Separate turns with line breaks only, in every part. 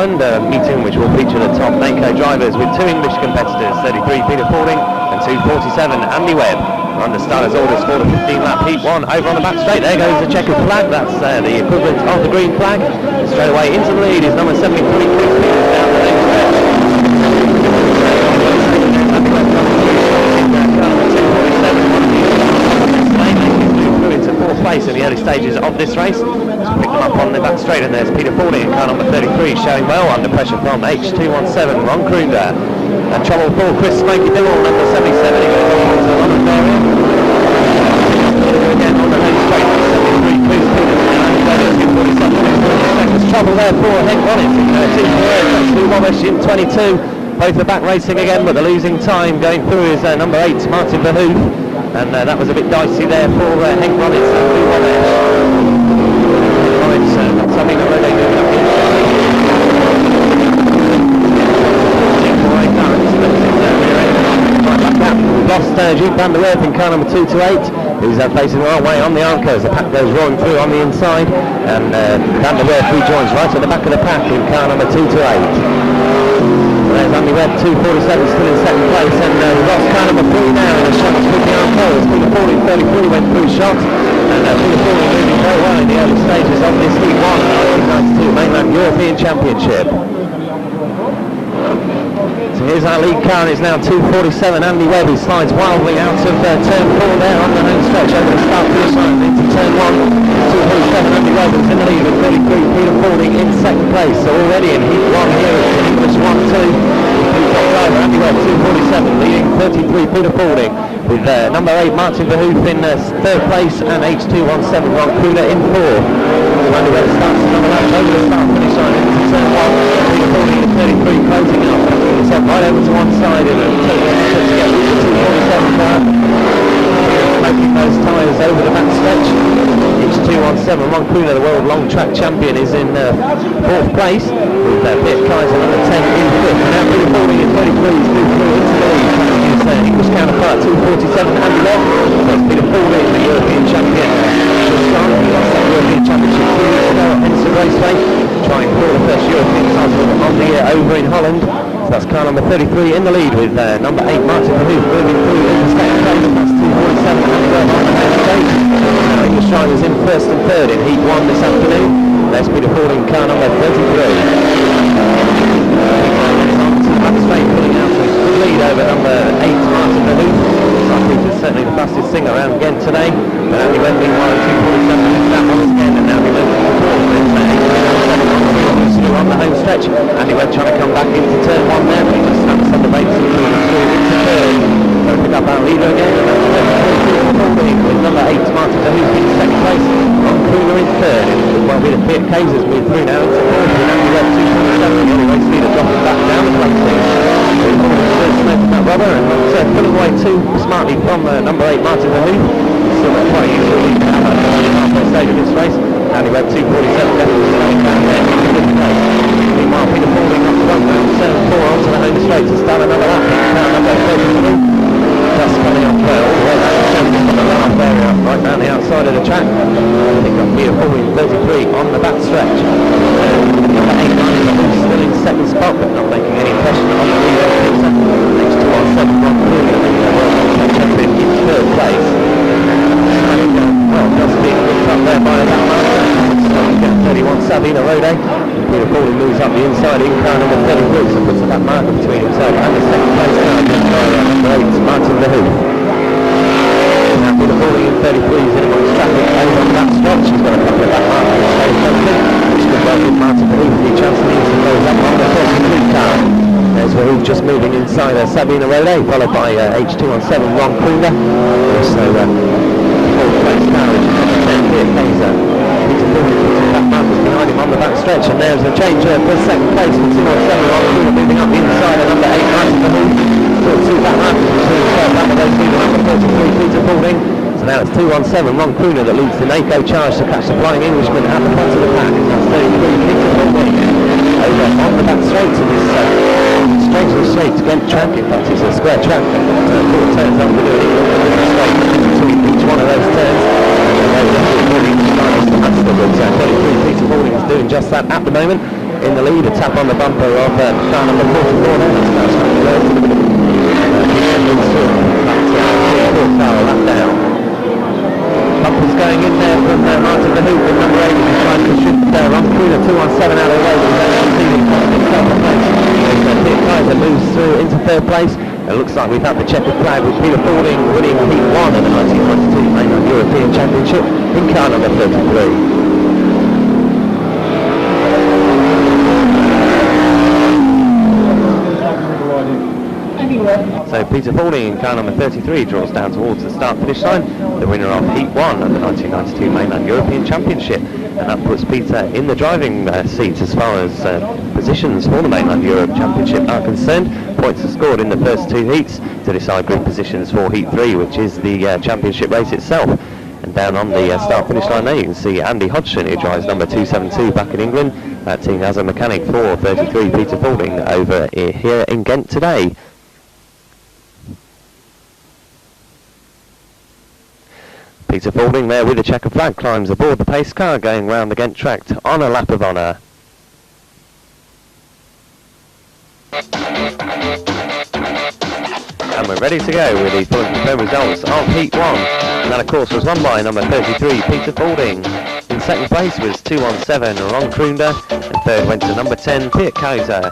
Holland, a meeting which will feature the top NACO drivers with 2 English competitors, 33 Peter Fording and 247 Andy Webb. On the starters' orders for the 15-lap Heat 1 over on the back straight. There goes the checkered flag. That's the equivalent of the green flag. Straight away into the lead is number 73, Chris Peters, down the lane stretch. Into 4th place in the early stages of this race. Let's pick them up on the back straight, and there's Peter Fording in car number 33, showing well under pressure from H217, Ron Kruger. And trouble for Chris Smoky Dillon, number 77, he goes on to the Holland area. Again on the home straight, 73, Chris Peters, and 247. There's trouble there for Henk Rollins in 2 Wabash in 22. Both are back racing again, but the losing time going through is number 8, Martin Verhoef. And that was a bit dicey there for Henk Rollins and Blue Wabash. Rollins got something that they do up here. We've lost Jeep van der Werf in car number 2 to 8. He's facing the right way on the Arca as the pack goes roaring through on the inside. And van der Werf rejoins right at the back of the pack in car number 2 to 8. There's Andy Webb, 247, still in second place, and we've lost car number 3 now in the shot with the Arco. It's Peter Fording, 33, went through shot, and Peter Fording moving very well in the early stages of this Heat 1 1992 Mainland European Championship. So here's our lead car, and it's now 247, Andy Webb. He slides wildly out of turn 4 there on the home stretch over the start finish line into turn 1. 247, Andy Webb is in the lead with 33, Peter Fording in second place. So already in Heat 1 here, it's an English 1-2. Top driver Andy Webb, 247, leading 33, Peter Fording, with number 8, Martin Verhoef in 3rd place, and H217, Ron Kruger in 4th. Andy Webb starts another lap over the start finish line into turn 1. Peter Fording in 33, closing up. He's right over to one side in a total to get to the 247 car. Smoking those tyres over the back stretch. H217, Ron Kruger, the world long track champion, is in 4th place, with Bert Kaiser number 10 in 5th. And now Peter Fording in 33 is moved through into the lead. His English counterpart 247 Andy Webb. There's Peter Fording, the European champion. Just gone, he lost that European championship 2 weeks ago at Henson Raceway, trying for the first European title of the year over in Holland. So that's car number 33 in the lead, with number 8 Martin Verhoef moving through into second place. That's 247 Andy Webb on the home straight. English drivers in 1st and 3rd in Heat 1 this afternoon. There's Peter Fording, car number 33. Straight pulling out with good lead over number 8 Martin Verhoef. He's certainly the fastest thing around Ghent today. But Andy Webb being 247 that once again, and now we move to the 4th. On the home stretch, Andy Webb trying to come back into turn 1 there, but he just snaps on the brakes and moving through into 3rd. Going to pick up our leader again, and that's Fording with number 8 Martin Verhoef in 2nd place. Ron Kruger in 3rd. Well, with Bert Kaiser's moved through now into 4th, with Andy Webb 247, the only race leader dropping back down the placing. That rubber, and pulling away too smartly from number 8 Martin Verhoef. Still not quite used to the halfway stage of this race. Andy Webb 247 definitely staying down there in the good place. Meanwhile, Peter Fording up front now, turn 4 onto the home straight to start another lap in car number 33. Just coming up all the way back to the last area, right down the outside of the track. I think up Peter Fording 33 on the back stretch. Number 8 Martin Verhoef still in 2nd spot, but not making any impression on the leader. H217 Ron Kruger, the world champion in 3rd place. Well, just being picked up there by that marker. 31 Sabina Rode. Peter Fording moves up the inside in car number 33, so puts that marker between himself and the 2nd place car, just by number 8 Martin Verhoef. Now Peter Fording in 33 is in amongst traffic over on that stretch. He's got a couple of back markers to stay closely, which could well give Martin Verhoef the chance to use to close up on the 33 car. There's Verhoef just moving inside Sabina Rode, followed by H217 Ron Kruger. Also 4th place car, which is number 10 Bert Kaiser. Peter Fording puts back markers behind him on the back stretch, and there's a change for 2nd place with 217 Ron Kruger moving up the inside of number 8 Martin Verhoef. Still 2 back markers between himself and those leader number 33 Peter Fording. So now it's 217 Ron Kruger that leads the NACO charge to catch the Flying Englishman at the front of the pack. That's 33 Peter Fording over on the back straight to this strangely shaped Ghent track. In fact, it's a square track, but 4 turns up to do it straight between each one of those turns. And Peter Fording tries to master, but 33 Peter Fording is doing just that at the moment. in the lead, a tap on the bumper of car number 44 there. That's lap down. Bumpers going in there from Martin the Hoop in number 8. He's trying to shoot run through the 217 out of the way, but he's only conceding himself a place. Kaiser moves through into third place. It looks like we've had the checkered flag with Peter Fording winning Heat 1 of the 1992 Mainland European Championship in car number 33. So Peter Fording in car number 33 draws down towards the start-finish line, the winner of Heat 1 of the 1992 Mainland European Championship, and that puts Peter in the driving seat as far as positions for the Mainland Europe Championship are concerned. Points are scored in the first two heats to decide grid positions for Heat 3, which is the championship race itself. And down on the start-finish line there you can see Andy Hodgson, who drives number 272 back in England, acting as a mechanic for 33 Peter Fording over here in Ghent today. Peter Fording there with the checker flag climbs aboard the pace car going round the Ghent track on a lap of honour. And we're ready to go with the full and confirmed results of Heat 1. And that of course was won by number 33 Peter Fording. In second place was 217 Ron Kroonder, and third went to number 10 Piet Kaiser.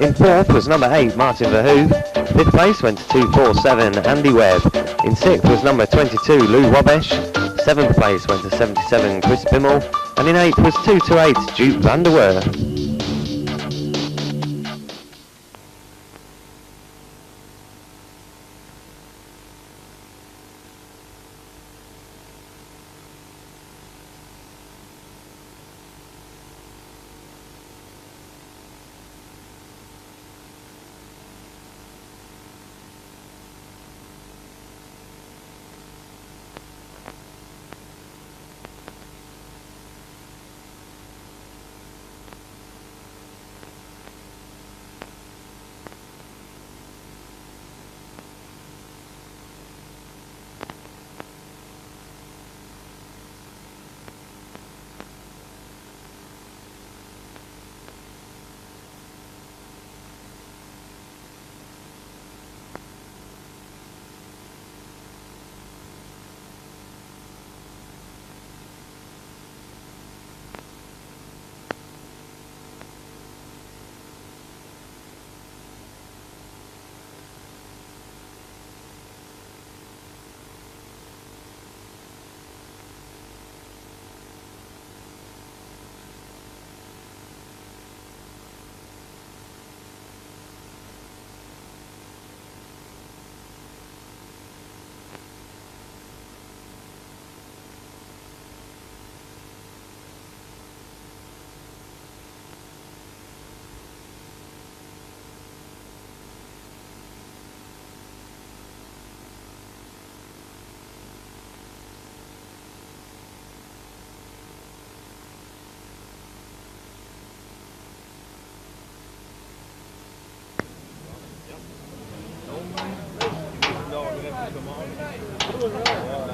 In fourth was number 8 Martin Verhoeven. Fifth place went to 247 Andy Webb. In sixth was number 22 Lou Wabesh. Seventh place went to 77 Chris Bimmel. And in eighth was 228 Duke van der Werf.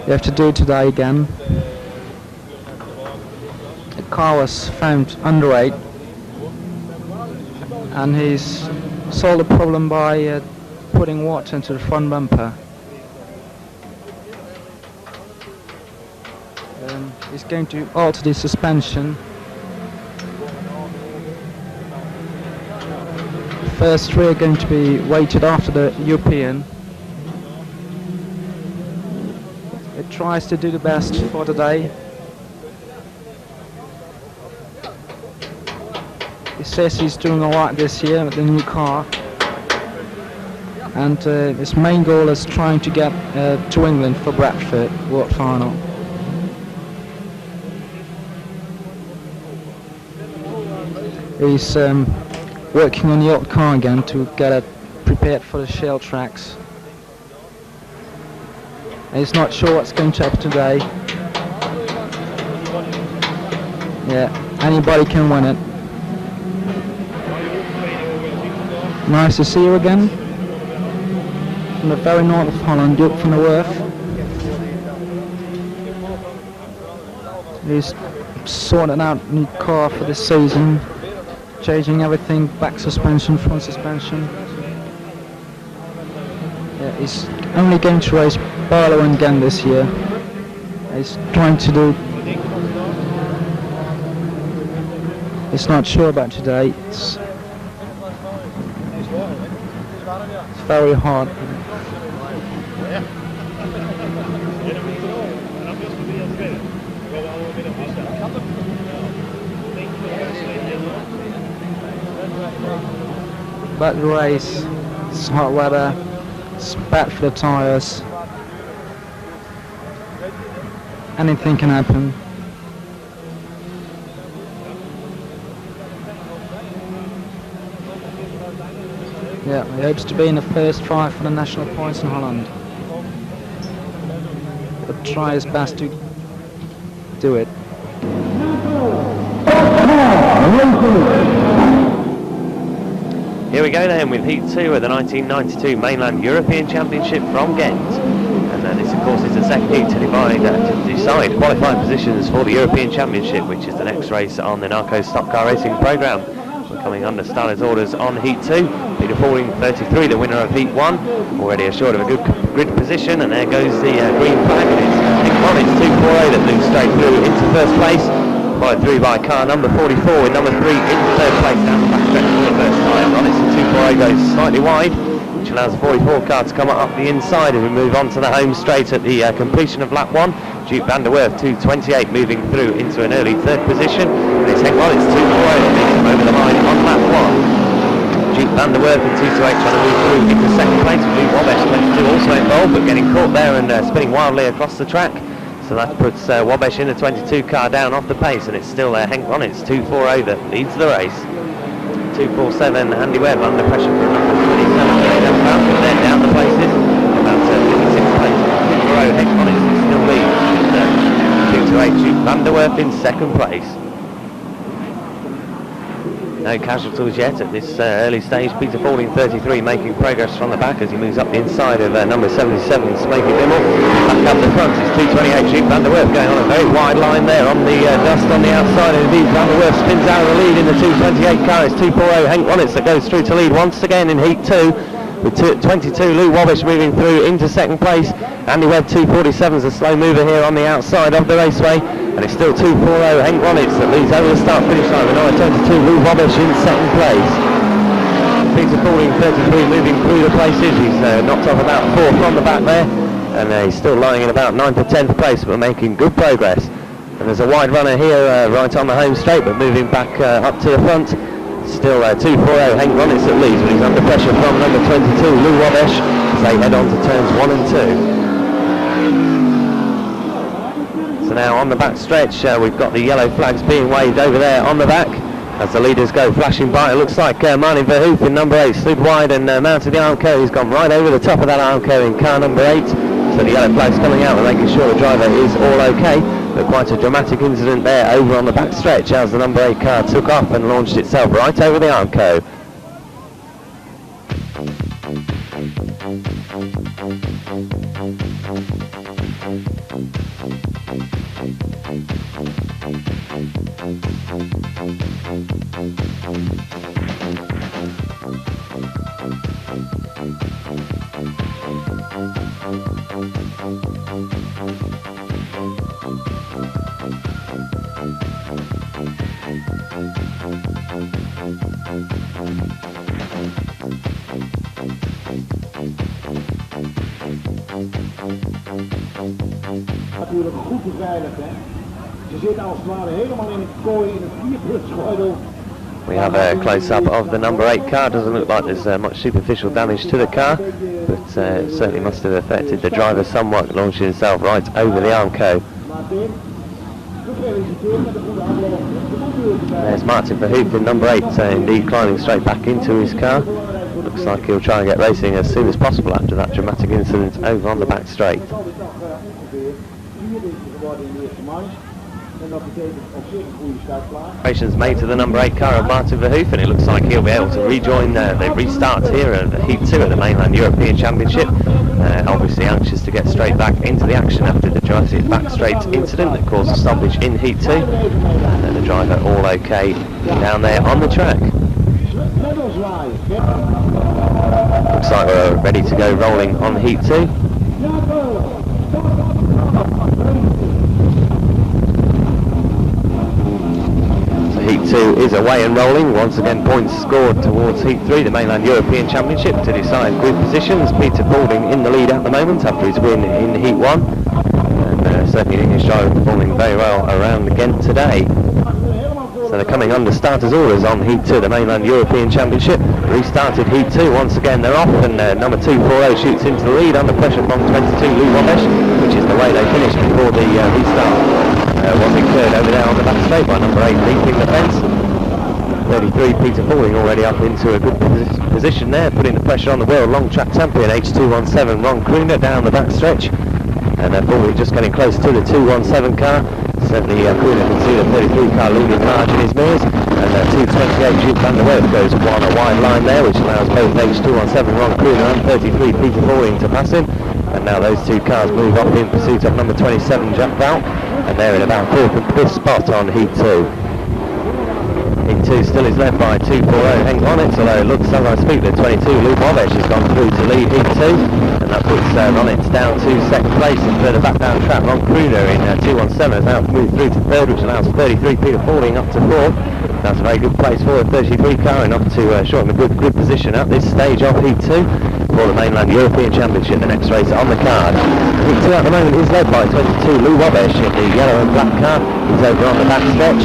You have to do it today again. The car was found underweight, and he's solved the problem by putting water into the front bumper. He's going to alter the suspension. The first three are going to be weighted after the European. It tries to do the best for today. He says he's doing alright this year with the new car, and his main goal is trying to get to England for Bradford World Final. He's working on the old car again to get it prepared for the shale tracks. He's not sure what's going to happen today. Yeah, anybody can win it. Nice to see you again. From the very north of Holland, Duke van der Werf. He's sorting out a new car for this season. changing everything, back suspension, front suspension. Yeah, he's only going to race Barlow and Gendt this year. He's trying to do... He's not sure about today. It's very hard. But the race, it's hot weather, it's bad for the tyres. Anything can happen. Yeah, he hopes to be in the first 5 for the national points in Holland. But try his best to do it.
Here we go then with Heat 2 of the 1992 Mainland European Championship from Ghent. And this of course is the second heat to decide qualifying positions for the European Championship, which is the next race on the NACO stock car racing programme. We're coming under Starler's orders on Heat 2. Peter Pauling 33, the winner of Heat 1, already assured of a good grid position, and there goes the green flag, and it's 240 that moves straight through into first place, followed through by car number 44 with number 3 in third place down the back stretch for the first time. Ronitz 240 goes slightly wide, which allows the 44 car to come up the inside as we move on to the home straight at the completion of lap 1. Duke van der Werf 228 moving through into an early third position. And it's Ronitz 240 that takes him over the line on lap 1. Duke van der Werf in 228 trying to move through into second place. Blue Wabash 22 also involved, but getting caught there and spinning wildly across the track. So that puts Wabash in the 22 car down off the pace, and it's still Henk Ronitz 240 that leads the race. 247 Andy Webb under pressure for a number 27 there down the places. About 56 places. 240 Henk Ronitz still leads. 228 Duke van der Werf in second place. No casualties yet at this early stage. Peter Pauling 33 making progress from the back as he moves up the inside of number 77 Smoky Bimmel. Back up the front is 228 Duke van der Werf going on a very wide line there on the dust on the outside, and indeed van der Werf spins out of the lead in the 228 car. It's 240 Henk Ronitz that goes through to lead once again in Heat 2. With 22 Lou Wabash moving through into second place. Andy Webb 247 is a slow mover here on the outside of the raceway, and it's still 240 Henk Ronitz that leads over the start finish line with number 22 Lou Wabash in second place. Peter Pauling 33 moving through the places. He's knocked off about 4 from the back there, and he's still lying in about 9th or 10th place, but making good progress. And there's a wide runner here right on the home straight, but moving back up to the front. Still 240 Henk Ronitz that leads, but he's under pressure from number 22 Lou Wabash as they head on to turns 1 and 2. So now on the back stretch we've got the yellow flags being waved over there on the back as the leaders go flashing by. It looks like Martin Verhoef in number 8 slid wide and mounted the Armco. He's gone right over the top of that Armco in car number 8. So the yellow flag's coming out and making sure the driver is all okay. But quite a dramatic incident there over on the back stretch as the number 8 car took off and launched itself right over the Armco.
Natuurlijk goed beveiligd, hè. Ze zitten als het ware helemaal in een kooi in een 4-put-schoidel.
We have a close-up of the number 8 car. Doesn't look like there's much superficial damage to the car, but it certainly must have affected the driver somewhat, launching himself right over the Armco. There's Martin Verhoef in number 8, indeed climbing straight back into his car. Looks like he'll try and get racing as soon as possible after that dramatic incident over on the back straight.
En En dat betekent op zich een goede startplaats.
Preparations made to the number 8 car of Martin Verhoeven. It looks like he'll be able to rejoin the restart here at the Heat 2 at the Mainland European Championship. Obviously anxious to get straight back into the action after the Jurassic backstraight incident that caused a stoppage in Heat 2. And the driver all okay down there on the track. Looks like we're ready to go rolling on Heat 2. Heat 2 is away and rolling. Once again, points scored towards Heat 3, the Mainland European Championship, to decide grid positions. Peter Balding in the lead at the moment after his win in Heat 1. And certainly the English driver performing very well around Ghent today. So they're coming under starters' orders on Heat 2, the Mainland European Championship. Restarted Heat 2, once again they're off, and number 240 shoots into the lead under pressure from 22 Lou Wabesh, which is the way they finished before the restart was incurred over there on the back straight by number 8 leaping the fence. 33 Peter Falling already up into a good position there, putting the pressure on the world long track champion H217 Ron Kruner down the back stretch. And Falling just getting close to the 217 car. Certainly Kruner can see the 33 car leading large in his mirrors, and 228 Duke van der Werf goes on a wide line there, which allows both H217 Ron Kruner and 33 Peter Falling to pass him. And now those two cars move off in pursuit of number 27 Jack Bout, and they're in about 4th and 5th spot on Heat 2. Heat 2 still is led by 240 Henk Ronitz, although it looks as I speak that 22 Lou Wabesh has gone through to lead Heat 2, and that puts Ronitz down to 2nd place, and further back down track Ron Kruner in 217 has now moved through to 3rd, which allows 33 Peter Falling up to 4th. That's a very good place for a 33 car, enough to shorten a good position at this stage of Heat 2 for the Mainland European Championship, the next race on the card. Heat 2 at the moment is led by 22 Lou Wabesh in the yellow and black car. He's over on the back stretch.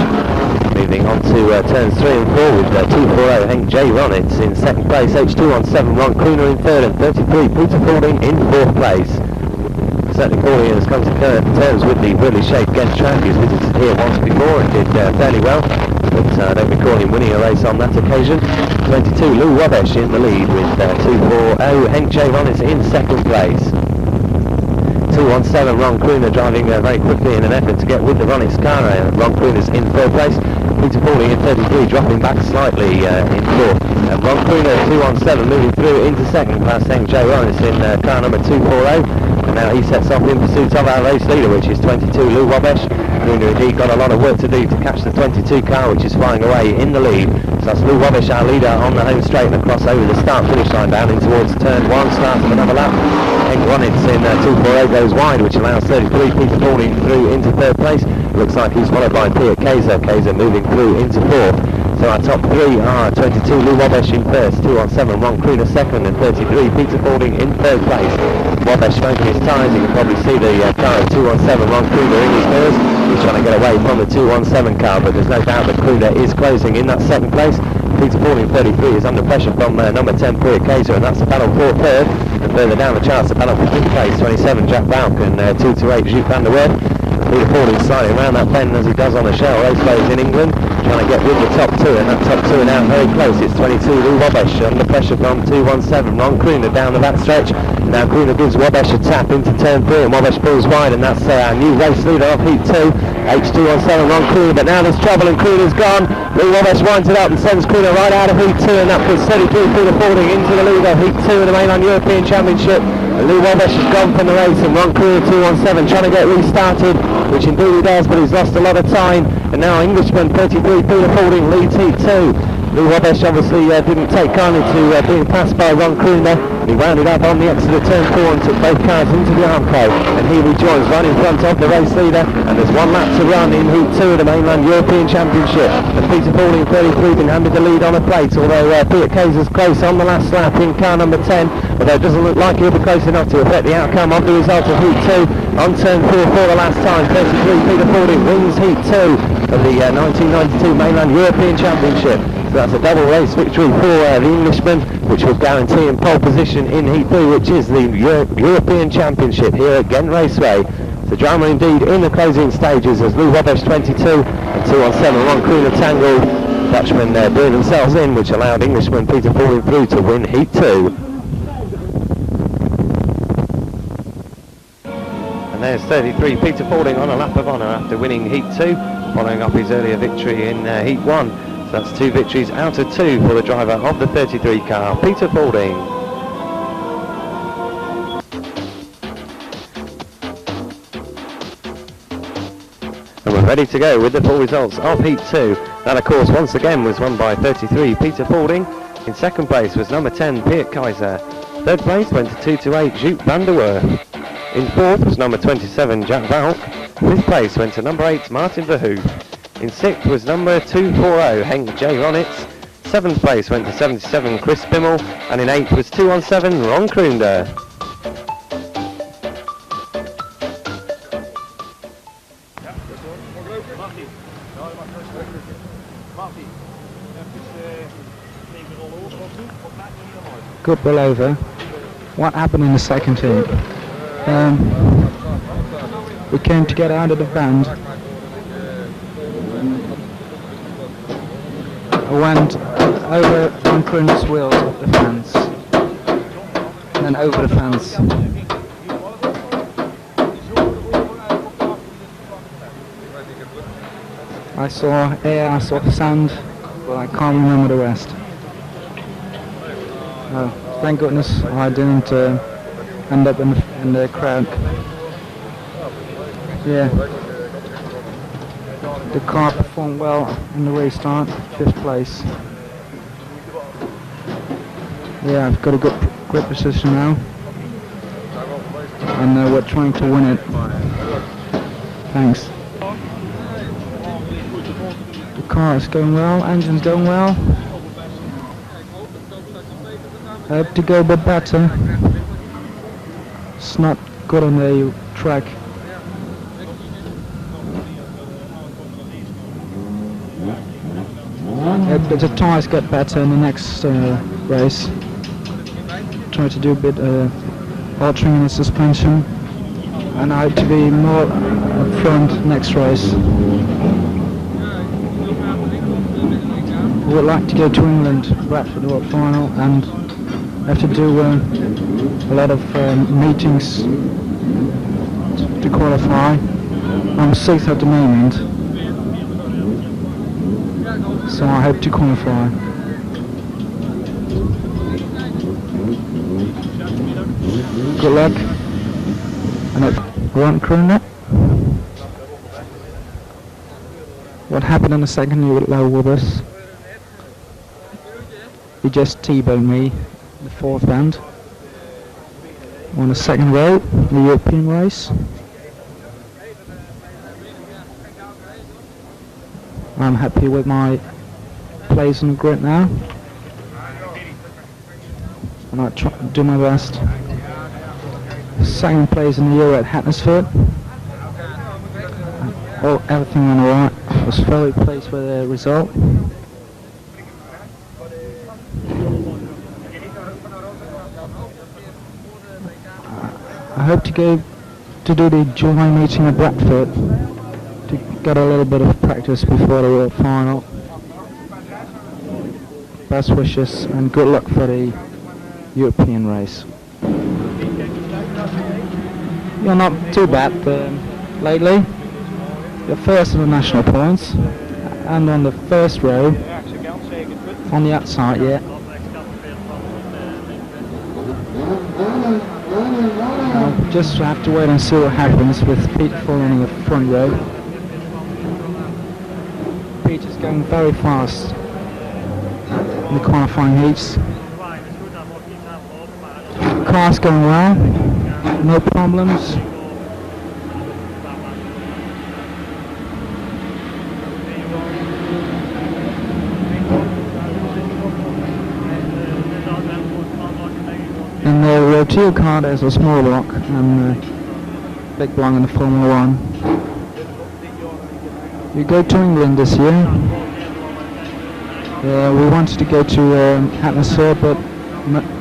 Moving on to turns 3 and 4 with 240 Henk J. Ronitz in 2nd place, H217 Ron Kruner in 3rd, and 33 Peter Falling in 4th place. Certainly Falling has come to terms with the weirdly shaped Ghent track. He's visited here once before and did fairly well, but I don't recall him winning a race on that occasion. 22 Lou Wabesh in the lead with 240 Henk J. Ronitz in 2nd place. 217 Ron Kruner driving very quickly in an effort to get with the Ronitz car. Ron Kruner's in 3rd place. Peter Falling in 33, dropping back slightly in 4th. Ron Kruner 217 moving through into 2nd, past Henk J. Ronitz in car number 240. And now he sets off in pursuit of our race leader, which is 22 Lou Wabesh. Kruner indeed got a lot of work to do to catch the 22 car, which is flying away in the lead. So that's Lou Wabesh, our leader, on the home straight, and across over the start-finish line down in towards turn 1, start of another lap. Henk Ronitz in 240 goes wide, which allows 33 Peter Falling through into 3rd place. Looks like he's followed by Peter Kaiser. Kaiser moving through into 4th. So our top 3 are 22 Lou Wabesh in 1st, 217 Ron Kruner 2nd, and 33 Peter Falling in 3rd place. Wabesh smoking his tyres. You can probably see the car of 217 Ron Kruner in his mirrors. He's trying to get away from the 217 car, but there's no doubt that Kruner is closing in that 2nd place. Peter Falling 33 is under pressure from number 10 Peter Kaiser, and that's the battle for 3rd. And further down the charts, the battle for 5th place, 27 Jack Bouk and 228 Duke van der Werf. Peter Falling sliding around that bend as he does on the shell race days in England, trying to get with the top 2, and that top 2 are now very close. It's 22 Lou Wabesh under pressure from 217 Ron Kruner down the back stretch. Now Kruner gives Wabesh a tap into turn 3, and Wabesh pulls wide, and that's our new race leader of Heat 2, H217 Ron Kruner. But now there's trouble and Kruner's gone. Lou Wabesh winds it up and sends Kruner right out of Heat 2, and that puts 33 Peter Falling into the lead of Heat 2 in the Mainland European Championship. And Lou Wabesh has gone from the race, and Ron Kruner 217 trying to get restarted, which indeed he does, but he's lost a lot of time. And now Englishman 33 Peter Falling leads Heat 2. Lou Wabesh obviously didn't take kindly to being passed by Ron Kruner, and he wound it up on the exit of turn 4 and took both cars into the Armco, and he rejoins right in front of the race leader, and there's 1 lap to run in Heat 2 of the Mainland European Championship. And Peter Falling 33 been handed the lead on a plate, although Peter Kaiser's close on the last lap in car number 10, although it doesn't look like he'll be close enough to affect the outcome of the result of Heat 2. On turn 4 for the last time, 33 Peter Falling wins Heat 2 of the 1992 Mainland European Championship. So that's a double race victory for the Englishman, which will guarantee him pole position in Heat 3, which is the European Championship here at Ghent Raceway. The drama indeed in the closing stages as Lou Wabesh 22 and 217 Ron Kruner tangled. Dutchmen doing themselves in, which allowed Englishman Peter Falling through to win Heat 2. there's 33 Peter Fording on a lap of honour after winning Heat 2, following up his earlier victory in Heat 1. So that's 2 victories out of 2 for the driver of the 33 car, Peter Fording. And we're ready to go with the full results of Heat 2. That, of course, once again was won by 33 Peter Fording. In second place was number 10 Piet Keizer. Third place went to 228 Joop van der Werf. In fourth was number 27 Jack Valk. Fifth place went to number 8 Martin Verhoef. In sixth was number 240 Henk J. Ronitz. Seventh place went to 77 Chris Bimmel. And in eighth was 217 Ron Kroonder.
Good ball over. What happened in the second heat? We came to get out of the band. I went over on Kroonder's wheels off the fence. And then over the fence. I saw air, I saw sand, but I can't remember the rest. Thank goodness I didn't end up in the crowd. Yeah, the car performed well in the restart, 5th place. Yeah, I've got a good grip position now, and we're trying to win it. Thanks. The car is going well, engine's going well. I hope to go a bit better. It's not good on the track. Hope that the tyres get better in the next race. Try to do a bit altering in the suspension, and I hope to be more up front next race. I would like to go to England, Bradford World Final, and I have to do a lot of meetings to qualify. I'm 6th at the moment, so I hope to qualify. Good luck. And Ron Kroonder. What happened in the second year with low with us? He just T-boned me, the 4th band, on the second row, the European race. I'm happy with my place on the grid now, and I try to do my best. Second place in the Euro at Hattersford. Everything went alright. I was very pleased with the result. I hope to go to do the July meeting at Bradford to get a little bit of practice before the World Final. Best wishes and good luck for the European race. You're not too bad lately. You're first in the national points and on the first row on the outside, yeah. Just have to wait and see what happens with Peter falling in the front row. Peter's going very fast in the qualifying heats. The car's going well, no problems. In the Row 2 car there's a small block and a big block in the Formula 1. We go to England this year. We wanted to go to Hattersford, but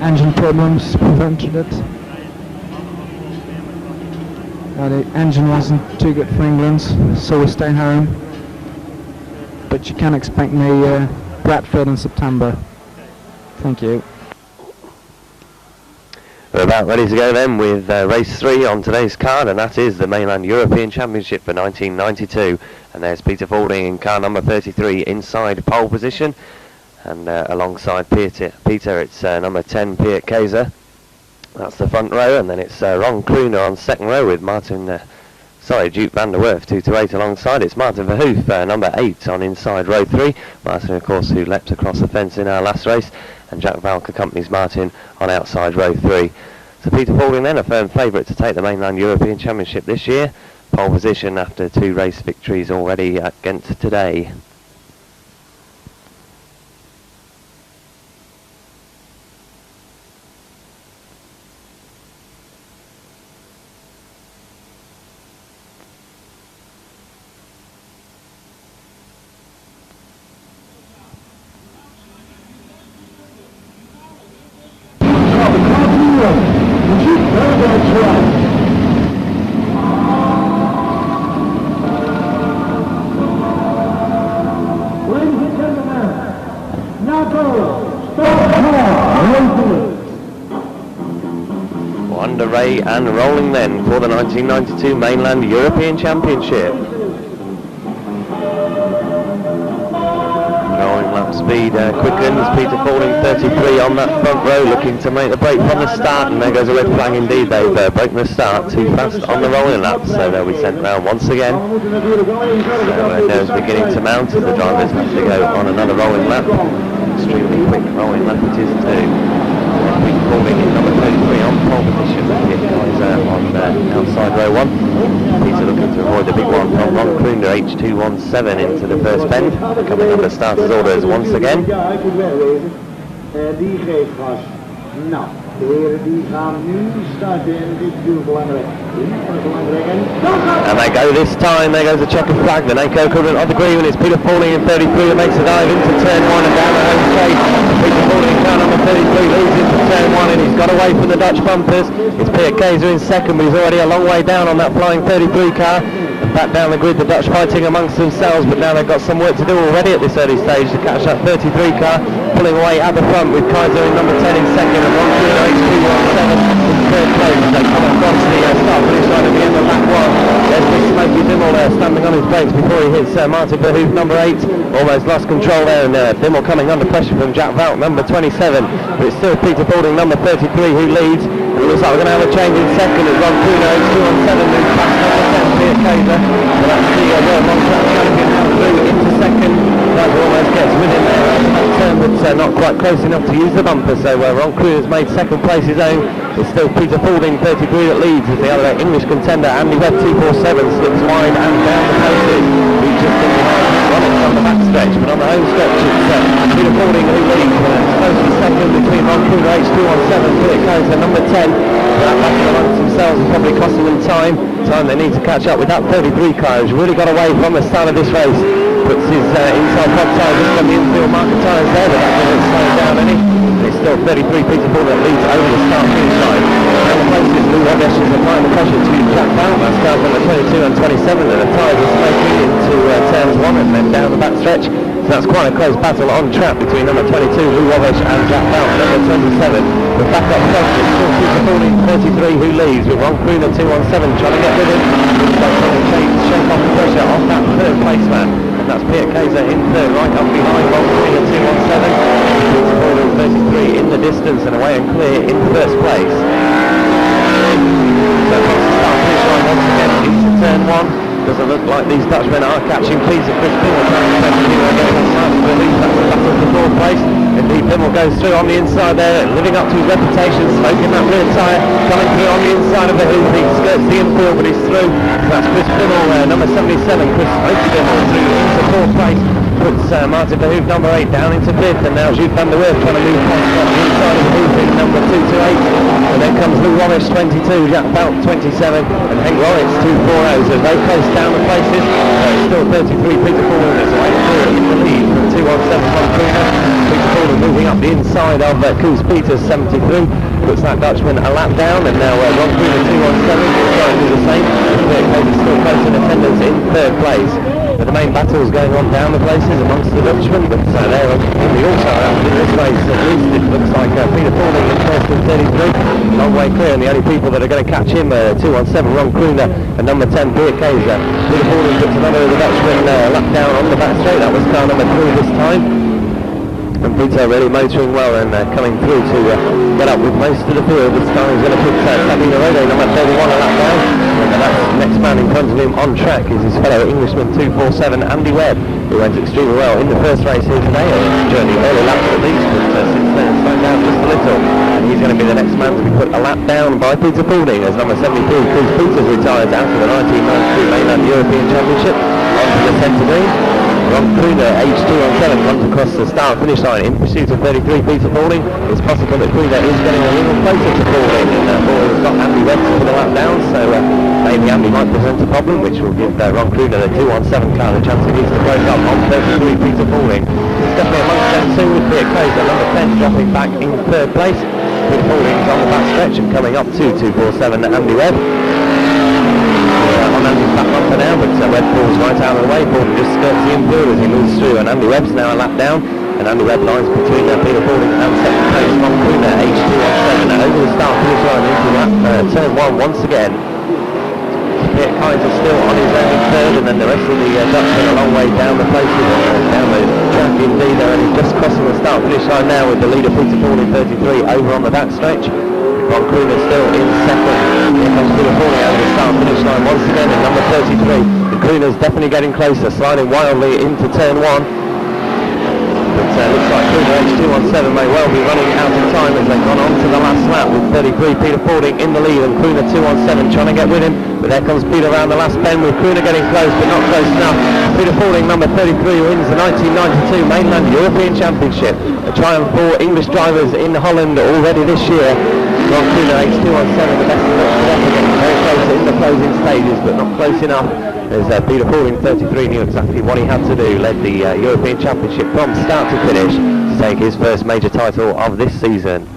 engine problems prevented it. The engine wasn't too good for England, so we stayed home. But you can expect me Bradford in September. Thank you.
We're about ready to go then with race 3 on today's card, and that is the Mainland European Championship for 1992. And there's Peter Faulding in car number 33 inside pole position, and alongside Peter it's number 10 Piet Keizer. That's the front row, and then it's Ron Kroener on second row with Duke van der Werf 2 to 8 alongside. It's Martin Verhoef, number 8 on inside row 3. Martin, of course, who leapt across the fence in our last race, and Jack Valk accompanies Martin on outside row 3. So Peter Faulding then, a firm favourite to take the Mainland European Championship this year. Pole position after 2 race victories already at Ghent today. Underway and rolling then for the 1992 Mainland European Championship. Rolling lap speed quickens. Peter Faulding 33 on that front row, looking to make the break from the start, and there goes a red flag indeed. They've broken the start too fast on the rolling laps, so they'll be sent round once again. So Neo's beginning to mount as the drivers have to go on another rolling lap. Extremely quick rolling lap it is too. Peter Faulding in number 33 on pole position. Piet Keizer on outside row 1. Peter looking to avoid the big one from Ron Kroener, H217 into the first bend. Coming under starters orders once again.
De heren die gaan nu starten en dit is natuurlijk belangrijk.
And they go this time. There goes the checkered flag. The NACO equivalent of the green. It's Peter Faulding in 33 that makes a dive into turn 1 and down the home straight. Peter Faulding in car number 33 leads into turn 1 and he's got away from the Dutch bumpers. It's Piet Keizer in second, but he's already a long way down on that flying 33 car. And back down the grid, the Dutch fighting amongst themselves, but now they've got some work to do already at this early stage to catch that 33 car. Pulling away at the front with Keizer in number 10 in second and Ron Kroener H217 in third place as they come across the start finish line at the end of lap 1. There's Big Smoky Bimmel there standing on his brakes before he hits Martin Verhoef number 8. Almost lost control there, and Bimmel coming under pressure from Jack Valk number 27. But it's still Peter Faulding number 33 who leads. And it looks like we're going to have a change in second as Ron Kroener H217 moves past number 10 Piet Keizer. So that's the World Long Track champion now through into second. That almost gets with him there on that turn, but not quite close enough to use the bumper. So Ron Kroener's made second place his own. It's still Peter Faulding 33 that leads as the other English contender Andy Webb 247 slips wide and down the paces. He's just in behind Rollins on the back stretch, but on the home stretch it's Peter Faulding who leads. Close to second between Ron Kroener H217, Piet Keizer number 10. That battle amongst themselves is probably costing them time they need to catch up with that 33 car who's really got away from the start of this race. Puts his inside top tyre just on the infield marker tyres there, but that doesn't slow down any. It's still 33 Peter Faulding that leads over the start finish line. Down the places, Lou Rodesh is applying the pressure to Jack Valk. That's cars number 22 and 27, and the tyres are smoking into turns 1 and then down the back stretch. So that's quite a close battle on track between number 22 Lou Rodesh and Jack Valk, number 27. But back up front is still Peter Faulding 33 who leads with Ron Kroener 217 trying to get with him. He's trying to shake off the pressure on that third place man. And that's Piet Keizer in third, right up behind Ron Kroener 217. Peter Faulding 33 in the distance and away and clear in first place. So across the start finish line once again into turn 1. Doesn't look like these Dutchmen are catching Peter Chris Bimmel trying to press him again on Martin Verhoef. That's the battle for fourth place. Indeed, Bimmel goes through on the inside there, living up to his reputation, smoking that rear tyre, coming through on the inside of Verhoef. He skirts the infield, but he's through. So that's Chris Bimmel there, number 77, Chris Bimmel through into fourth place. Puts Martin Verhoef number 8 down into 5th, and now Duke van der Werf trying to move past on the inside of Verhoef in number 2 to 8. And then comes Lou Rodesh 22, Jack Valk 27, and Henk Rollins 240. So very close down the places. Still 33 Peter Faulding is right through in the lead from 217 Ron Kroener. Peter Faulding moving up the inside of Koos Peters 73. Puts that Dutchman a lap down, and now Ron Kroener 217 will try and do the same. Piet Keizer still close in attendance in third place. But the the main battles going on down the places amongst the Dutchmen, but they're in the also-round in this race at least. It looks like Peter Fording in first and 33, long way clear, and the only people that are going to catch him are 217 Ron Kroener and number 10 Beer Kaiser. Peter Fording puts another of the Dutchmen lap down on the back straight. That was car number 3 this time. And Peter really motoring well and coming through to get up with most of the field. This time he's going to put Sabino Rode, number 31, a lap down. And the next man in front of him on track is his fellow Englishman 247 Andy Webb, who went extremely well in the first race here today, during the early laps at least, but since then it's slowed down just a little. And he's going to be the next man to be put a lap down by Peter Fording as number 73, Chris Peters, retires out of the 1992 Mainland European Championship onto the centre green. Ron Kroener, age 217, comes across the start-finish line in pursuit of 33 Peter Fording. It's possible that Kroener is getting a little closer to Fording, and Fording's got Andy Webb to put a lap down, so maybe Andy might present a problem, which will give Ron Kroener, the 217 car, the chance he needs to break up on 33 Peter Fording. It's definitely amongst them two with Beer Kaiser, number 10 dropping back in third place. Peter Fording's on the back stretch and coming up to 247 Andy Webb. On Andy's back bumper now, but Webb falls right out of the way. Fording just skirts the infield as he moves through, and Andy Webb's now a lap down, and Andy Webb lies between Peter Fording and second place Ron Kroener, age 217, and over the start finish line into turn 1 once again. Peter Kaiser still on his own in third, and then the rest of the Dutchmen a long way down the places, down the track indeed, and he's just crossing the start finish line now with the leader Peter Fording 33 over on the back stretch. Ron Kroener still in second. Here comes Peter Fording over the start finish line once again at number 33. And Kroener's definitely getting closer, sliding wildly into turn 1. But looks like Kroener age 217 may well be running out of time as they've gone on to the last lap with 33 Peter Fording in the lead and Kroener 217 trying to get with him. But there comes Peter around the last bend with Kroener getting close but not close enough. Peter Fording, number 33, wins the 1992 Mainland European Championship. A triumph for English drivers in Holland already this year. Ron Kroener, age 217, the best of the effort, getting very close in the closing stages, but not close enough. As Peter Fording, 33, knew exactly what he had to do, led the European Championship from start to finish to take his first major title of this season.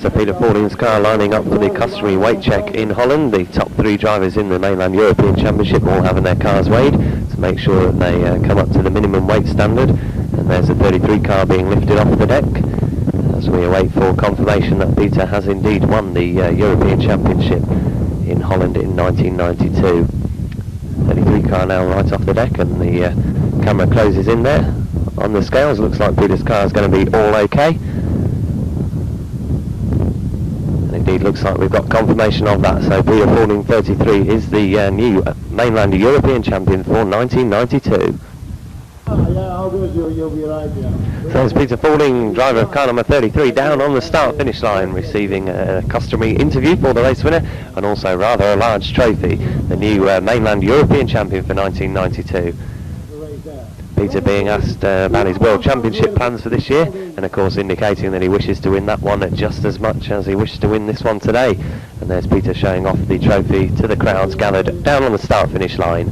So Peter Fording's car lining up for the customary weight check in Holland. The top 3 drivers in the Mainland European Championship all having their cars weighed to make sure that they come up to the minimum weight standard. And there's a 33 car being lifted off the deck as we await for confirmation that Peter has indeed won the European Championship in Holland in 1992. 33 car now right off the deck, and the camera closes in there on the scales. Looks like Peter's car is going to be all okay. And indeed looks like we've got confirmation of that. So Peter Fording 33 is the new Mainland European Champion for 1992.
You'll be right, yeah.
So it's Peter Fording, driver of car number 33, down on the start-finish line, receiving a customary interview for the race winner, and also rather a large trophy, the new Mainland European Champion for 1992. Peter being asked about his World Championship plans for this year, and of course indicating that he wishes to win that one just as much as he wishes to win this one today. And there's Peter showing off the trophy to the crowds gathered down on the start-finish line.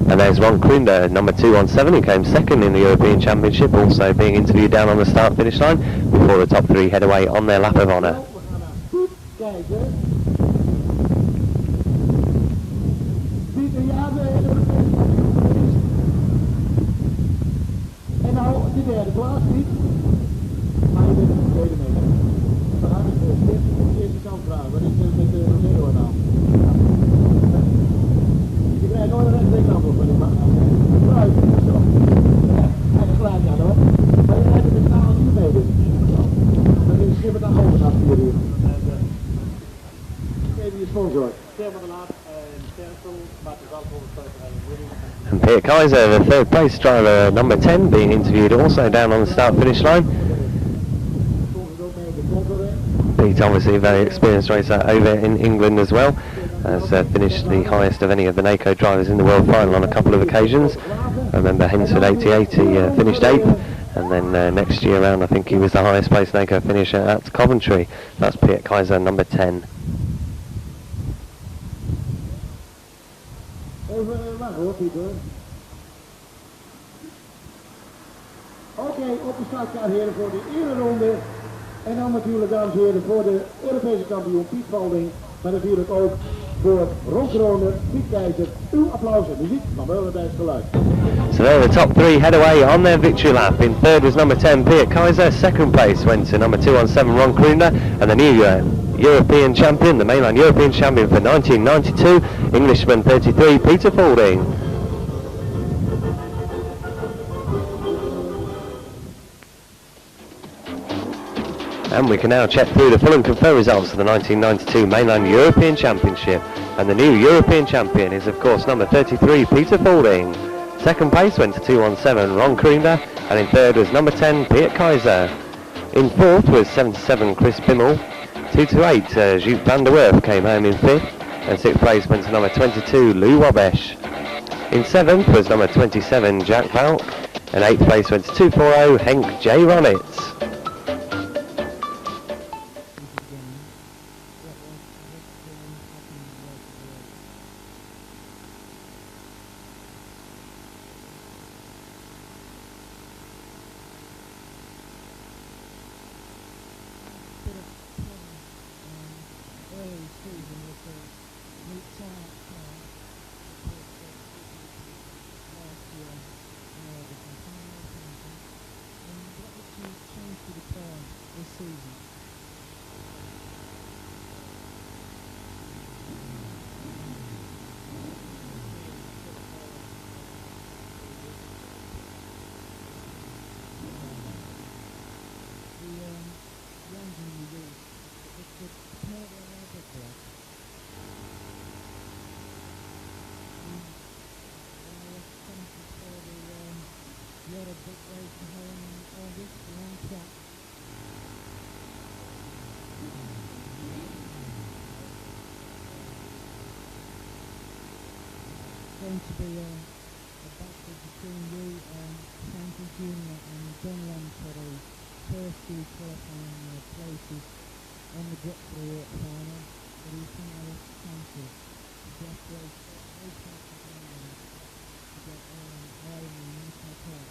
And there's Ron Kroener, number 217, who came second in the European Championship, also being interviewed down on the start-finish line before the top 3 head away on their lap of honour. And Peter Kaiser, the third place driver, number 10, being interviewed also down on the start-finish line. Pete, obviously a very experienced racer over in England as well, has finished the highest of any of the NACO drivers in the World Final on a couple of occasions. I remember Hensford 88, he finished 8th, and then next year round I think he was the highest placed NACO finisher at Coventry. That's Peter Kaiser, number 10.
Oké, op de startkaart heren voor de eerste ronde. En dan natuurlijk, dames en heren, voor de Europese kampioen Piet Valding, maar natuurlijk ook voor Ron Kroner, Piet Keizer. Uw applaus en muziek van Hemelvaartsdag geluid.
So there the top three head away on their victory lap. In third was number 10 Piet Keizer, second place went to number 217 Ron Kroner, and the new European champion, the mainline European champion for 1992, Englishman 33 Peter Falding. And we can now check through the full and confirm results of the 1992 Mainline European Championship. And the new European champion is of course number 33 Peter Falding. Second place went to 217 Ron Kroner, and in third was number 10 Piet Keizer. In fourth was 77 Chris Bimmel. 228 Joop van der Werf came home in fifth, and sixth place went to number 22 Lou Wabesh. In seventh was number 27 Jack Valk, and eighth place went to 240 Henk J. Ronitz.
Going to be a battle between you and Frankie Jr. and Dunland for the first two qualifying places on the drop for the walk final. What do you think of this chances? Just race, no chances to get higher in the national cup.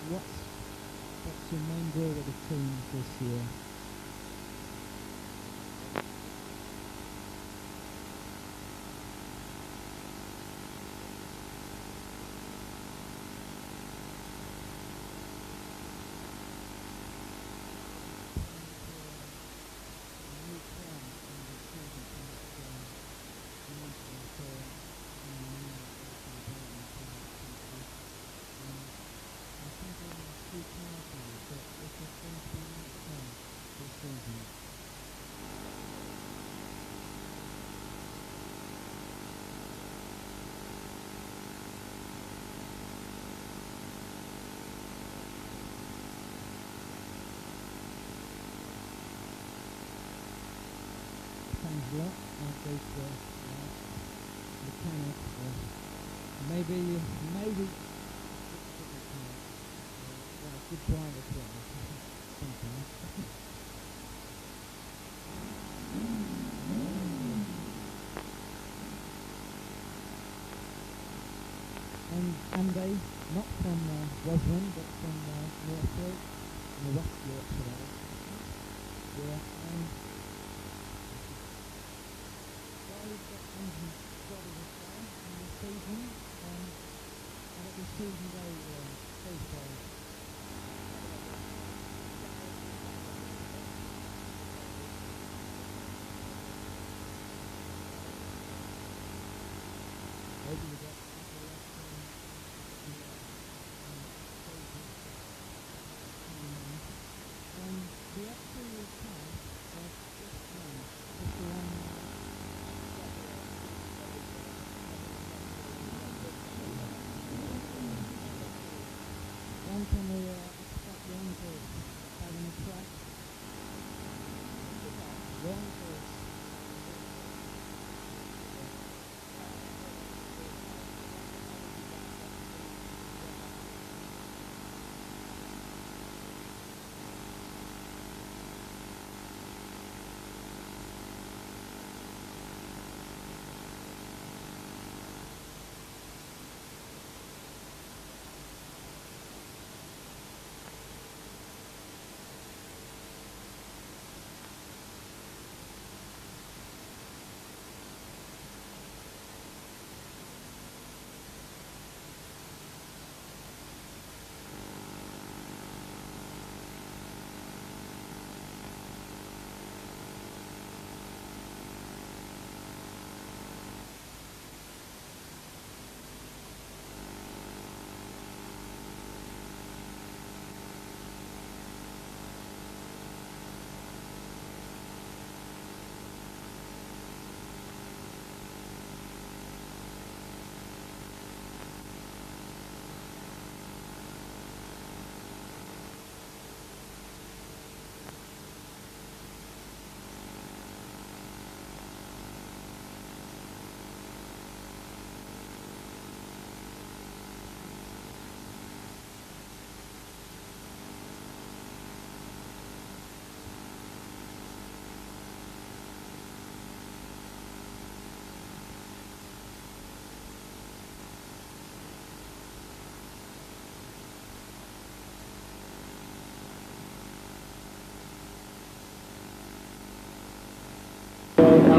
What's your main goal with the team this year? Thanks a lot. I'll go for mechanic or maybe good driver sometimes. And Andy, not from Roslyn, but from Northfield, in the West Yorkshire. Yeah, and we've got engine trouble this time in the season, and at the season go so far.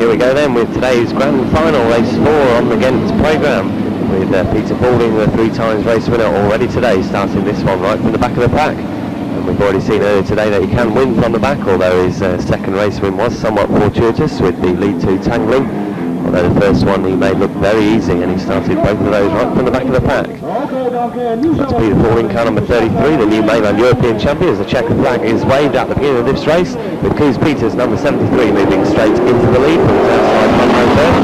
Here we go then with today's grand final, race 4 on the Gendt programme, with Peter Paulding, the 3 times race winner, already today, starting this one right from the back of the pack. And we've already seen earlier today that he can win from the back, although his second race win was somewhat fortuitous with the lead 2 tangling. Although the first one he made look very easy, and he started both of those right from the back of the pack. That's Peter Paulding, car number 33, the new mainland European champion, as the checker flag is waved at the beginning of this race, with Koos Peters, number 73, moving straight into the lead from his outside front row there.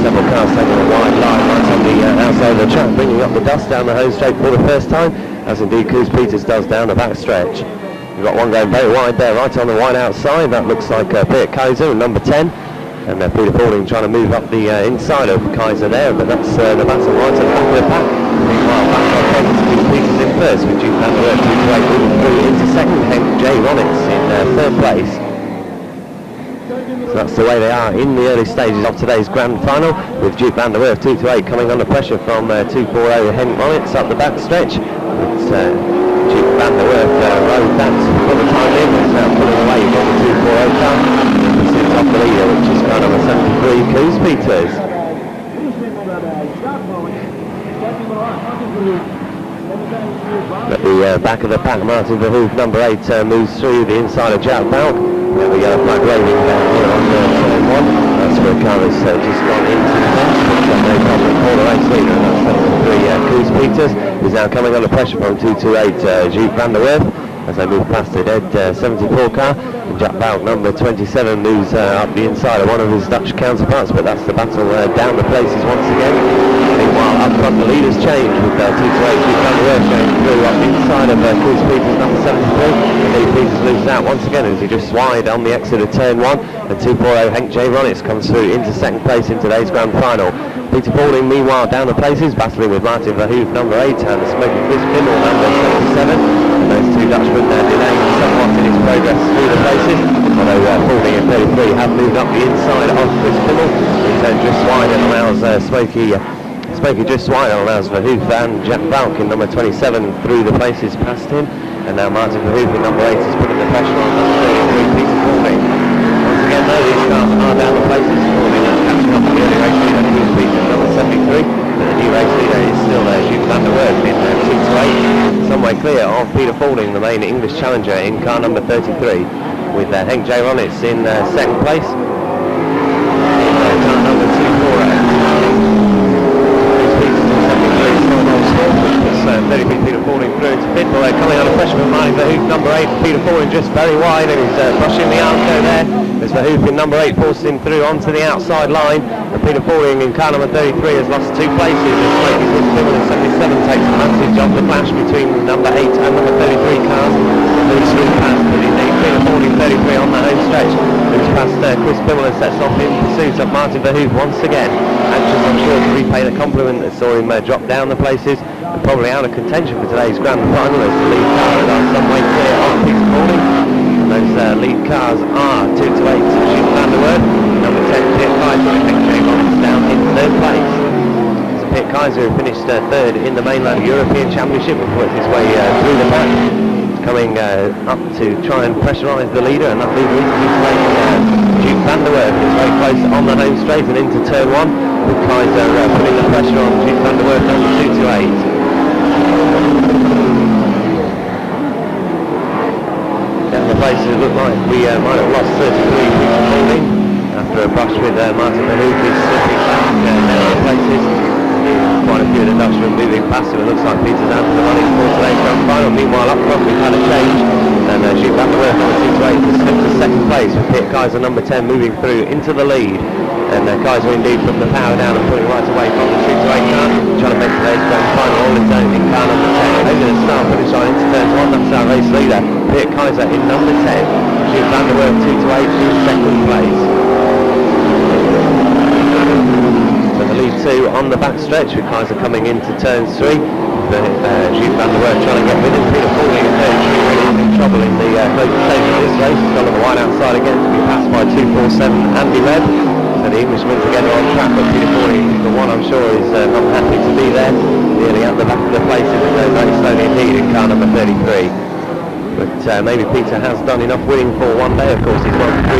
Several cars taking a wide line right on the outside of the track, bringing up the dust down the home straight for the first time, as indeed Koos Peters does down the back stretch. We've got one going very wide there, right on the wide outside. That looks like Peter Kaiser, number 10. And Peter Paulding trying to move up the inside of Kaiser there, but that's the battle right at the back of the pack. Meanwhile, back on Koos Peters in first, with Duke Van der Werf 2 to 8 moving through into second. Henk J. Ronitz in third place. So that's the way they are in the early stages of today's grand final, with Duke Van der Werf 2 to 8 coming under pressure from 240 Henk Ronitz up the back stretch. It's Duke Van der Werf rode that for the time in, is now pulling away from the 240 car. Off the leader, which is car number 73, Koos Peters. At the back of the pack, Martin Verhoef, number 8, moves through the inside of Jack Balk. We have a yellow flag waving down here on turn 1. That's where a car has just gone into the fence, but no problem for the race leader, and that's 73, Koos Peters, who's now coming under pressure from 228, Duke Van der Werf, as they move past the dead 74 car. And Jack Balk, number 27, moves up the inside of one of his Dutch counterparts, but that's the battle down the places once again. Meanwhile, up front the leaders change with 228 Duke Van der Werf going through up the inside of Koos Peters, number 73. And Lee Peters loses out once again as he drifts wide on the exit of turn 1. And 240 Henk J. Ronitz comes through into second place in today's grand final. Peter Paulding, meanwhile, down the places, battling with Martin Verhoef, number 8, and Smoky Chris Bimmel, number 77. And those two Dutchmen delaying somewhat in his progress through the places, although Paulding and 33 have moved up the inside of Chris Bimmel. He drifts wide and allows Smoky drifts wide and allows Verhoef and Jack Balk in number 27 through the places past him. And now Martin Verhoef in number 8 is putting the pressure on number 33, Peter Paulding. Once again though, these cars are down the places. Paulding is catching up to the early race leader, Koos Peters, number 73. But the new race leader is still Duke Van der Werf in 2 to 8. Some way clear of Peter Paulding, the main English challenger, in car number 33, with Henk J. Ronitz in second place. In car number 248. just very wide, and he's brushing the armco there. As the hoop in number 8 forces him through onto the outside line. And Peter Pauling in car number 33 has lost 2 places. As Smokey Fitzgerald in 77 takes advantage of the clash between number 8 and number 33 cars. Moves through past, but indeed Peter Pauling 33 on the home stretch. Moves past Chris Bimmel and sets off in pursuit of Martin Verhoeven once again. Anxious, I'm sure, to repay the compliment that saw him drop down the places. And probably out of contention for today's grand final as the lead car is some way clear of Peter Pauling. Those lead cars are 2 to 8 Jules van der Werf, number 10 Piet Kaiser, and Henk Jacobs down in 3rd place. So Piet Kaiser, who finished 3rd in the mainland European Championship, and worked his way through the pack, coming up to try and pressurise the leader, and that leader is Jules van der Werf. It's very close on the home straight and into turn 1, with Kaiser putting the pressure on Jules van der Werf number 2 to 8. Places look like we might have lost 33 Peter Pauling after a brush with Martin Verhoeven, who's slipping back down the places. Quite a few of the Dutchmen moving past him. It looks like Peter's out of the running for today's grand final. Meanwhile, up front we've had a change, and Jules van der Werf number 2 to 8 has slipped to 2nd place, with Piet Kaiser number 10 moving through into the lead. And Kaiser indeed from the power down and pulling right away from the 2 to 8 car, trying to make today's grand final all its own in car number 10. Over the start finish line into turn 1, that's our race leader, Piet Kaiser in number 10. Jules van der Werf 2 to 8 in 2nd place. So the lead 2 on the back stretch, with Kaiser coming into turn 3. Jules van der Werf trying to get with him. Peter Pauling in turn 3 really is in trouble in the closing stage of this race. He's gone on the wide outside again to be passed by 247 Andy Webb. So the Englishman together on track, but Peter Pauling, the one I'm sure, is not happy to be there. Nearly at the back of the places, and goes very slowly indeed in car number 33. But maybe Peter has done enough winning for one day. Of course, he's won 3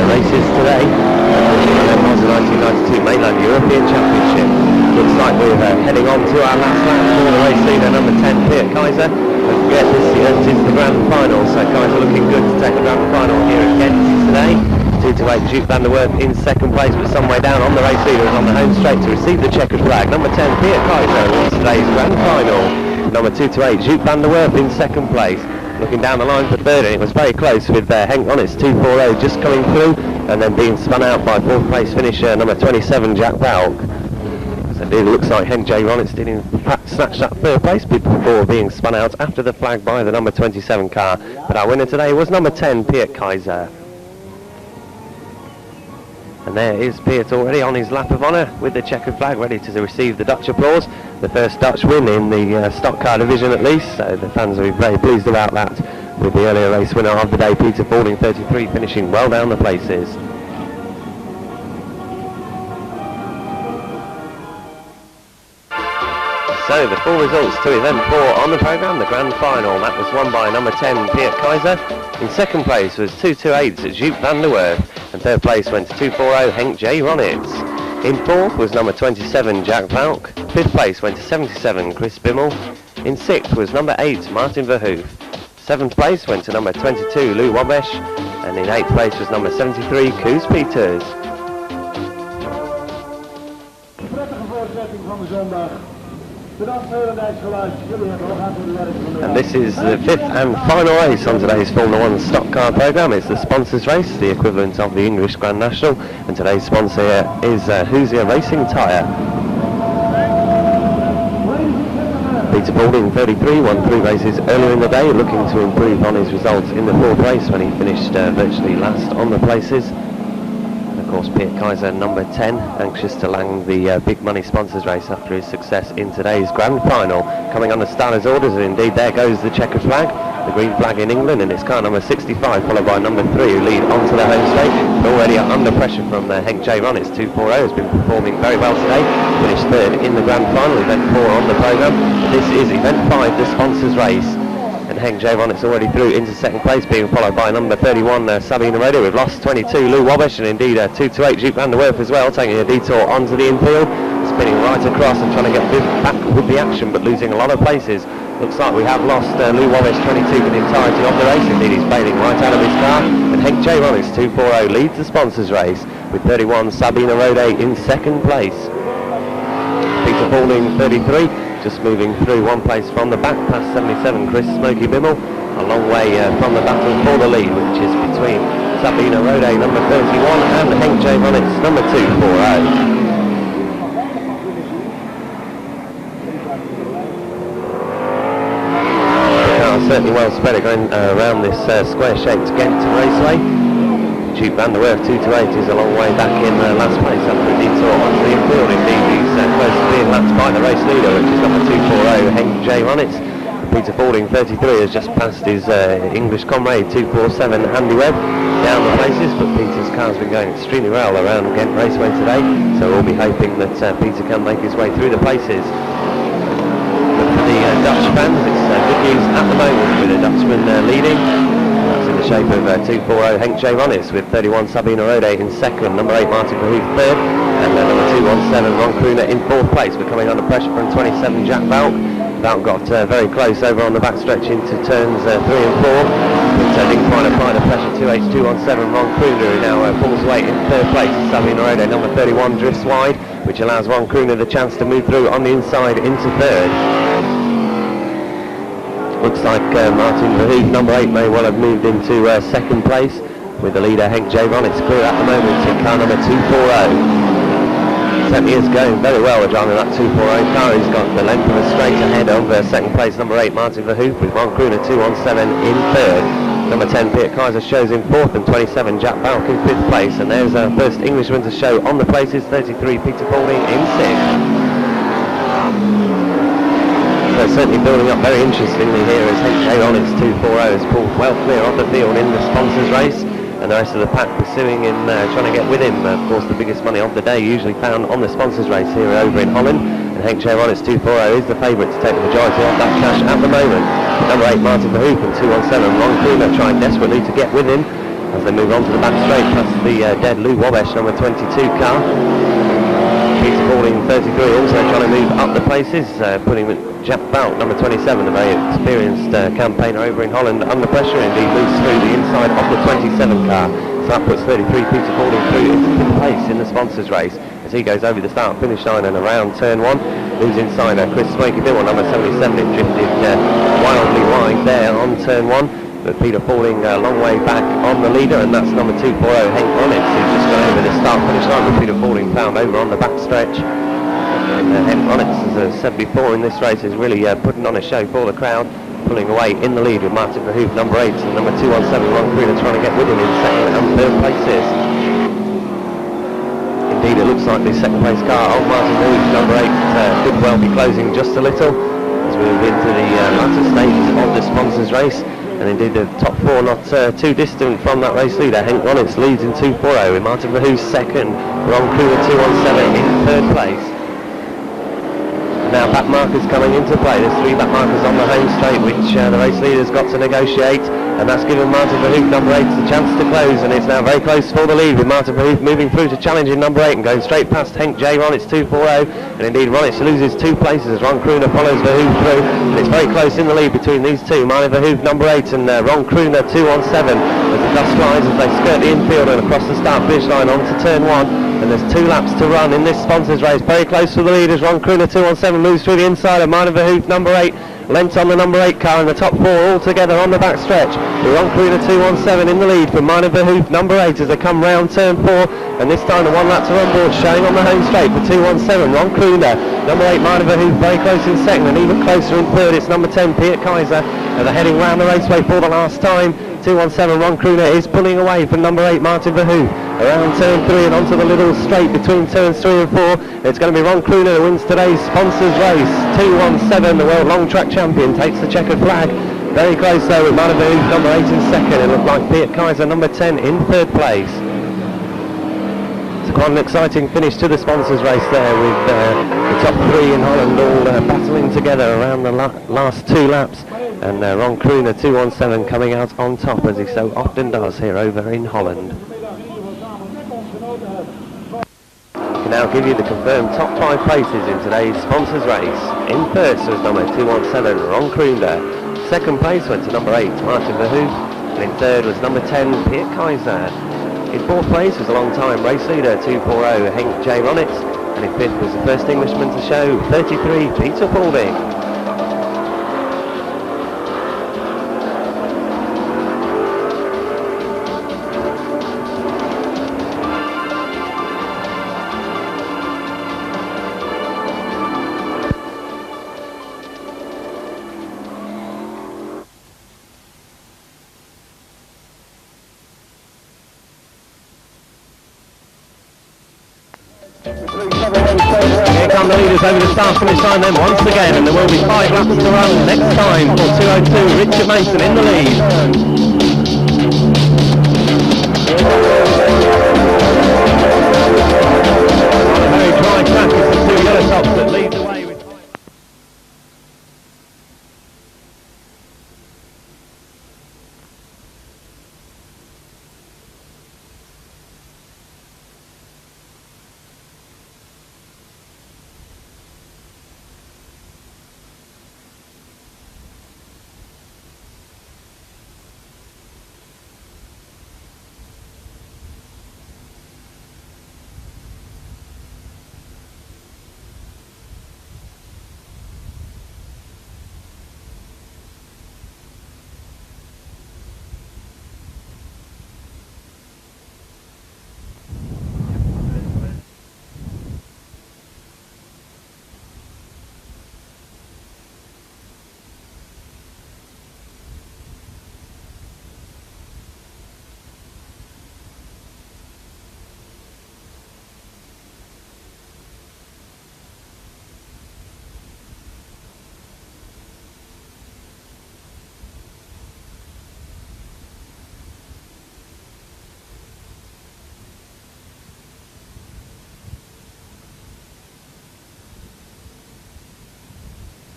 races today. There was the 1992 Mainland European Championship. Looks like we're heading on to our last lap for the race leader, number 10, Piet Kaiser. Don't forget, this is the grand final, so Kaiser looking good to take the grand final here at Gendt today. 2 to 8 Jules van der Werf in 2nd place, but some way down on the race leader is on the home straight to receive the checkered flag. Number 10, Piet Kaiser, wins today's grand final. Number 2 to 8 Jules van der Werf in 2nd place. Looking down the line for 3rd, and it was very close with Henk Ronitz 240 just coming through, and then being spun out by 4th place finisher number 27 Jack Valk. So it looks like Henk J. Ronitz did in fact snatch that 3rd place before being spun out after the flag by the number 27 car. But our winner today was number 10 Piet Kaiser. And there is Piet already on his lap of honour with the checkered flag, ready to receive the Dutch applause. The first Dutch win in the stock car division at least, so the fans will be very pleased about that, with the earlier race winner of the day, Peter Pauling 33, finishing well down the places. So the full results to event 4 on the programme, the grand final. That was won by number 10 Piet Kaiser. In 2nd place was 228 Jules van der Werf, and 3rd place went to 240 Henk J. Ronitz. In 4th was number 27 Jack Valk. 5th place went to 77 Chris Bimmel. In 6th was number 8 Martin Verhoeven. 7th place went to number 22 Lou Wabesh, and in 8th place was number 73 Koos Peters.
Prettige voortzetting van de zondag. Bedankt voor het geluid. Jullie hebben nog aan het werk.
And this is the 5th and final race on today's Formula 1 stock car programme. It's the sponsors race, the equivalent of the English Grand National, and today's sponsor is Hoosier Racing Tyre. Peter Pauling 33 won 3 races earlier in the day, looking to improve on his results in the 4th race when he finished virtually last on the places. Of course, Piet Kaiser number 10, anxious to land the big money sponsors race after his success in today's grand final. Coming on the starter's orders, and indeed there goes the checkered flag, the green flag in England, and it's car number 65 followed by number 3 who lead onto the home straight. But already under pressure from Henk J. Ronitz. 240 has been performing very well today, finished 3rd in the grand final, event 4 on the programme. This is event 5, the sponsors race. And Henk J. Ronitz already through into 2nd place, being followed by number 31 Sabine Roder. We've lost 22 Lou Wabesh, and indeed 2 to 8 Jules van der Werf as well, taking a detour onto the infield, spinning right across and trying to get back with the action, but losing a lot of places. Looks like we have lost Lou Wabesh 22 for the entirety of the race. Indeed, he's bailing right out of his car, and Henk J. Ronitz 240 leads the sponsors race with 31 Sabine Roder in 2nd place. Peter Pauling 33 just moving through 1 place from the back past 77 Chris Smokey Bimmel, a long way from the battle for the lead, which is between Sabina Rode, number 31, and Henk J. Ronitz, number 240. Certainly well spread going around this square-shaped Gendt raceway. Duke van der Werf 228 is a long way back in last place after a detour onto the infield. Indeed, he's close to being matched by the race leader, which is number 240, Henk J. Ronitz. Peter Fording 33 has just passed his English comrade 247, Andy Webb, down the places, but Peter's car's been going extremely well around Gendt Raceway today, so we'll be hoping that Peter can make his way through the places. The Dutch fans, it's good news at the moment with the Dutchman leading. That's in the shape of 240 Henk J. Ronitz with 31 Sabina Rode in second, number 8 Martin Verhoef third, and number 217 Ron Kroener in fourth place. We're coming under pressure from 27 Jack Valk. Valk got very close over on the backstretch into turns 3 and 4, but didn't quite apply the pressure to H217 Ron Kroener, who now pulls away in third place. Sabina Rode number 31 drifts wide, which allows Ron Kroener the chance to move through on the inside into third. Looks like Martin Verhoef, number 8, may well have moved into second place, with the leader Henk J. Ronitz clear at the moment in car number 240. Certainly is going very well driving that 240 car. He's got the length of a straight ahead of second place number 8 Martin Verhoef, with Ron Kroener 217 in third. Number 10 Peter Kaiser shows in fourth, and 27 Jack Valk in fifth place. And there's our first Englishman to show on the places, 33 Peter Fording in sixth. So certainly building up very interestingly here as Henk J. Ronitz 240 has pulled well clear of the field in the sponsors race, and the rest of the pack pursuing him, trying to get with him. Of course, the biggest money of the day usually found on the sponsors race here over in Holland, and Henk J. Ronitz 240 is the favourite to take the majority of that cash at the moment. Number 8 Martin Verhoef and 217 Ron Kroener trying desperately to get with him as they move on to the back straight past the dead Lou Wabesh number 22 car. Peter Fording 33 also trying to move up the places, putting Jack Valk, number 27, a very experienced campaigner over in Holland, under pressure. Indeed moves through the inside of the 27 car. So that puts 33 Peter Fording through into fifth place in the sponsors race as he goes over the start finish line and around turn 1. Moves inside Chris Swanky Bill, number 77, it drifted wildly wide there on turn 1. But Peter Fording a long way back on the leader, and that's number 240 Henk Ronitz, who's just gone over the start finish line, with Peter Fording found over on the back stretch. And Henk Ronitz, as I said before in this race, is really putting on a show for the crowd, pulling away in the lead with Martin Verhoef, number 8, and number 217 Ron Kroener trying to get with him in second and third places. Indeed, it looks like the second place car of Martin Verhoef, number 8, could well be closing just a little as we move into the latter stages of the sponsors race. And indeed the top 4 not too distant from that race leader. Henk Ronitz leads in 240 with Martin Verhoef second, Ron Kroener 217 in third place. Now back markers coming into play. There's 3 back markers on the home straight, which the race leader's got to negotiate, and that's given Martin Verhoef, number 8, the chance to close, and it's now very close for the lead with Martin Verhoef moving through to challenging number 8 and going straight past Henk J. Ronitz 240, and indeed Ronitz loses 2 places as Ron Kroener follows Verhoef through, and it's very close in the lead between these two, Martin Verhoef number 8 and Ron Kroener 217 as the dust flies as they skirt the infield and across the start finish line onto turn 1. And there's 2 laps to run in this sponsors race. Very close for the lead as Ron Kroener 217 moves through the inside of Martin Verhoef number 8, lent on the number 8 car in the top 4 all together on the back stretch. Ron Kroener 217 in the lead from Martin Verhoef number 8 as they come round turn 4, and this time the 1 lap to run board showing on the home straight for 217 Ron Kroener. Number 8 Martin Verhoef very close in second, and even closer in third it's number 10 Peter Kaiser, and they're heading round the raceway for the last time. 217 Ron Kroener is pulling away from number 8 Martin Verhoef around turn 3 and onto the little straight between turns 3 and 4. It's going to be Ron Kroener who wins today's sponsors race. 217, the world long track champion, takes the checkered flag. Very close though with Martin Verhoef number 8 in second. It looked like Peter Kaiser number 10 in third place. It's quite an exciting finish to the sponsors race there with the top 3 in Holland all battling together around the last 2 laps. And Ron Kroener 217 coming out on top as he so often does here over in Holland. I can now give you the confirmed top 5 places in today's sponsors race. In first was number 217 Ron Kroener. Second place went to number 8 Martin Verhoef. And in third was number 10 Peter Kaiser. In fourth place was a long time race leader 240 Henk J. Ronitz. And in fifth was the first Englishman to show 33 Peter Fording. Here come the leaders over the start finish line then once again, and there will be 5 laps to run next time for 202 Richard Mason in the lead. On a very dry track, it's the 2 yellow tops that lead the way with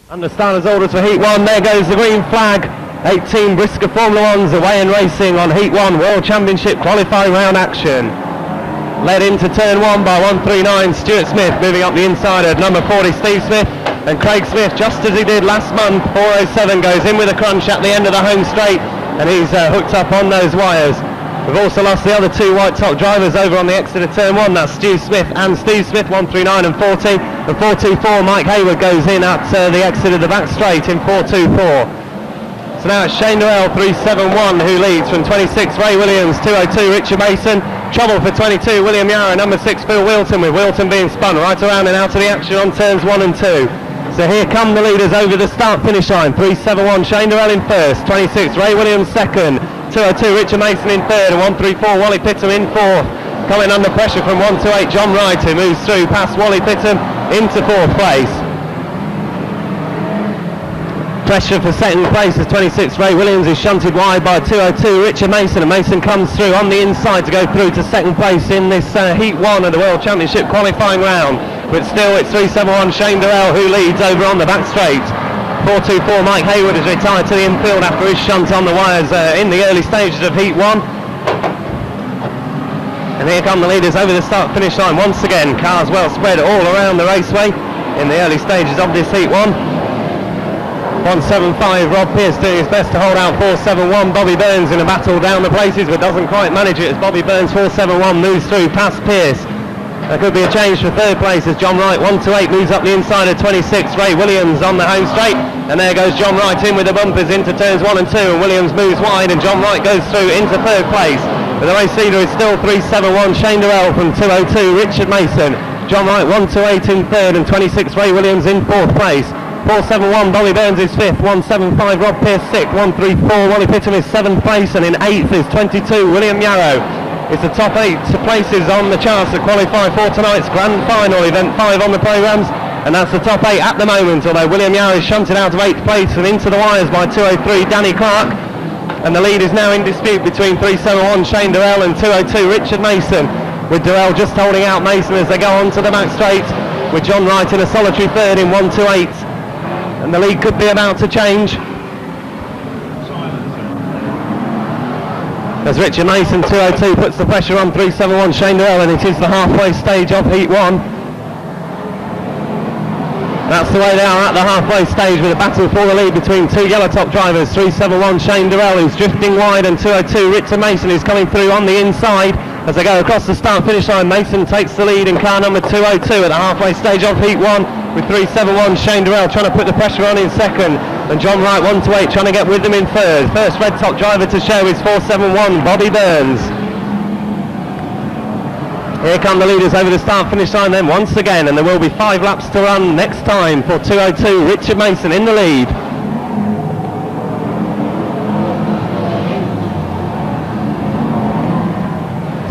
under starters orders for Heat 1, there goes the green flag. 18 Brisker Formula 1s away and racing on Heat 1 World Championship qualifying round action. Led into turn 1 by 139 Stuart Smith, moving up the inside of number 40 Steve Smith, and Craig Smith, just as he did last month, 407 goes in with a crunch at the end of the home straight, and he's hooked up on those wires. We've also lost the other 2 white top drivers over on the exit of turn 1, that's Stu Smith and Steve Smith, 139 and 40. The 424 Mike Hayward goes in at the exit of the back straight in 424. So now it's Shane Durrell, 371, who leads from 26 Ray Williams, 202 Richard Mason, trouble for 22 William Yarra, number 6 Phil Wilton, with Wilton being spun right around and out of the action on turns 1 and 2. So here come the leaders over the start finish line. 371 Shane Durrell in first, 26 Ray Williams second, 202 Richard Mason in third, and 134 Wally Pittam in fourth. Coming under pressure from 128 John Wright, who moves through past Wally Pittam into fourth place. Pressure for second place as 26 Ray Williams is shunted wide by 202 Richard Mason, and Mason comes through on the inside to go through to second place in this Heat 1 of the World Championship qualifying round. But still it's 371 Shane Durrell who leads over on the back straight. 424 Mike Hayward is retired to the infield after his shunt on the wires in the early stages of Heat 1. And here come the leaders over the start finish line once again. Cars well spread all around the raceway in the early stages of this Heat 1. 175 Rob Pearce doing his best to hold out 471 Bobby Burns in a battle down the places, but doesn't quite manage it as Bobby Burns 471 moves through past Pearce. There could be a change for third place as John Wright 128 moves up the inside of 26 Ray Williams on the home straight, and there goes John Wright in with the bumpers into turns 1 and 2, and Williams moves wide and John Wright goes through into third place. But the race leader is still 371 Shane Durrell from 202 Richard Mason. John Wright 128 in third and 26 Ray Williams in fourth place. 471 Bobby Burns is 5th, 175 Rob Pearce 6th, 134 Wally Pittam is 7th place, and in 8th is 22 William Yarrow. It's the top 8 places on the charts that qualify for tonight's grand final, event 5 on the programmes, and that's the top 8 at the moment, although William Yarrow is shunted out of 8th place and into the wires by 203 Danny Clark, and the lead is now in dispute between 371 Shane Durrell and 202 Richard Mason, with Durrell just holding out Mason as they go on to the back straight, with John Wright in a solitary third in 128. And the lead could be about to change as Richard Mason 202 puts the pressure on 371 Shane Durrell, and it is the halfway stage of Heat 1. That's the way they are at the halfway stage, with a battle for the lead between 2 yellow top drivers, 371 Shane Durrell who's drifting wide, and 202 Richard Mason who's coming through on the inside. As they go across the start finish line, Mason takes the lead in car number 202 at the halfway stage of Heat 1, with 371 Shane Durrell trying to put the pressure on in second, and John Wright 128 trying to get with them in third. First red top driver to show is 471 Bobby Burns. Here come the leaders over the start finish line then once again, and there will be 5 laps to run next time for 202 Richard Mason in the lead.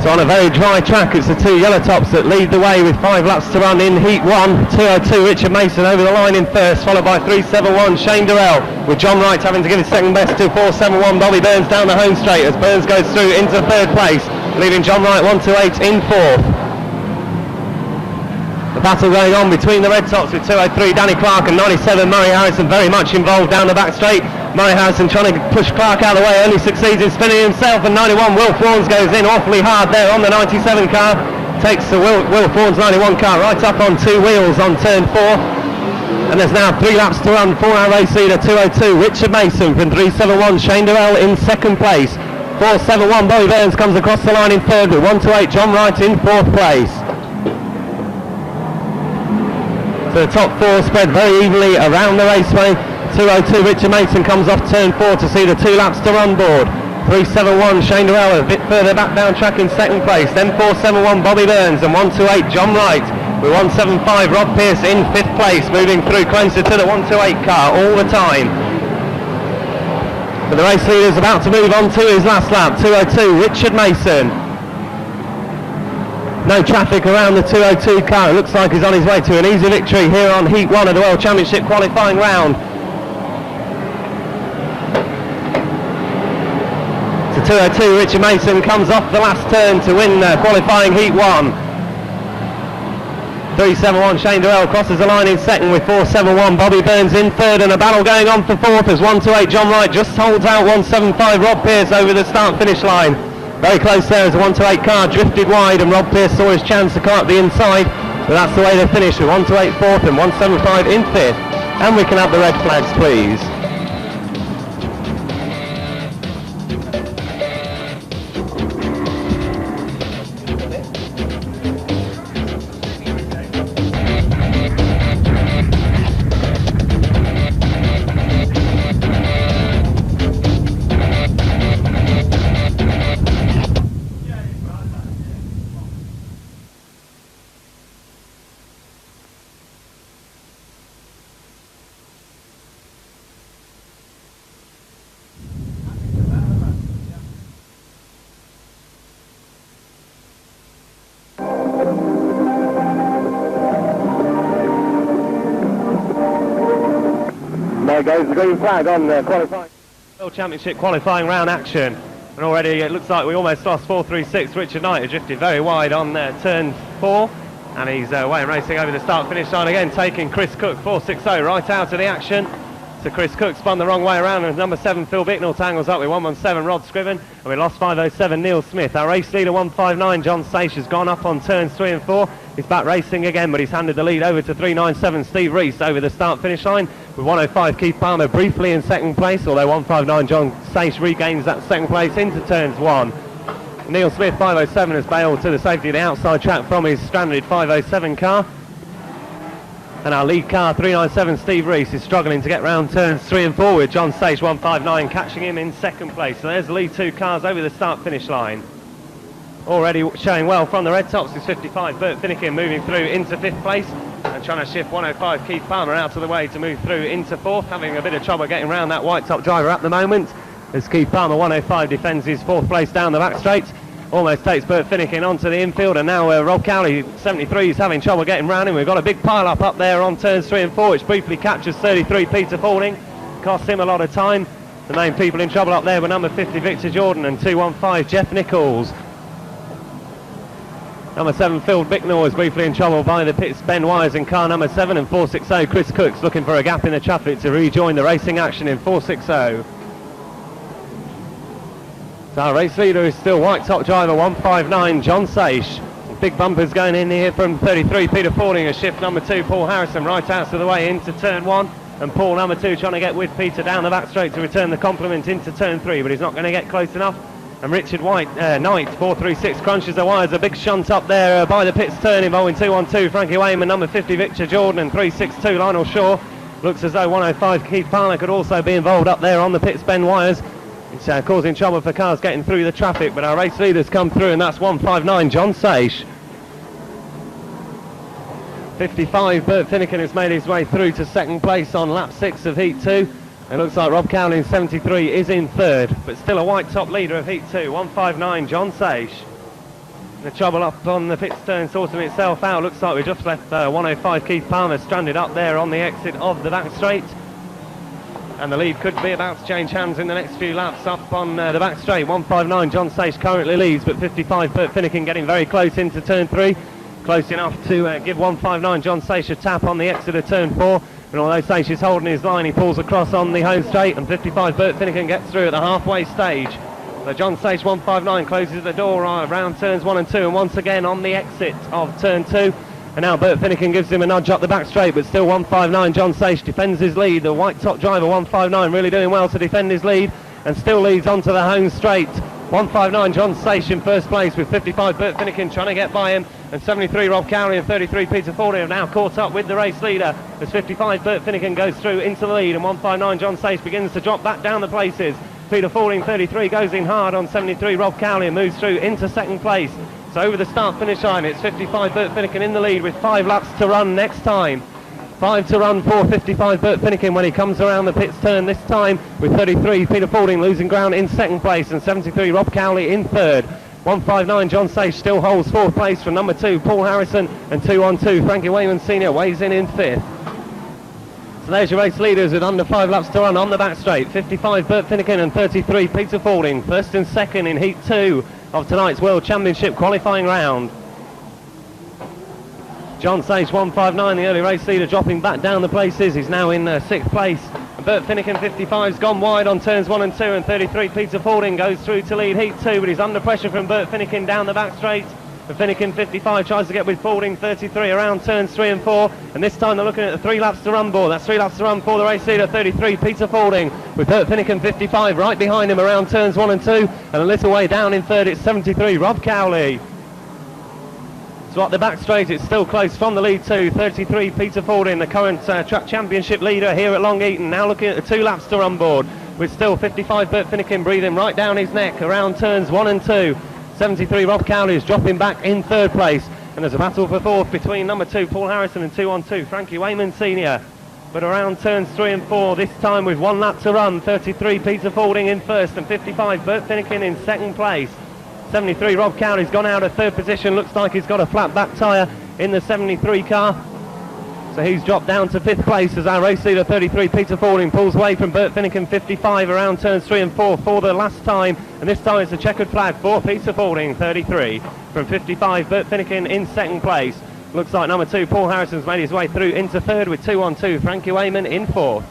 So on a very dry track, it's the two yellow tops that lead the way with 5 laps to run in heat 1. 2:02 Richard Mason over the line in first, followed by 3:71 Shane Durrell, with John Wright having to give his second best to 4:71 Bobby Burns down the home straight as Burns goes through into third place, leaving John Wright 1:28 in fourth. The battle going on between the red tops with 2:03 Danny Clark and 97 Murray Harrison very much involved down the back straight. Murray Harrison trying to push Clark out of the way, only succeeds in spinning himself, and 91 Will Fawns goes in awfully hard there on the 97 car. Takes the Will Fawns 91 car right up on 2 wheels on turn 4. And there's now 3 laps to run for our race leader. 2:02 Richard Mason from 3:71 Shane Durrell in second place. 4:71 Bobby Burns comes across the line in third, with 1:08 John Wright in fourth place. So the top 4 spread very evenly around the raceway. 2:02 Richard Mason comes off turn 4 to see the 2 laps to run board. 3:71 Shane Durrell a bit further back down track in second place. Then 4:71 Bobby Burns and 1:28 John Wright. With 1:75 Rob Pearce in 5th place, moving through closer to the 1:28 car all the time. But the race leader is about to move on to his last lap. 2:02 Richard Mason. No traffic around the 2:02 car. It looks like he's on his way to an easy victory here on Heat 1 of the World Championship qualifying round. So 2:02 Richard Mason comes off the last turn to win qualifying Heat 1. 3:71 Shane Durrell crosses the line in second, with 4:71 Bobby Burns in third, and a battle going on for fourth as 1:08 John Wright just holds out 1:75 Rob Pearce over the start finish line. Very close there as the 1:08 car drifted wide, and Rob Pearce saw his chance to come up the inside, but that's the way they finished, with 1:08 fourth and 1:75 in fifth. And we can have the red flags, please. There goes the green flag on the qualifying World Championship qualifying round action. And already it looks like we almost lost 436 Richard Knight, who drifted very wide on turn 4. And he's away and racing over the start finish line again, taking Chris Cook 460 right out of the action. So Chris Cook spun the wrong way around, and number 7 Phil Bicknell tangles up with 117 Rod Scriven, and we lost 507 Neil Smith. Our race leader 159 John Saish has gone up on turns 3 and 4. He's back racing again, but he's handed the lead over to 397 Steve Reese over the start finish line, with 105 Keith Palmer briefly in second place, although 159 John Saish regains that second place into turns 1. Neil Smith 507 has bailed to the safety of the outside track from his stranded 507 car. And our lead car, 397 Steve Reese, is struggling to get round turns 3 and 4, with John Sage 159 catching him in second place. So there's the lead 2 cars over the start finish line. Already showing well from the red tops is 55 Bert Finnegan, moving through into 5th place, and trying to shift 105 Keith Palmer out of the way to move through into 4th, having a bit of trouble getting round that white top driver at the moment, as Keith Palmer 105 defends his 4th place down the back straight. Almost takes Bert Finnegan onto the infield, and now Rob Cowley 73 is having trouble getting round him. We've got a big pile up there on turns 3 and 4, which briefly captures 33 Peter Faulding, costs him a lot of time. The main people in trouble up there were number 50 Victor Jordan and 215 Jeff Nichols. Number 7 Phil Bicknell is briefly in trouble by the pits Ben Wires in car number 7, and 460 Chris Cooks looking for a gap in the traffic to rejoin the racing action in 460. So our race leader is still white top driver 159 John Saish. Big bumpers going in here from 33 Peter Faulding, a shift number 2 Paul Harrison right out of the way into turn 1, and Paul number 2 trying to get with Peter down the back straight to return the compliment into turn 3, but he's not going to get close enough. And Richard Knight 436 crunches the wires, a big shunt up there by the pits turn involving 212 Frankie Wayman, number 50 Victor Jordan, and 362 Lionel Shaw. Looks as though 105 Keith Palmer could also be involved up there on the pits Ben Wires. It's causing trouble for cars getting through the traffic, but our race leaders come through, and that's 159 John Saish. 55 Bert Finnegan has made his way through to second place on lap 6 of Heat 2. It looks like Rob Cowley in 73 is in third, but still a white top leader of Heat 2, 159 John Saish. The trouble up on the pit turn sorting itself out. Looks like we just left 105 Keith Palmer stranded up there on the exit of the back straight. And the lead could be about to change hands in the next few laps up on the back straight. 159 John Sage currently leads, but 55 Bert Finnegan getting very close into turn 3. Close enough to give 159 John Sage a tap on the exit of turn 4. And although Sage is holding his line, he pulls across on the home straight, and 55 Bert Finnegan gets through at the halfway stage. So John Sage 159 closes the door around turns 1 and 2, and once again on the exit of turn 2. And now Bert Finnegan gives him a nudge up the back straight, but still 159 John Sage defends his lead. The white top driver 159 really doing well to defend his lead, and still leads onto the home straight. 159 John Sage in first place, with 55 Bert Finnegan trying to get by him, and 73 Rob Cowley and 33 Peter Fording have now caught up with the race leader as 55 Bert Finnegan goes through into the lead, and 159 John Sage begins to drop back down the places. Peter Fording 33 goes in hard on 73 Rob Cowley and moves through into second place. So over the start finish line, it's 55 Bert Finnegan in the lead with 5 laps to run next time. 5 to run for 55 Bert Finnegan when he comes around the pits turn this time, with 33 Peter Fording losing ground in second place and 73 Rob Cowley in third. 159 John Sage still holds fourth place from number 2 Paul Harrison, and 2 on 2 Frankie Wayman Senior weighs in fifth. So there's your race leaders with under 5 laps to run on the back straight. 55 Bert Finnegan and 33 Peter Fording, first and second in heat 2 of tonight's World Championship qualifying round. John Sage 159, the early race leader, dropping back down the places. He's now in 6th place. And Bert Finnegan 55's gone wide on turns 1 and 2, and 33 Peter Fording goes through to lead heat 2, but he's under pressure from Bert Finnegan down the back straight. And Finnegan 55 tries to get with Fording 33 around turns 3 and 4, and this time they're looking at the 3 laps to run board. That's 3 laps to run for the race leader, 33 Peter Fording, with Bert Finnegan 55 right behind him around turns 1 and 2, and a little way down in third it's 73 Rob Cowley. So at the back straight it's still close from the lead to 33 Peter Fording, the current track championship leader here at Long Eaton, now looking at the 2 laps to run board, with still 55 Bert Finnegan breathing right down his neck around turns 1 and 2. 73 Rob Cowley is dropping back in third place, and there's a battle for fourth between number 2 Paul Harrison and 2 on 2 Frankie Wayman Senior. But around turns 3 and 4 this time with 1 lap to run, 33 Peter Fording in first and 55 Bert Finnegan in second place. 73 Rob Cowley's gone out of third position, looks like he's got a flat back tyre in the 73 car. So he's dropped down to 5th place as our race leader 33 Peter Fording pulls away from Bert Finnegan 55 around turns 3 and 4 for the last time, and this time it's a checkered flag for Peter Fording 33 from 55 Bert Finnegan in second place. Looks like number 2 Paul Harrison's made his way through into third with 2 on 2 Frankie Wayman in fourth.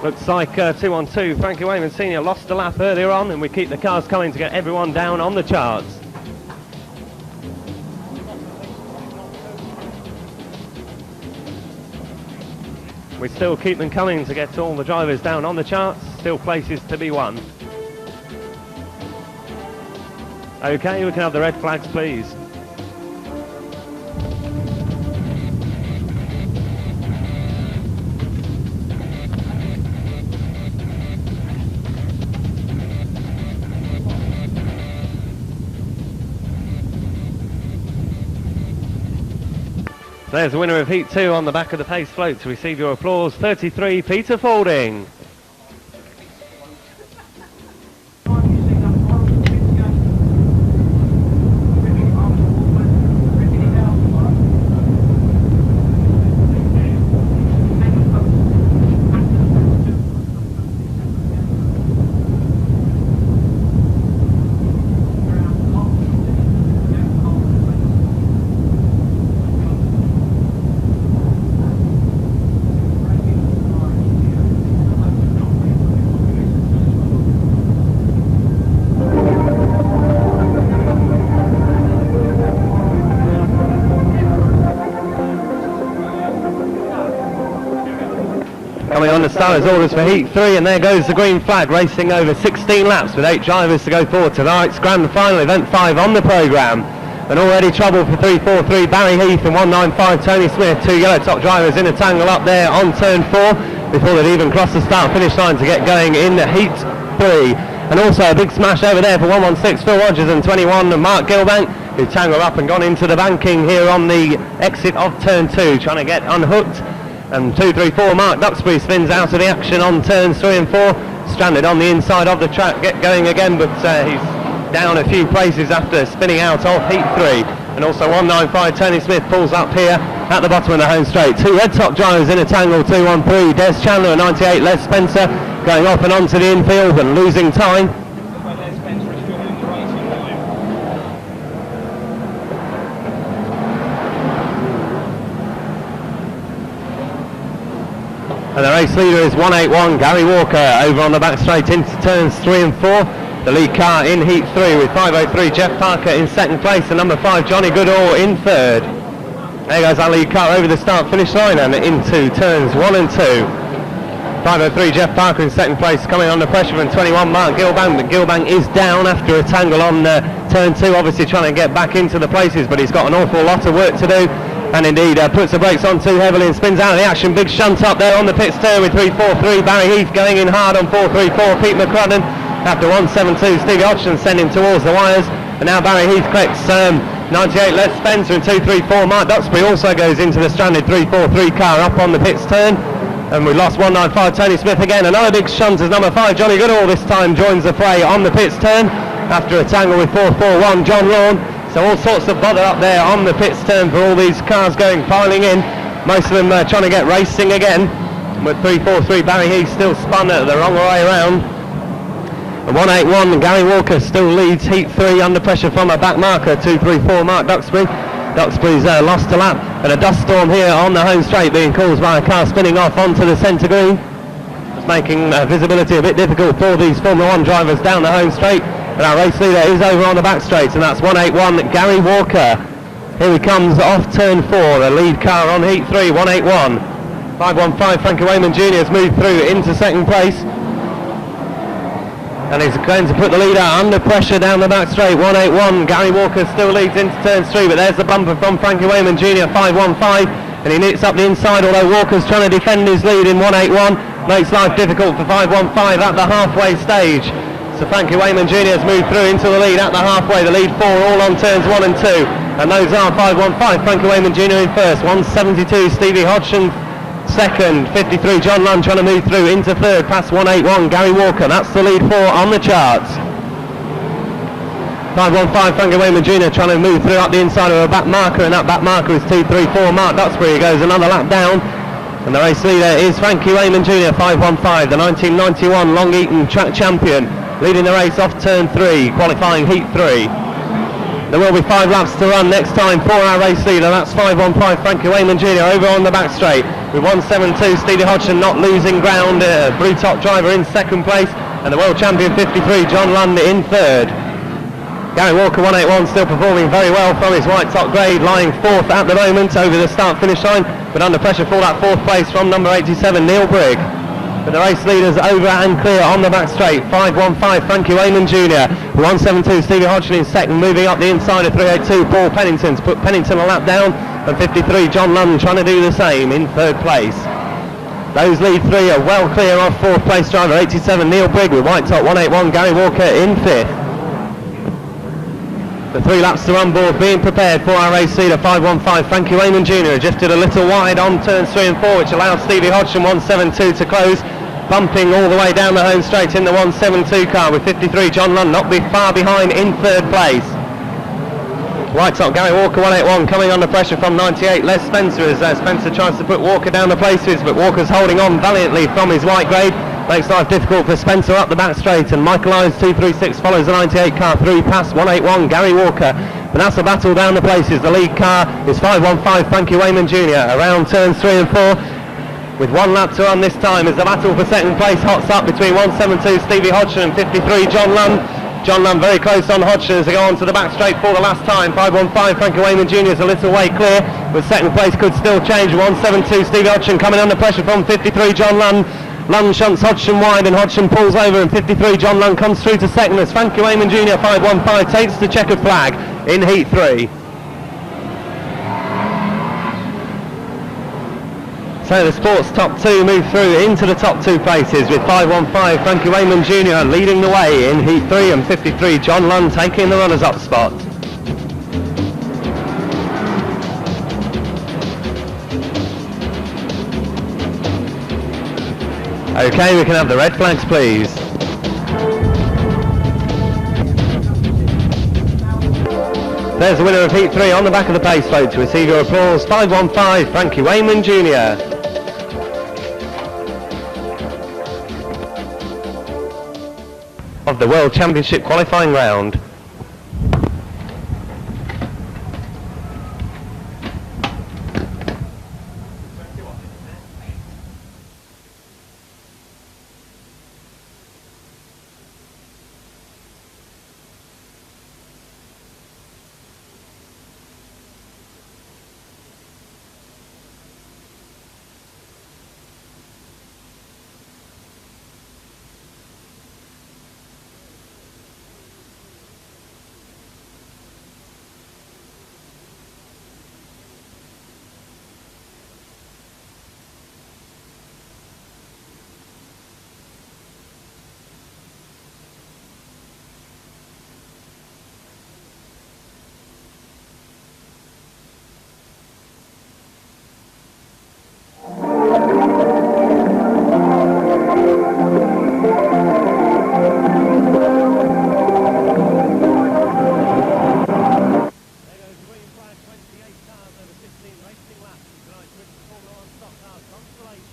Looks like 2 on 2 Frankie Wayman Senior lost a lap earlier on, and we keep the cars coming to get everyone down on the charts. We still keep them coming to get all the drivers down on the charts, still places to be won. Okay, we can have the red flags please. There's the winner of Heat 2 on the back of the pace float to receive your applause, 33 Peter Fording. On the starters orders for Heat 3, and there goes the green flag, racing over 16 laps with 8 drivers to go forward tonight's grand final, event 5 on the programme. And already trouble for 343 Barry Heath and 195 Tony Smith, 2 yellow top drivers in a tangle up there on turn 4 before they'd even crossed the start finish line to get going in Heat 3. And also a big smash over there for 116 Phil Rogers and 21 Mark Gilbank, who tangled up and gone into the banking here on the exit of turn 2, trying to get unhooked. And 234 Mark Duxbury spins out of the action on turns 3 and 4, stranded on the inside of the track, get going again, but he's down a few places after spinning out of heat 3. And also 195 Tony Smith pulls up here at the bottom of the home straight. Two red top drivers in a tangle, 2-1-3. Des Chandler and 98 Les Spencer going off and onto the infield and losing time. And the race leader is 181 Gary Walker over on the back straight into turns 3 and 4. The lead car in heat 3 with 503 Jeff Parker in second place and number 5 Johnny Goodall in third. There goes our lead car over the start finish line and into turns 1 and 2. 503 Jeff Parker in second place, coming under pressure from 21 Mark Gilbang, but Gilbang is down after a tangle on turn 2, obviously trying to get back into the places, but he's got an awful lot of work to do. And indeed puts the brakes on too heavily and spins out of the action. Big shunt up there on the pit turn with 343. Barry Heath going in hard on 434. Pete McCrudden after 172. Stevie Hodgson sending towards the wires. And now Barry Heath collects 98 Les Spencer and 234. Mark Duxbury also goes into the stranded 343 car up on the pits turn. And we lost 195 Tony Smith again. Another big shunt as number 5 Johnny Goodall this time joins the fray on the pits turn after a tangle with 441 John Lawn. So all sorts of bother up there on the pits turn for all these cars going piling in. Most of them trying to get racing again. With 343 Barry Heath still spun the wrong way around. And 181 Gary Walker still leads heat 3 under pressure from a back marker. 234 Mark Duxbury. Duxbury's lost a lap, and a dust storm here on the home straight being caused by a car spinning off onto the centre green. It's making visibility a bit difficult for these Formula 1 drivers down the home straight. And our race leader is over on the back straight, and that's 181 Gary Walker. Here he comes off turn 4, the lead car on heat 3, 181. 515 Frankie Wayman Jr. has moved through into second place. And he's going to put the leader under pressure down the back straight, 181. Gary Walker still leads into turn 3, but there's the bumper from Frankie Wayman Jr., 515. And he nits up the inside, although Walker's trying to defend his lead in 181. Makes life difficult for 515 at the halfway stage. So Frankie Wayman Jr. has moved through into the lead at the halfway. The lead 4 all on turns 1 and 2. And those are 515 Frankie Wayman Jr. in first. 172 Stevie Hodgson second. 53 John Lunn trying to move through into third past 181 Gary Walker. That's the lead 4 on the charts. 515 Frankie Wayman Jr. trying to move through up the inside of a back marker, and that back marker is 234 Mark Duxbury. He goes another lap down. And the race leader is Frankie Wayman Jr. 515, the 1991 Long Eaton track champion, leading the race off turn 3, qualifying heat 3. There will be 5 laps to run next time for our race leader. That's 515 Frankie Wayman Jr. over on the back straight with 172 Stevie Hodgson not losing ground. Blue top driver in second place, and the world champion 53 John Lund in third. Gary Walker 181 still performing very well from his white top grade, lying 4th at the moment over the start finish line, but under pressure for that 4th place from number 87 Neil Brigg. But the race leaders over and clear on the back straight. 515 Frankie Wayman Jr. 172 Stevie Hodgson in second, moving up the inside of 382 Paul Pennington to put Pennington a lap down, and 53 John Lund trying to do the same in third place. Those lead 3 are well clear of 4th place driver 87 Neil Brigg with white top 181 Gary Walker in 5th. The 3 laps to run board being prepared for our race leader. 515 Frankie Wayman Jr. drifted a little wide on turns 3 and 4, which allowed Stevie Hodgson 172 to close, bumping all the way down the home straight in the 172 car with 53 John Lund not be far behind in third place. White top Gary Walker 181 coming under pressure from 98 Les Spencer as Spencer tries to put Walker down the places, but Walker's holding on valiantly from his white grade. Makes life difficult for Spencer up the back straight, and Michael Lyons 236 follows the 98 car through past 181 Gary Walker. But that's a battle down the places. The lead car is 515 Frankie Wayman Jr. around turns 3 and 4 with 1 lap to run this time as the battle for second place hots up between 172 Stevie Hodgson and 53 John Lund. John Lund very close on Hodgson as they go on to the back straight for the last time. 515 Frankie Wayman Jr. is a little way clear, but second place could still change. 172 Stevie Hodgson coming under pressure from 53 John Lund. Lund shunts Hodgson wide and Hodgson pulls over, and 53 John Lund comes through to second as Frankie Wayman Jr. 515 takes the checkered flag in heat 3. So the sports top 2 move through into the top 2 places with 515 Frankie Wayman Jr. leading the way in heat 3 and 53 John Lund taking the runners up spot. Okay, we can have the red flags please. There's the winner of Heat 3 on the back of the pace float. To receive your applause, 515 Frankie Wayman Jr. of the World Championship qualifying round.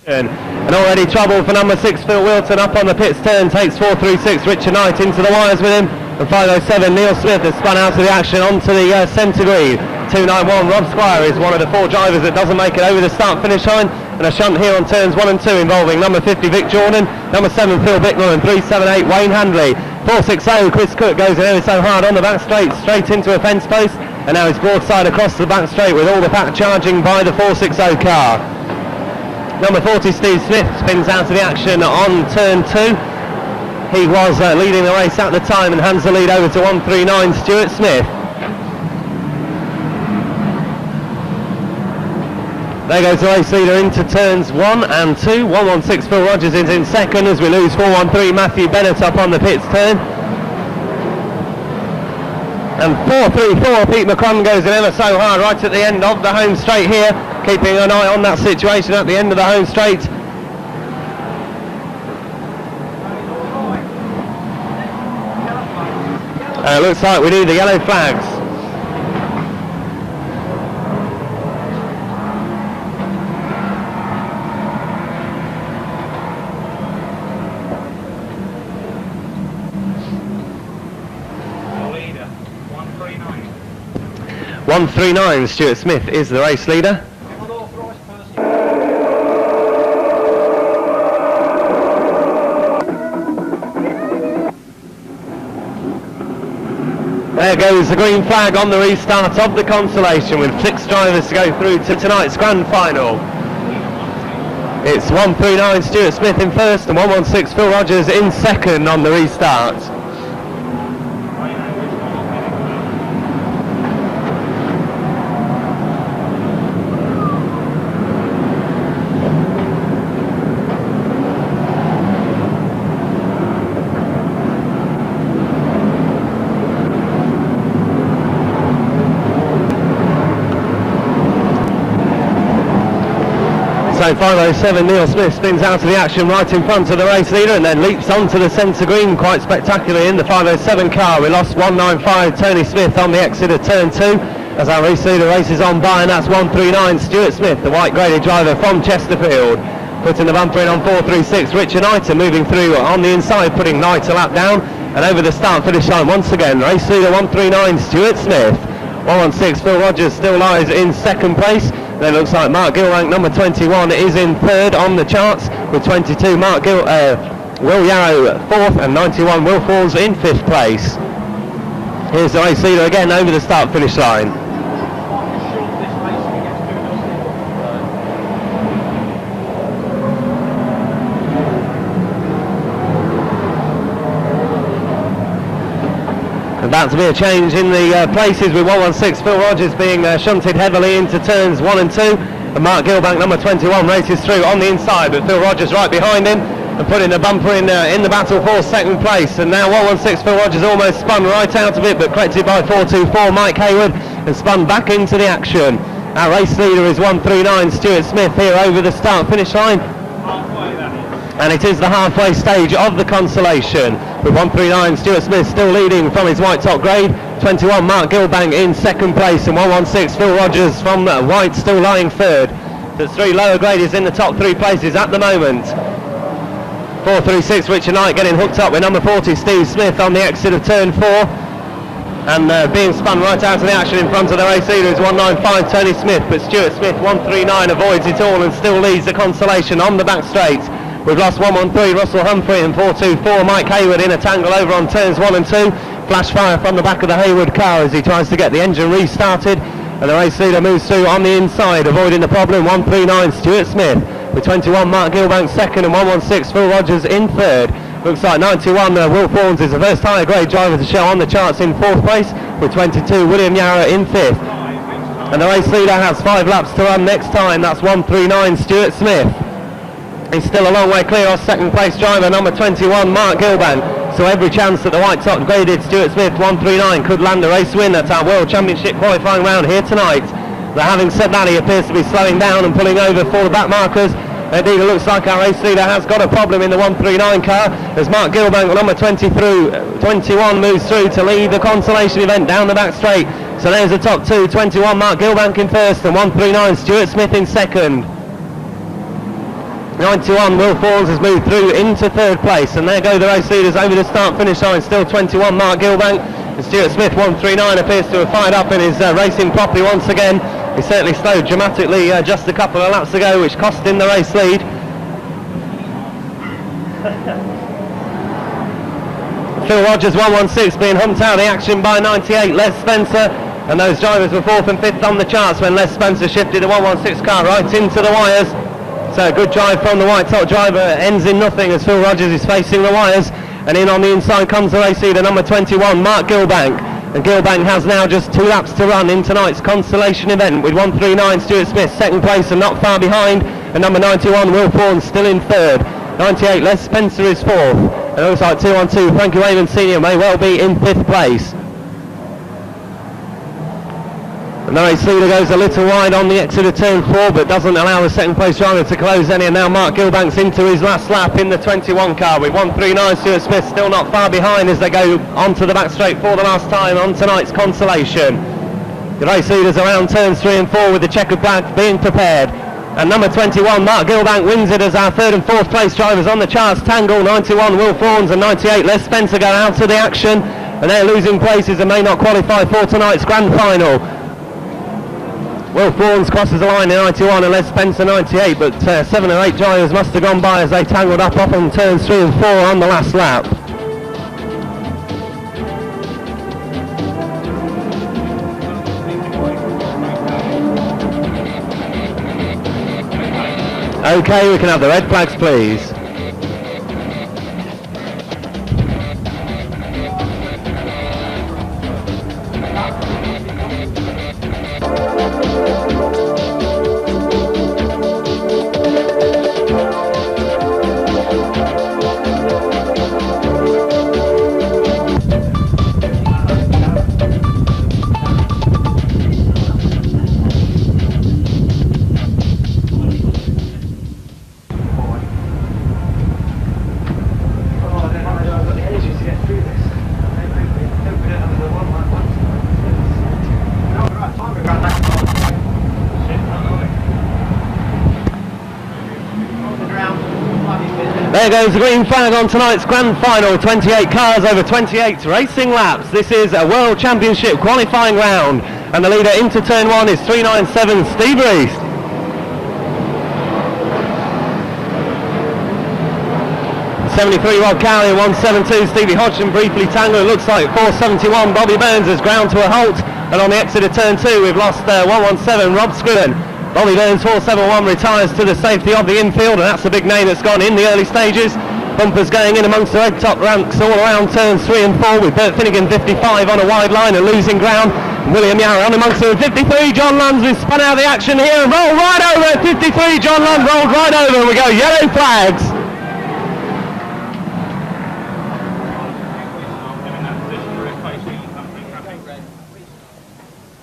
And already trouble for number 6 Phil Wilton up on the pits turn, takes 436 Richard Knight into the wires with him, and 507 Neil Smith has spun out of the action onto the centre green. 291 Rob Squire is one of the 4 drivers that doesn't make it over the start finish line, and a shunt here on turns 1 and 2 involving number 50 Vic Jordan, number 7 Phil Bicknell and 378 Wayne Handley. 460 Chris Cook goes in ever so hard on the back straight into a fence post, and now he's broadside across the back straight with all the pack charging by the 460 car. Number 40 Steve Smith spins out of the action on turn 2. He was leading the race at the time and hands the lead over to 139 Stuart Smith. There goes the race leader into turns 1 and 2. 116 Phil Rogers is in second as we lose 413 Matthew Bennett up on the pits turn. And 434 Pete McCrum goes in ever so hard right at the end of the home straight here, keeping an eye on that situation at the end of the home straight. Looks like we need the yellow flags.
Leader, 139.
139 Stuart Smith is the race leader. There goes the green flag on the restart of the consolation with 6 drivers to go through to tonight's grand final. It's 139 Stuart Smith in first and 116 Phil Rogers in second on the restart. So 507 Neil Smith spins out of the action right in front of the race leader and then leaps onto the centre green quite spectacularly in the 507 car. We lost 195 Tony Smith on the exit of turn 2 as our race leader races on by, and that's 139 Stuart Smith, the white graded driver from Chesterfield. Putting the bumper in on 436 Richard Knight, moving through on the inside, putting Knight a lap down and over the start finish line once again. Race leader 139 Stuart Smith. 116 Phil Rogers still lies in second place. Then it looks like Mark Gilrank, number 21, is in third on the charts with 22 Will Yarrow fourth and 91 Will Falls in fifth place. Here's the race leader again over the start finish line. About to be a change in the places with 116 Phil Rogers being shunted heavily into turns 1 and 2, and Mark Gilbank, number 21, races through on the inside, but Phil Rogers right behind him and putting the bumper in the battle for second place. And now 116 Phil Rogers almost spun right out of it, but corrected by 424 Mike Hayward and spun back into the action. Our race leader is 139 Stuart Smith here over the start finish line. And it is the halfway stage of the consolation with 139 Stuart Smith still leading from his white top grade. 21 Mark Gilbank in second place, and 116 Phil Rogers from White still lying third. There's 3 lower graders in the top 3 places at the moment. 436 Richard Knight getting hooked up with number 40 Steve Smith on the exit of turn 4, and being spun right out of the action in front of the race leader is 195 Tony Smith, but Stuart Smith 139 avoids it all and still leads the consolation on the back straight. We've lost 113 Russell Humphrey and 424 Mike Hayward in a tangle over on turns 1 and 2. Flash fire from the back of the Hayward car as he tries to get the engine restarted, and the race leader moves through on the inside, avoiding the problem. 139 Stuart Smith with 21 Mark Gilbank second and 116 Phil Rogers in third. Looks like 91 Will Fawns is the first higher grade driver to show on the charts in 4th place, with 22 William Yarra in 5th. And the race leader has 5 laps to run next time. That's 139 Stuart Smith. He's still a long way clear of second place driver number 21 Mark Gilbank, so every chance that the white top graded Stuart Smith 139 could land a race win at our World Championship qualifying round here tonight. But having said that, he appears to be slowing down and pulling over for the back markers. Indeed, it looks like our race leader has got a problem in the 139 car as Mark Gilbank, number 21, moves through to lead the consolation event down the back straight. So there's the top 2, 21 Mark Gilbank in first and 139 Stuart Smith in second. 91 Will Fawns has moved through into 3rd place, and there go the race leaders over the start-finish line. Still 21 Mark Gilbank, and Stuart Smith 139 appears to have fired up and is racing properly once again. He certainly slowed dramatically just a couple of laps ago, which cost him the race lead. Phil Rogers 116 being humped out of the action by 98 Les Spencer, and those drivers were 4th and 5th on the charts when Les Spencer shifted the 116 car right into the wires. So a good drive from the white top driver, ends in nothing as Phil Rogers is facing the wires, and in on the inside comes the race leader number 21 Mark Gilbank, and Gilbank has now just 2 laps to run in tonight's consolation event with 139 Stuart Smith second place and not far behind, and number 91 Will Fawns still in third. 98 Les Spencer is 4th, and it looks like 2 on 2 Frankie Raymond Senior may well be in 5th place. And the race leader goes a little wide on the exit of turn 4, but doesn't allow the second place driver to close any, and now Mark Gilbank's into his last lap in the 21 car with 139 Stuart Smith still not far behind as they go onto the back straight for the last time on tonight's consolation. The race leaders around turns 3 and 4 with the checkered flag being prepared, and number 21 Mark Gilbank wins it as our 3rd and 4th place drivers on the charts tangle. 91 Will Fawns and 98 Les Spencer go out of the action, and they're losing places and may not qualify for tonight's grand final. Will Fawns crosses the line in 91 and Les Spencer 98, but 7 or 8 drivers must have gone by as they tangled up on turns 3 and 4 on the last lap. Okay, we can have the red flags please. There goes the green flag on tonight's grand final. 28 cars over 28 racing laps. This is a World Championship qualifying round, and the leader into turn 1 is 397 Steve Reese. '73 Rob Cowley, 172 Stevie Hodgson briefly tangled. It looks like 471 Bobby Burns has ground to a halt, and on the exit of turn 2 we've lost 117 Rob Scriven. Bobby Burns 471 retires to the safety of the infield, and that's a big name that's gone in the early stages. Bumpers going in amongst the red top ranks all around turns 3 and 4 with Bert Finnegan 55 on a wide line and losing ground. William Yarra on amongst them 53. John Lund's been spun out of the action here and rolled right over. 53 John Lund rolled right over, and we go yellow flags.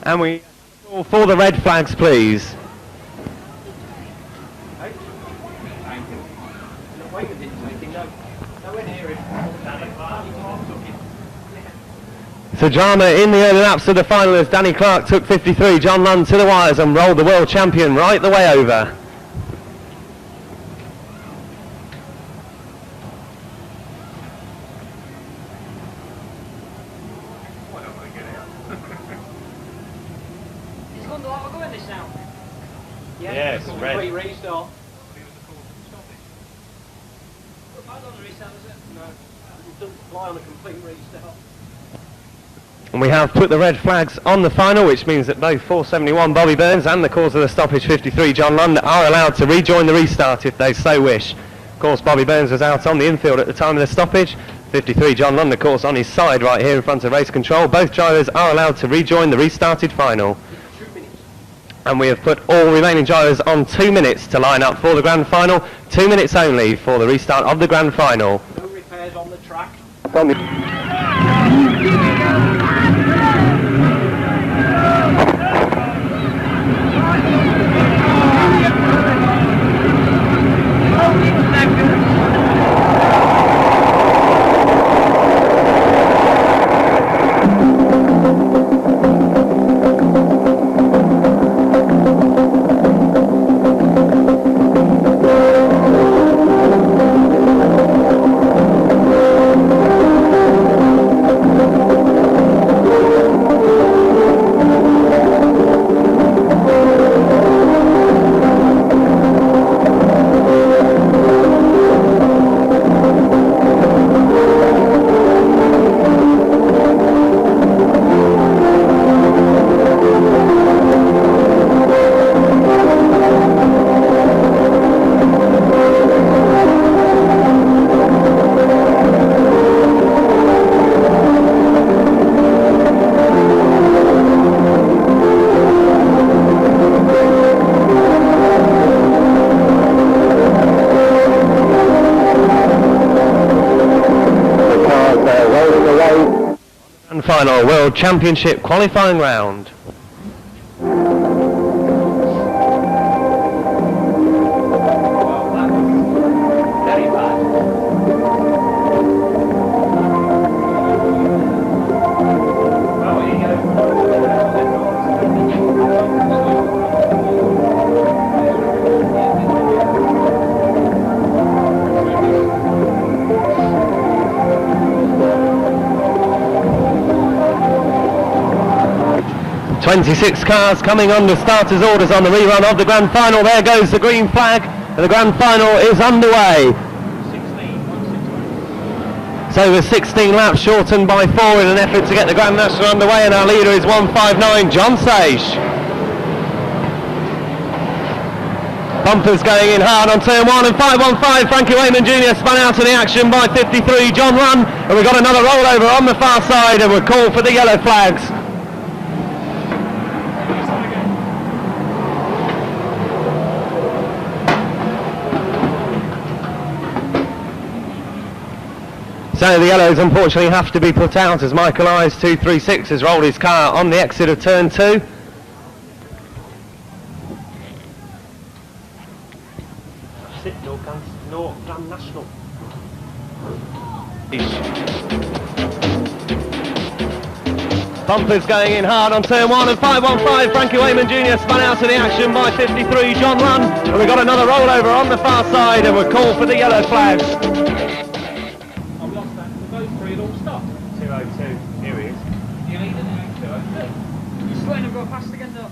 And we call for the red flags please. So drama in the early laps of the final as Danny Clark took 53, John Lund to the wires and rolled the world champion right the way over.
He's going to have a go in this now.
Yes, red.
Restart. Not on the restart, is it? No. It doesn't fly on a complete restart.
And we have put the red flags on the final, which means that both 471 Bobby Burns and the cause of the stoppage 53 John Lund are allowed to rejoin the restart if they so wish. Of course, Bobby Burns was out on the infield at the time of the stoppage. 53 John Lund, of course, on his side right here in front of race control. Both drivers are allowed to rejoin the restarted final. And we have put all remaining drivers on 2 minutes to line up for the grand final. 2 minutes only for the restart of the grand final.
No repairs on the track.
Final World Championship qualifying round.
Very bad. Well, here you go.
26 cars coming under starters' orders on the rerun of the grand final. There goes the green flag, and the grand final is underway. So the 16 laps shortened by 4 in an effort to get the Grand National underway, and our leader is 159 John Sage. Bumpers going in hard on turn 1 and 515. Frankie Wayman Jr. spun out of the action by 53 John Lund, and we've got another rollover on the far side, and we're called for the yellow flags. So the yellows unfortunately have to be put out as Michael Eyes 236 has rolled his car on the exit of turn 2.
No Grand National.
Bumpers going in hard on turn 1 and 515. Frankie Wayman Jr. spun out of the action by 53 John Lund, and we've got another rollover on the far side, and we're called for the yellow flags.
I've lost that. Those three had all stopped.
202. Here he is.
Yeah, he didn't know 202. You're just letting him go past again though.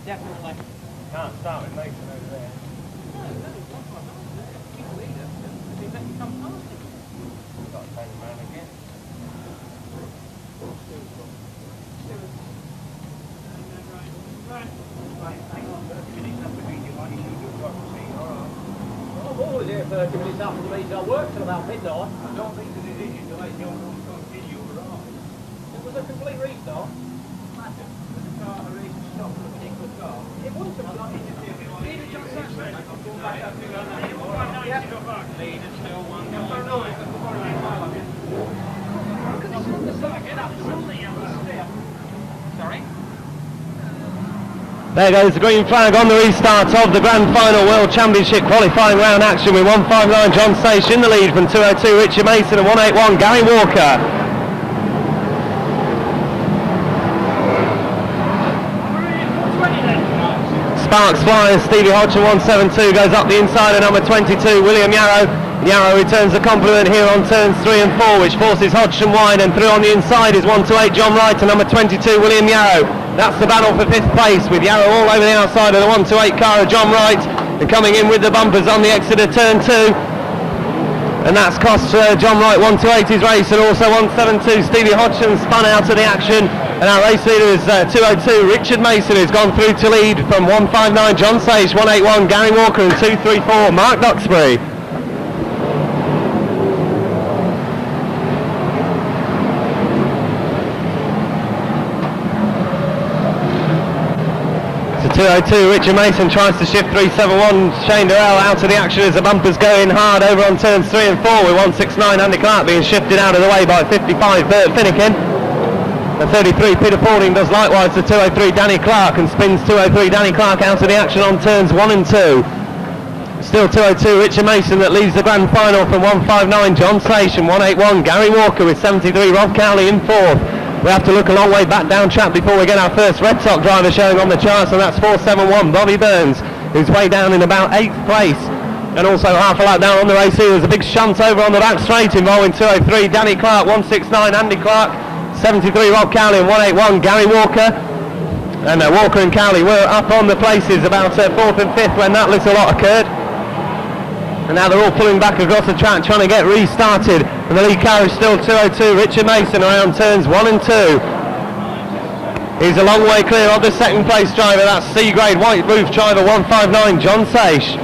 Definitely.
Can't start with Mason over there. Got to take him round again.
Right, hang on, 30 minutes after the meeting, like you should have got to see, alright. Well, I'm always here 30 minutes after the meeting, I work till about midnight. I don't think the decision to let you continue, right? It was a complete restart. Massive. Was the car a race stop for a particular car? It wouldn't have done it. I've gone back up to go now. Lead is still 199.
There goes the green flag on the restart of the Grand Final World Championship qualifying round action with 159 John Sage in the lead from 202 Richard Mason and 181 Gary Walker. Sparks flying, Stevie Hodgson 172 goes up the inside of number 22 William Yarrow. Yarrow returns the compliment here on turns 3 and 4, which forces Hodgson wide, and through on the inside is 128 John Wright and number 22 William Yarrow. That's the battle for 5th place, with Yarrow all over the outside of the 128 car of John Wright, and coming in with the bumpers on the exit of turn 2. And that's cost John Wright 128 his race, and also 172 Stevie Hodgson spun out of the action. And our race leader is 202 Richard Mason, who's gone through to lead from 159 John Sage, 181 Gary Walker and 234 Mark Duxbury. So 202 Richard Mason tries to shift 371 Shane Durrell out of the action as the bumpers go in hard over on turns 3 and 4, with 169 Andy Clark being shifted out of the way by 55 Bert Finnegan. The 33 Peter Paulding does likewise to 203 Danny Clark and spins 203 Danny Clark out of the action on turns 1 and 2. Still 202 Richard Mason that leads the grand final from 159 John Sage and 181 Gary Walker, with 73 Rob Cowley in 4th. We have to look a long way back down track before we get our first Red Sox driver showing on the charts, and that's 471 Bobby Burns, who's way down in about 8th place. And also half a lap down on the race here, there's a big shunt over on the back straight involving 203 Danny Clark, 169 Andy Clark, 73 Rob Cowley and 181 Gary Walker. And Walker and Cowley were up on the places about 4th and 5th when that little lot occurred. And now they're all pulling back across the track trying to get restarted. And the lead car is still 202 Richard Mason around turns 1 and 2. He's a long way clear of the second place driver, that's C-grade white roof driver 159 John Sage.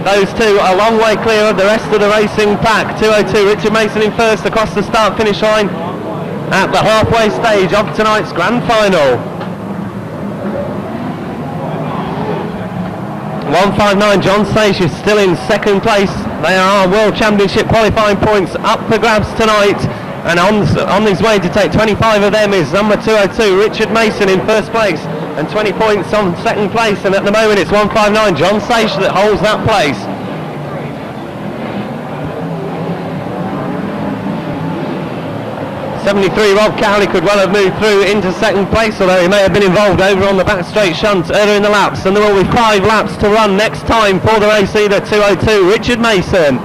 Those two are a long way clear of the rest of the racing pack. 202 Richard Mason in first across the start finish line at the halfway stage of tonight's grand final. 159 John Sage is still in second place. They are World Championship qualifying points up for grabs tonight, and on his way to take 25 of them is number 202 Richard Mason in first place, and 20 points on second place, and at the moment it's 159 John Sage that holds that place. 73 Rob Cowley could well have moved through into second place, although he may have been involved over on the back straight shunt earlier in the laps, and there will be 5 laps to run next time for the race leader 202 Richard Mason.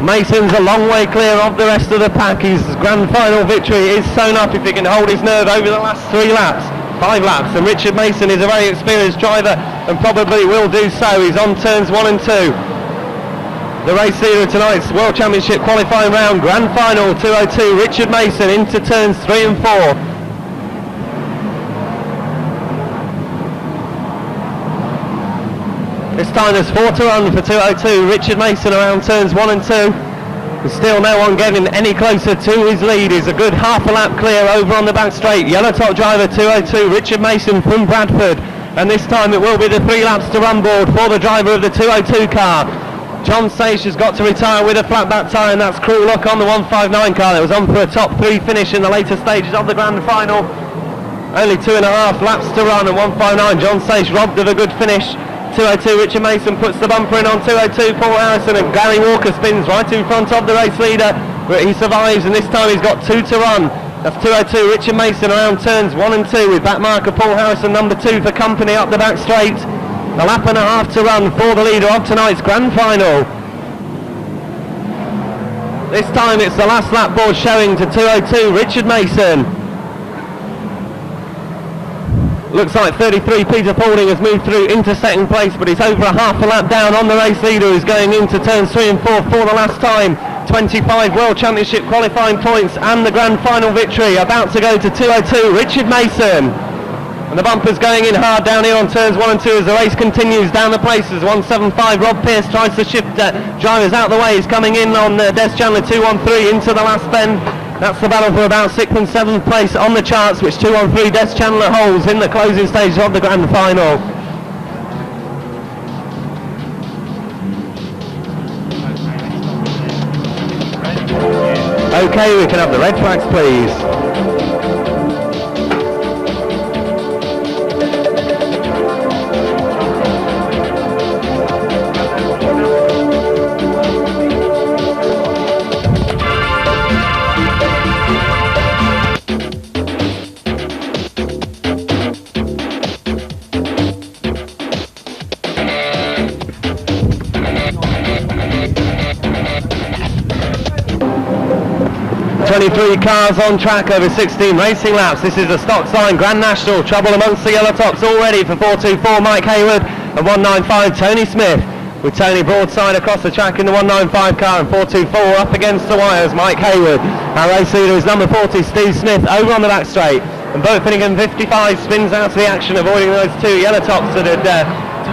Mason's a long way clear of the rest of the pack. His grand final victory is sewn up if he can hold his nerve over the last 5 laps, and Richard Mason is a very experienced driver and probably will do so. He's on turns 1 and 2. The race leader of tonight's World Championship qualifying round grand final, 202 Richard Mason into turns 3 and 4. This time there's 4 to run for 202 Richard Mason around turns 1 and 2. There's still no one getting any closer to his lead. He's a good half a lap clear over on the back straight. Yellow top driver 202 Richard Mason from Bradford, and this time it will be the 3 laps to run board for the driver of the 202 car. John Sage has got to retire with a flat back tyre, and that's cruel luck on the 159 car that was on for a top 3 finish in the later stages of the grand final. Only 2.5 laps to run, and 159 John Sage robbed of a good finish. 202 Richard Mason puts the bumper in on 202 Paul Harrison, and Gary Walker spins right in front of the race leader, but he survives, and this time he's got 2 to run. That's 202 Richard Mason around turns 1 and 2, with back marker Paul Harrison number 2 for company up the back straight. A lap and a half to run for the leader of tonight's grand final. This time it's the last lap board showing to 202 Richard Mason. Looks like 33 Peter Paulding has moved through into second place, but he's over a half a lap down on the race leader, who's going into turns 3 and 4 for the last time. 25 World Championship qualifying points and the grand final victory about to go to 202 Richard Mason. And the bumper's going in hard down here on turns 1 and 2 as the race continues down the places. 175 Rob Pearce tries to shift drivers out the way. He's coming in on Des Chandler 213 into the last bend. That's the battle for about 6th and 7th place on the charts, which 213 Des Chandler holds in the closing stages of the grand final. Okay, we can have the red flags, please. 73 cars on track over 16 racing laps. This is a stock sign Grand National. Trouble amongst the yellow tops already for 424 Mike Hayward and 195 Tony Smith. With Tony broadside across the track in the 195 car and 424 up against the wires, Mike Hayward. Our race leader is number 40, Steve Smith, over on the back straight. And Bert Finnegan 55 spins out of the action, avoiding those two yellow tops that had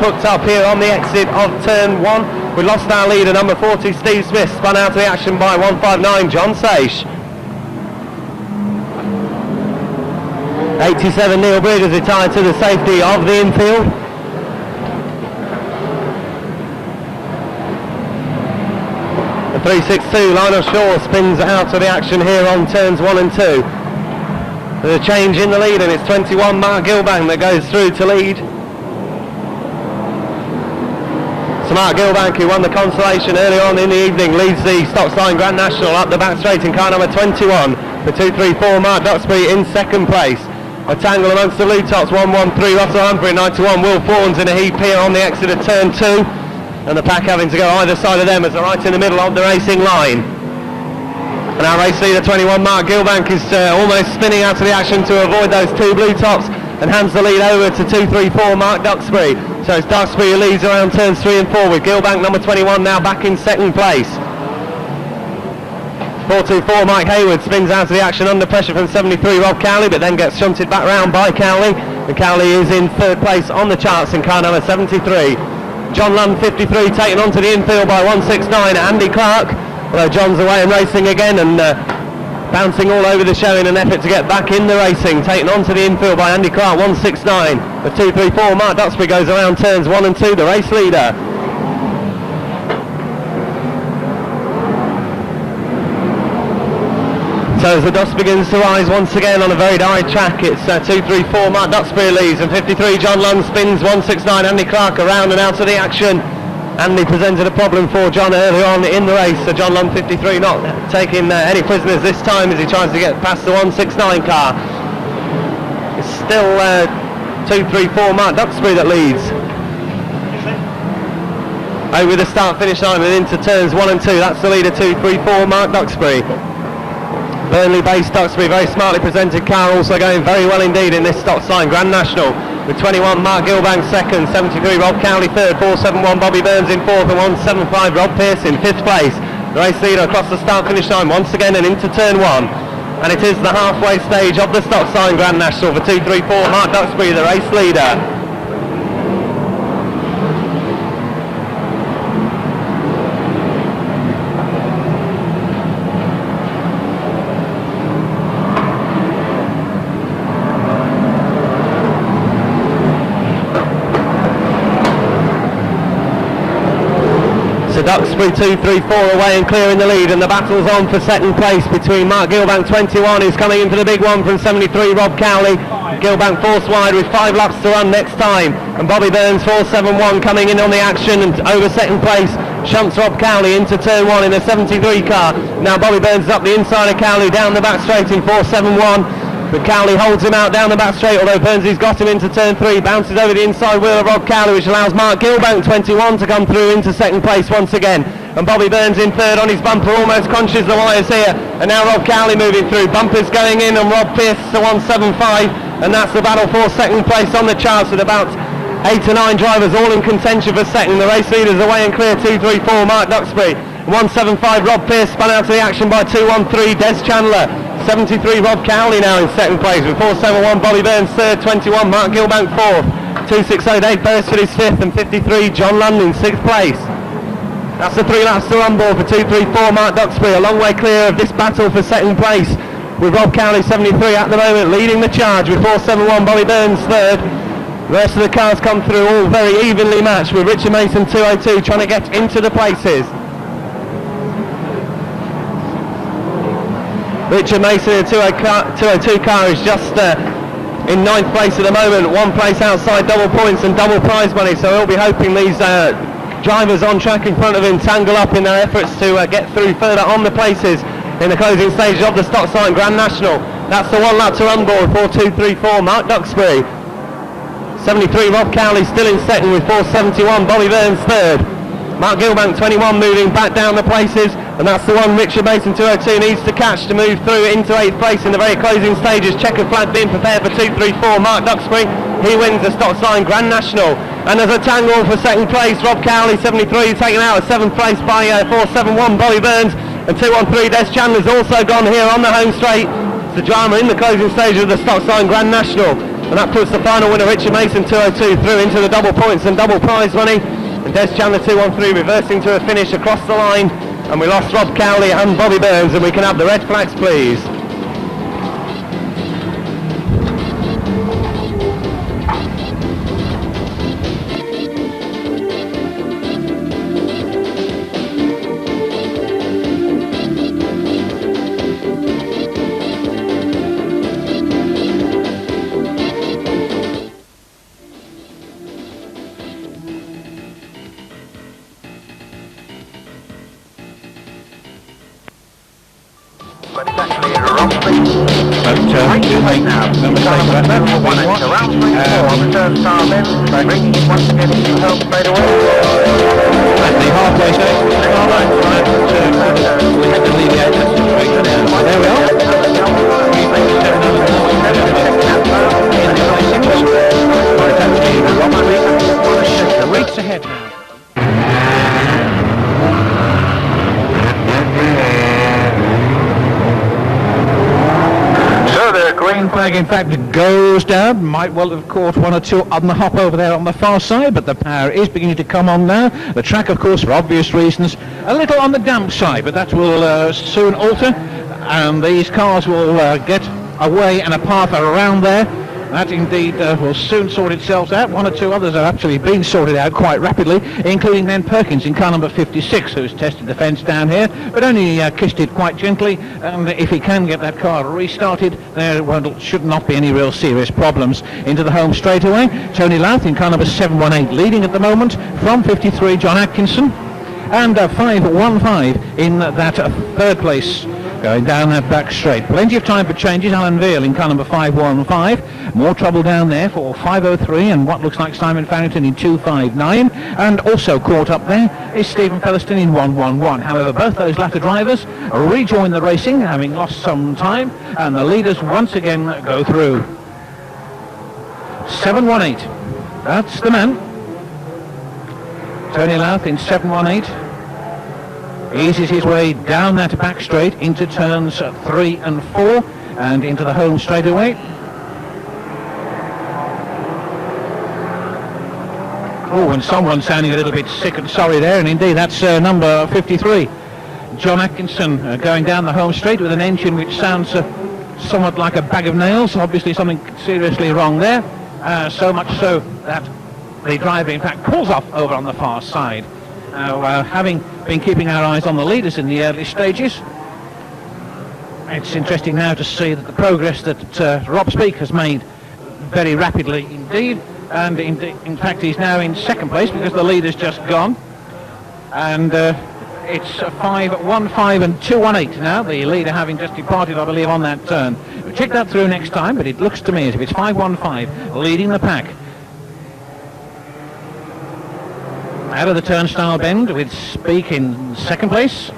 hooked up here on the exit of turn 1. We lost our leader, number 40, Steve Smith, spun out of the action by 159 John Saish. 87 Neil Bridges retired to the safety of the infield. The 362 Lionel Shaw spins out of the action here on turns 1 and 2. There's a change in the lead and it's 21 Mark Gilbank that goes through to lead. So Mark Gilbank, who won the consolation earlier on in the evening, leads the stock sign Grand National up the back straight in car number 21. The 234 Mark Duxbury in second place. A tangle amongst the lead tops, 113 Russell Humphrey, 91 Will Fawns in a heap here on the exit of turn 2. And the pack having to go either side of them as they're right in the middle of the racing line. And our race leader 21 Mark Gilbank is almost spinning out of the action to avoid those two blue tops and hands the lead over to 234 Mark Duxbury. So it's Duxbury who leads around turns 3 and 4 with Gilbank number 21 now back in second place. 424 Mike Hayward spins out of the action under pressure from 73 Rob Cowley, but then gets shunted back round by Cowley. And Cowley is in third place on the charts in car number 73. John Lund 53 taken onto the infield by 169 Andy Clark, although John's away and racing again and bouncing all over the show in an effort to get back in the racing. Taken onto the infield by Andy Clark, 169. The 234 Mark Duxbury goes around turns 1 and 2, the race leader. So as the dust begins to rise once again on a very direct track, it's 234 Mark Duxbury leads and 53 John Lund spins, 169 Andy Clark around and out of the action. Andy presented a problem for John early on in the race, so John Lund 53 not taking any prisoners this time as he tries to get past the 169 car. It's still 234 Mark Duxbury that leads. Over the start finish line and into turns 1 and 2, that's the leader 234 Mark Duxbury. Burnley-based Duxbury, very smartly presented car, also going very well indeed in this stock sign Grand National. With 21 Mark Gilbank second, 73 Rob Cowley third, 471 Bobby Burns in fourth and 175 Rob Pearce in fifth place. The race leader across the start finish line once again and into turn 1. And it is the halfway stage of the stock sign Grand National for 234 Mark Duxbury, the race leader. Duxbury 234 away and clearing the lead, and the battle's on for second place between Mark Gilbank 21, who's coming into the big one from 73 Rob Cowley. Gilbank forced wide with 5 laps to run next time, and Bobby Burns 471 coming in on the action and over second place shunts Rob Cowley into turn 1 in a 73 car. Now Bobby Burns is up the inside of Cowley down the back straight in 471. But Cowley holds him out down the back straight, although Burnsy's got him into turn 3, bounces over the inside wheel of Rob Cowley, which allows Mark Gilbank 21 to come through into second place once again. And Bobby Burns in third on his bumper, almost conscious the wires here. And now Rob Cowley moving through, bumpers going in and Rob Pearce to 175. And that's the battle for second place on the charts with about 8 to 9 drivers all in contention for second. The race leaders away and clear 234 Mark Duxbury. 175 Rob Pearce spun out of the action by 213 Des Chandler. 73 Rob Cowley now in second place with 471 Bobby Burns third, 21 Mark Gilbank fourth, 2608 Beresford is fifth and 53 John Lund in sixth place. That's the 3 laps to run ball for 234 Mark Duxbury, a long way clear of this battle for second place with Rob Cowley 73 at the moment leading the charge with 471 Bobby Burns third. The rest of the cars come through all very evenly matched with Richard Mason 202 trying to get into the places. Richard Mason in a 202 car is just in 9th place at the moment, 1 place outside double points and double prize money, so he'll be hoping these drivers on track in front of him tangle up in their efforts to get through further on the places in the closing stages of the stock sign Grand National. That's the 1 lap to run ball, 4-2-3-4 Mark Duxbury. 73 Rob Cowley still in second with 471 Bobby Burns third. Mark Gilbank 21 moving back down the places, and that's the one Richard Mason 202 needs to catch to move through into 8th place in the very closing stages. Checkered flag being prepared for 234. Mark Duxbury, he wins the Stock Sign Grand National. And there's a tangle for second place. Rob Cowley 73 taken out at 7th place by 471 Bobby Burns, and 213 Des Chandler's also gone here on the home straight. It's the drama in the closing stage of the Stock Sign Grand National, and that puts the final winner Richard Mason 202 through into the double points and double prize money. And Des Chandler 213 reversing to a finish across the line, and we lost Rob Cowley and Bobby Burns, and we can have the red flags please.
In fact, it goes down. Might well have caught one or two on the hop over there on the far side, but the power is beginning to come on now. The track, of course, for obvious reasons, a little on the damp side, but that will soon alter, and these cars will get away and a path around there. That indeed will soon sort itself out. One or two others are actually being sorted out quite rapidly, including then Perkins in car number 56, who's tested the fence down here, but only kissed it quite gently, and if he can get that car restarted, there should not be any real serious problems. Into the home straightaway, Tony Louth in car number 718 leading at the moment from 53, John Atkinson, and 515 in that third place. Going down that back straight. Plenty of time for changes. Alan Veal in car number 515. More trouble down there for 503 and what looks like Simon Farrington in 259. And also caught up there is Stephen Featherstone in 111. However, both those latter drivers rejoin the racing, having lost some time, and the leaders once again go through. 718. That's the man. Tony Louth in 718. Eases his way down that back straight into turns 3 and 4 and into the home straightaway. Oh, and someone's sounding a little bit sick and sorry there, and indeed that's number 53. John Atkinson going down the home straight with an engine which sounds somewhat like a bag of nails. Obviously something seriously wrong there, so much so that the driver in fact pulls off over on the far side. Having been keeping our eyes on the leaders in the early stages, it's interesting now to see that the progress that Rob Speake has made very rapidly indeed, and in fact he's now in second place because the leader's just gone, and it's 515 and 218 now, the leader having just departed I believe on that turn. We'll check that through next time, but it looks to me as if it's 515 leading the pack. Out of the turnstile bend with Speake in second place.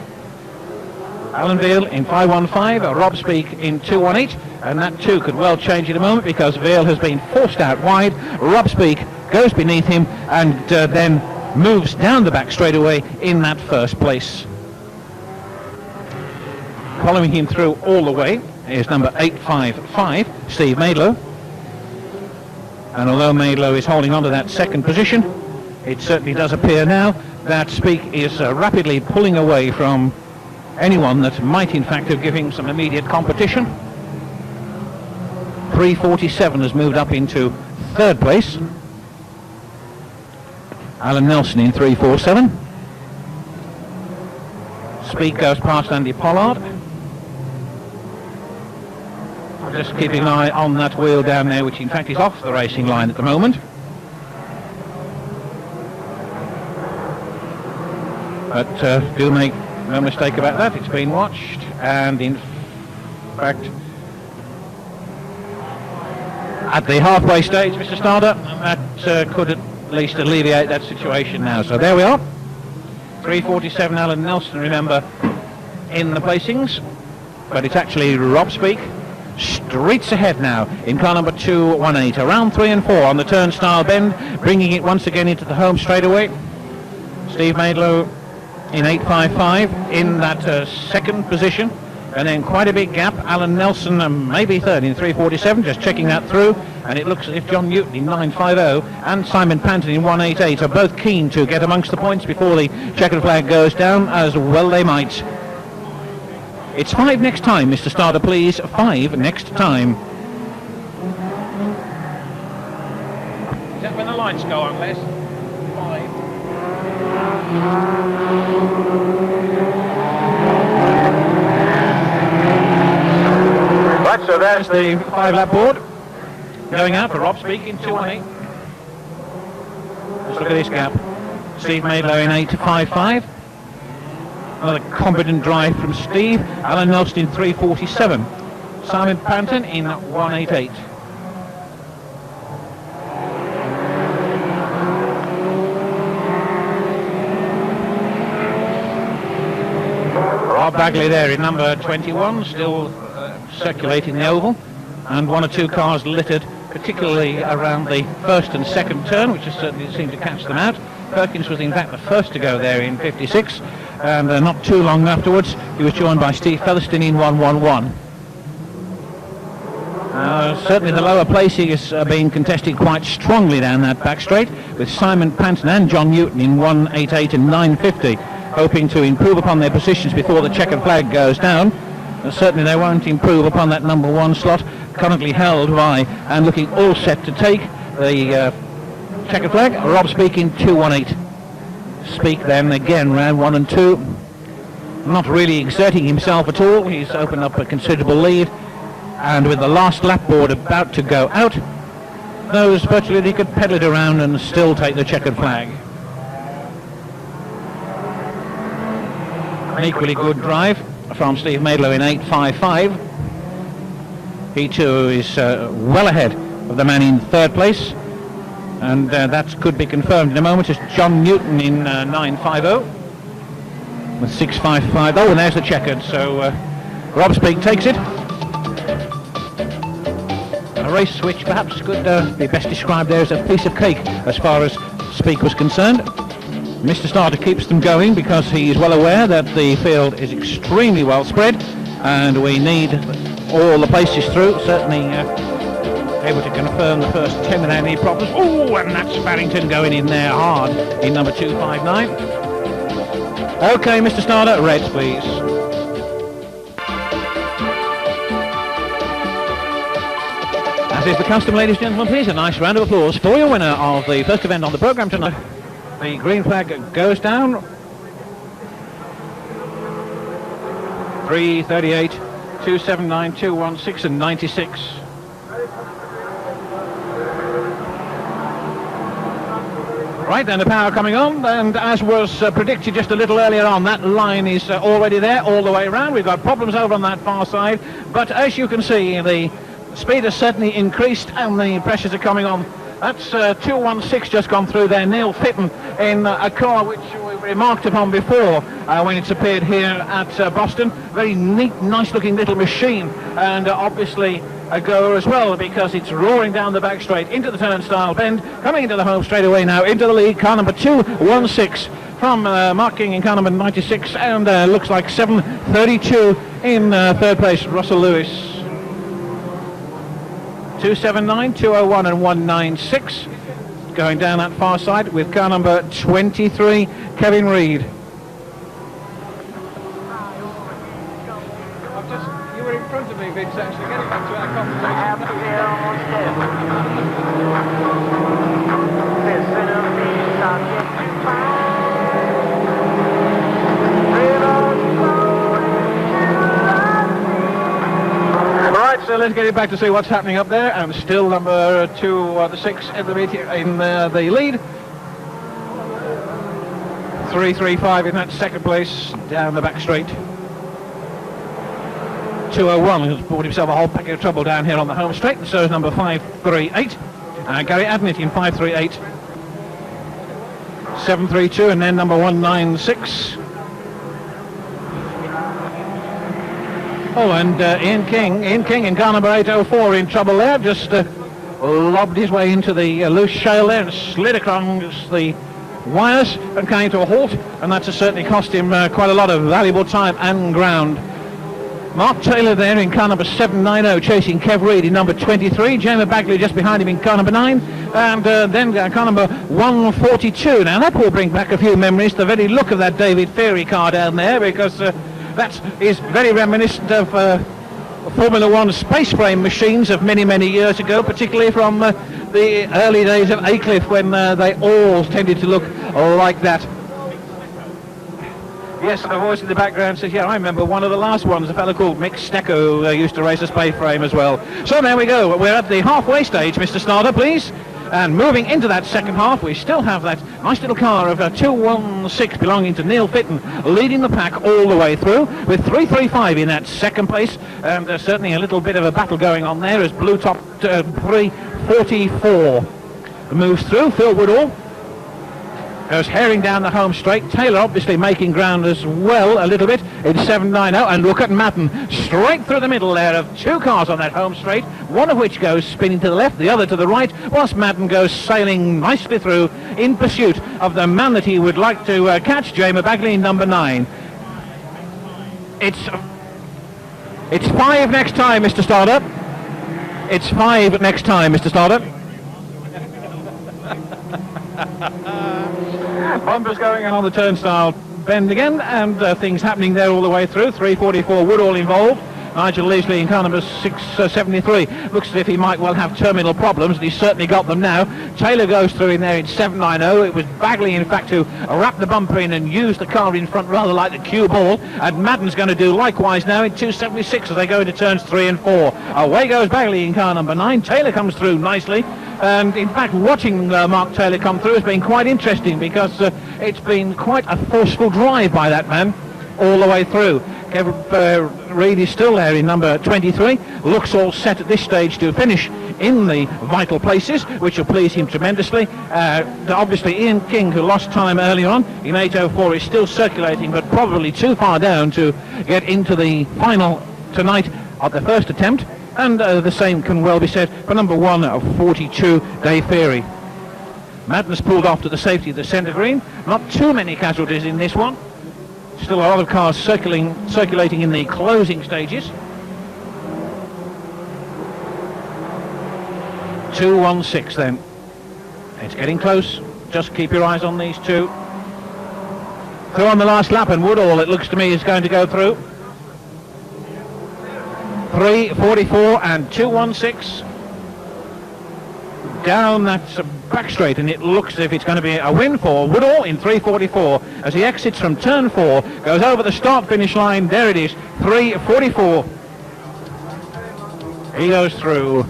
Alan Veal in 515, Rob Speake in 218, and that too could well change in a moment because Veal has been forced out wide. Rob Speake goes beneath him and then moves down the back straightaway in that first place. Following him through all the way is number 855, Steve Maidlow. And although Maidlow is holding on to that second position, it certainly does appear now that Speake is rapidly pulling away from anyone that might in fact have given him some immediate competition. 347 has moved up into third place. Alan Nelson in 347. Speake goes past Andy Pollard. Just keeping an eye on that wheel down there, which in fact is off the racing line at the moment. But do make no mistake about that, it's been watched, and in fact at the halfway stage, Mr. Starder, that could at least alleviate that situation now. So there we are. 3:47 Alan Nelson, remember, in the placings, but it's actually Rob Speak. Streets ahead now in car number 218, around 3 and 4 on the turnstile bend, bringing it once again into the home straightaway. Steve Maidlow in 8.55 in that second position, and then quite a big gap. Alan Nelson maybe third in 3:47, just checking that through, and it looks as if John Newton in 9.50 and Simon Panton in 1.88 are both keen to get amongst the points before the checkered flag goes down, as well they might. It's 5 next time, Mr. Starter, please. 5 next time. Is that when the lights go on, Les? 5. Right, so there's the 5-lap board. Going out for Rob Speak in 2.18. Let's look at this gap. Steve Maidlow in 8.55. Another competent drive from Steve. Alan Nelson in 3:47. Simon Panton in 1.88. Rob Bagley there in number 21, still circulating the oval, and 1 or 2 cars littered, particularly around the first and second turn, which has certainly seemed to catch them out. Perkins was in fact the first to go there in 56, and not too long afterwards he was joined by Steve Featherstone in 1.11. Certainly the lower placing is being contested quite strongly down that back straight, with Simon Panton and John Newton in 1.88 and 9.50, hoping to improve upon their positions before the checkered flag goes down. Certainly they won't improve upon that number 1 slot, currently held by and looking all set to take the checkered flag. Rob Speak in 2.18. Speak then again round 1 and 2, not really exerting himself at all. He's opened up a considerable lead, and with the last lap board about to go out, knows virtually he could pedal it around and still take the checkered flag. An equally good drive from Steve Maidlow in 8.55. He too is well ahead of the man in third place, and that could be confirmed in a moment as John Newton in 9.50 with 6.55. Oh, and there's the checkered, so Rob Speak takes it. A race which perhaps could be best described there as a piece of cake as far as Speak was concerned. Mr. Starter keeps them going because he is well aware that the field is extremely well spread and we need all the places through. Certainly able to confirm the first 10 without any problems. Oh, and that's Barrington going in there hard in number 259. Okay, Mr. Starter, reds please. As is the custom, ladies and gentlemen, please a nice round of applause for your winner of the first event on the programme tonight. The green flag goes down. 3:38, 2:79, 2:16 and 96. Right, then the power coming on, and as was predicted just a little earlier on, that line is already there all the way around. We've got problems over on that far side, but as you can see, the speed has certainly increased and the pressures are coming on. That's 216 just gone through there. Neil Fitton in a car which we remarked upon before when it's appeared here at Boston. Very neat, nice looking little machine, and obviously a goer as well because it's roaring down the back straight into the turnstile bend, coming into the home straight away now into the lead. Car number 216 from Mark King in car number 96, and looks like 732 in third place, Russell Lewis. 279, 201 and 196 going down that far side with car number 23, Kevin Reed. You were in front of me, Vince, actually. Getting back to our Right, so let's get it back to see what's happening up there, and still number 2, 6 in the lead. 335 in that second place down the back straight. 201 has brought himself a whole packet of trouble down here on the home straight, and so is number 538. Gary Adnett in 538. 732, and then number 196. Oh, and Ian King in car number 804 in trouble there, just lobbed his way into the loose shale there and slid across the wires and came to a halt, and that's certainly cost him quite a lot of valuable time and ground. Mark Taylor there in car number 790 chasing Kev Reed in number 23, Jamie Bagley just behind him in car number 9, and then car number 142. Now that will bring back a few memories, the very look of that David Ferry car down there, because that is very reminiscent of Formula One space frame machines of many, many years ago, particularly from the early days of Aycliffe, when they all tended to look like that. Yes, a voice in the background says, yeah, I remember one of the last ones, a fellow called Mick Stecco used to race a space frame as well. So there we go, we're at the halfway stage, Mr. Starter, please. And moving into that second half, we still have that nice little car of 216 belonging to Neil Fitton leading the pack all the way through, with 335 in that second place, and certainly a little bit of a battle going on there as Blue Top 344 moves through. Phil Woodall goes herring down the home straight. Taylor obviously making ground as well a little bit in 790, and look at Madden straight through the middle there of two cars on that home straight, one of which goes spinning to the left, the other to the right, whilst Madden goes sailing nicely through in pursuit of the man that he would like to catch, Jamie Bagley in number 9. It's 5 next time, Mr. Starter. It's 5 next time, Mr. Starter. Bumpers going on the turnstile bend again, and things happening there all the way through. 344 Woodall involved. Nigel Leasley in car number 673 looks as if he might well have terminal problems, and he's certainly got them now. Taylor goes through in there in 790. It was Bagley, in fact, who wrapped the bumper in and used the car in front rather like the cue ball, and Madden's going to do likewise now in 276 as they go into turns 3 and 4. Away goes Bagley in car number 9. Taylor comes through nicely, and in fact watching Mark Taylor come through has been quite interesting, because it's been quite a forceful drive by that man all the way through. Reed is still there in number 23, looks all set at this stage to finish in the vital places, which will please him tremendously. Obviously Ian King, who lost time early on in 804, is still circulating, but probably too far down to get into the final tonight at the first attempt, and the same can well be said for number 142, Dave Ferry. Madden's pulled off to the safety of the centre green. Not too many casualties in this one. Still a lot of cars circulating in the closing stages. 216 then. It's getting close. Just keep your eyes on these two. Through on the last lap, and Woodall, it looks to me, is going to go through. 344 and 216. Down that back straight, and it looks as if it's going to be a win for Woodall in 344 as he exits from turn 4, goes over the start finish line. There it is, 344. He goes through.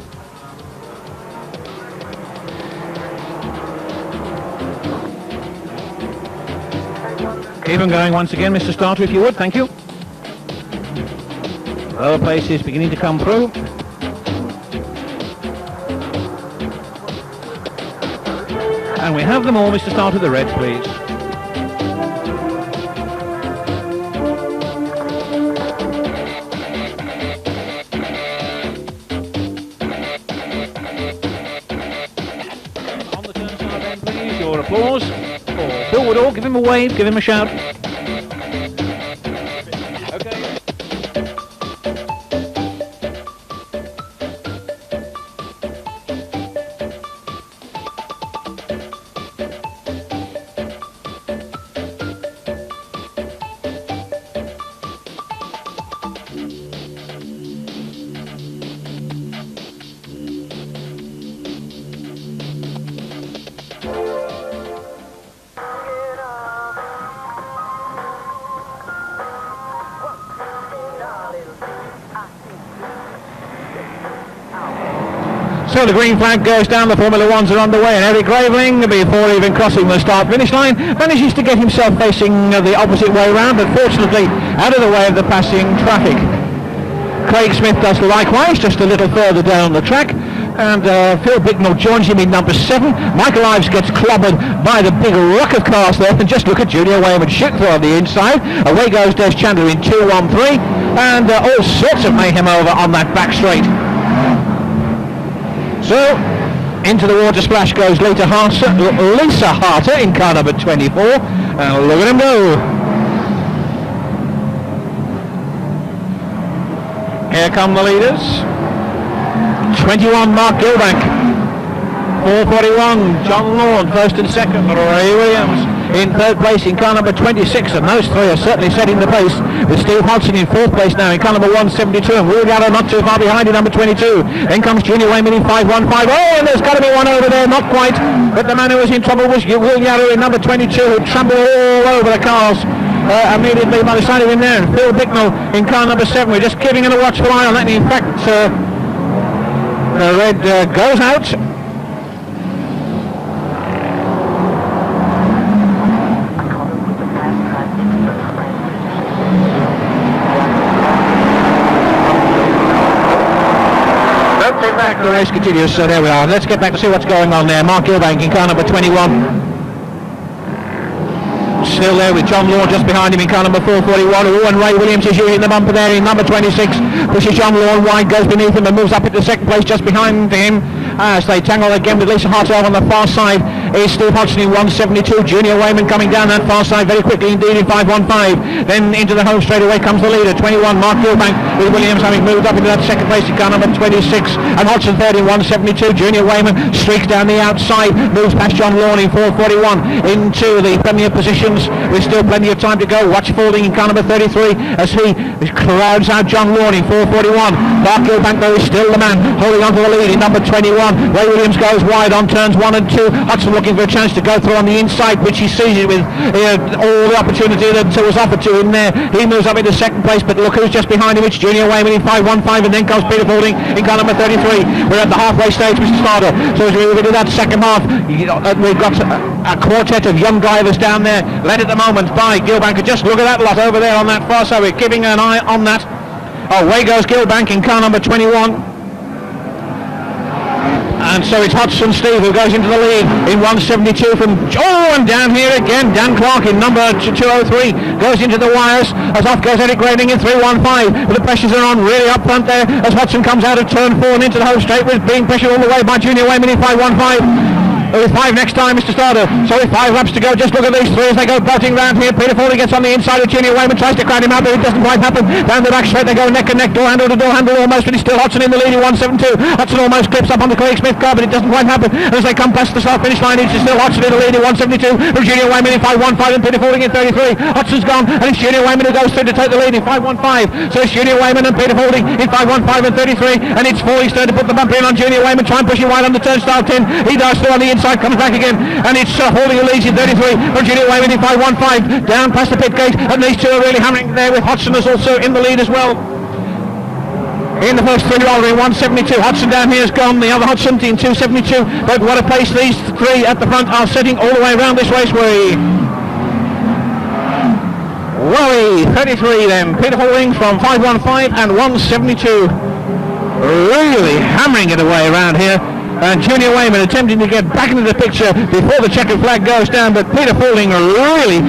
Keep him going once again, Mr. Starter, if you would, thank you. Lower places beginning to come through. And we have them all, Mr. Starter, the Reds, please. On the turnstile then, please, your applause for Phil Woodall. Give him a wave, give him a shout. Okay. So the green flag goes down, the Formula Ones are underway, and Eric Graveling, before even crossing the start-finish line, manages to get himself facing the opposite way round, but fortunately out of the way of the passing traffic. Craig Smith does likewise, just a little further down the track. And Phil Bicknell joins him in number 7. Michael Ives gets clobbered by the big ruck of cars there. And just look at Junior Wayman shoot through on the inside. Away goes Des Chandler in 2-1-3. And all sorts of mayhem over on that back straight. So, into the water splash goes Lisa Harter in car number 24. And look at him go. Here come the leaders. 21 Mark Gilbank. 4:41 John Lord first and second. Ray Williams in third place in car number 26, and those three are certainly setting the pace, with Steve Hodgson in fourth place now in car number 172, and Will Yarrow not too far behind in number 22. Then comes Junior Wayman in 515. Oh, and there's got to be one over there, not quite, but the man who was in trouble was Will Yarrow in number 22, who trampled all over the cars immediately by the side of him there. And Phil Bicknell in car number 7. We're just keeping a watchful eye on that, and in fact the red goes out. The race continues, so there we are. Let's get back to see what's going on there. Mark Gilbank in car number 21. Still there with John Law just behind him in car number 441. Oh, and Ray Williams is using the bumper there in number 26. Pushes John Law wide, goes beneath him and moves up into second place just behind him. As they tangle again with Lisa Hartel on the far side is Steve Hodgson in 172. Junior Wayman coming down that far side very quickly indeed in 515. Then into the home straight away comes the leader, 21 Mark Gilbank, with Williams having moved up into that second place in car number 26. And Hodgson third in 172. Junior Wayman streaks down the outside, moves past John Lawn in 441 into the premier positions with still plenty of time to go. Watch Faulding in car number 33 as he crowds out John Lawn in 441. Mark Gilbank though is still the man holding on to the lead in number 21. Ray Williams goes wide on turns 1 and 2. Hodgson looking for a chance to go through on the inside, which he sees it with all the opportunity that was offered to him there. He moves up into second place, but look who's just behind him. It's Junior Wayman in 515, and then comes Peter Faulding in car number 33. We're at the halfway stage, Mr. Starter. So as we move into that second half, we've got a quartet of young drivers down there, led at the moment by Gilbank. Just look at that lot over there on that far side. We're keeping an eye on that. Away goes Gilbank in car number 21. And so it's Hodgson Steve who goes into the lead in 172 from... Oh, and down here again, Dan Clark in number 203 goes into the wires as off goes Eric Grading in 315. But the pressures are on really up front there as Hodgson comes out of turn 4 and into the home straight with being pressured all the way by Junior Wayman in 515. With 5 next time, Mr. Starter. So with 5 laps to go, just look at these three as they go belting round here. Peter Faulding gets on the inside of Junior Wayman, tries to crowd him out, but it doesn't quite happen. Down the back straight they go neck and neck, door handle to door handle almost, but it's still Hodgson in the lead in 172. Hodgson almost clips up on the Craig Smith car, but it doesn't quite happen. And as they come past the start finish line, it's still Hodgson in the lead in 172 from Junior Wayman in 515 and Peter Faulding in 33. Hodgson's gone, and it's Junior Wayman who goes through to take the lead in 515. So it's Junior Wayman and Peter Faulding in 515 and 33, and it's Faulding's turn to put the bumper in on Junior Wayman, try and push him wide on the turnstile 10. He dives through on the inside, comes back again, and it's Faulding who leads in 33 from Junior Wayman in 515 down past the pit gate, and these two are really hammering there with Hodgson is also in the lead as well. In the first 3 roller in 172, Hodgson down here has gone, the other Hodgson in 272, but what a pace these three at the front are setting all the way around this raceway. Wally, 33 then, Peter Faulding from 515 and 172, really hammering it away around here. And Junior Wayman attempting to get back into the picture before the checkered flag goes down, but Peter Faulding really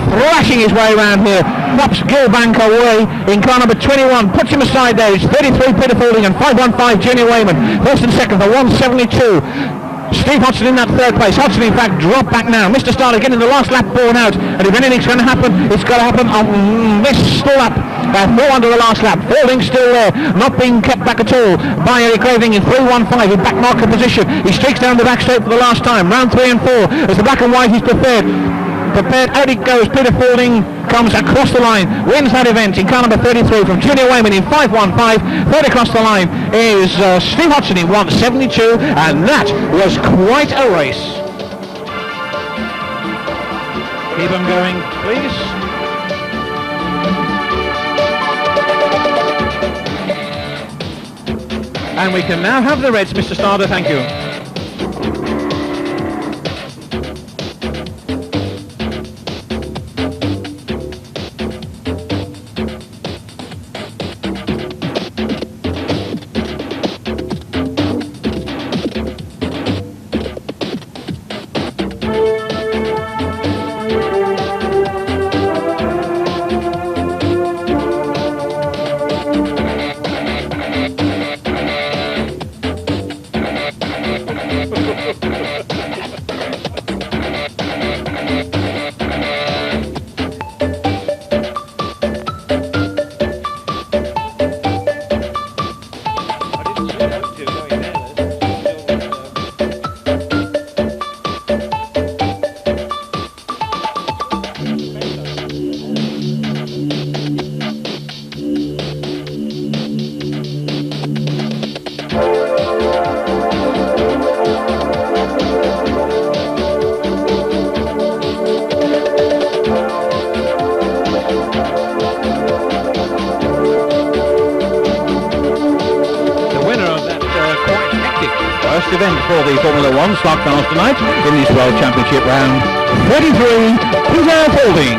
thrashing his way around here. Knocks Gilbank away in car number 21, puts him aside there. It's 33 Peter Faulding and 515 Junior Wayman. First and second for 172. Steve Hodgson in that third place. Hodgson in fact dropped back now. Mr. Starter getting the last lap borne out, and if anything's going to happen, it's got to happen on this lap. 4 under the last lap. Faulding still there, not being kept back at all by Eric Graving in 315 in back marker position. He streaks down the back straight for the last time. Round 3 and 4 as the black and white is prepared. Out it goes. Peter Faulding comes across the line, wins that event in car number 33 from Junior Wayman in 515. Third across the line is Steve Hodgson in 172, and that was quite a race. Keep them going, please. And we can now have the reds, Mr. Starter, thank you. First event for the Formula 1 stock cars tonight in this World Championship round 33. He's now folding.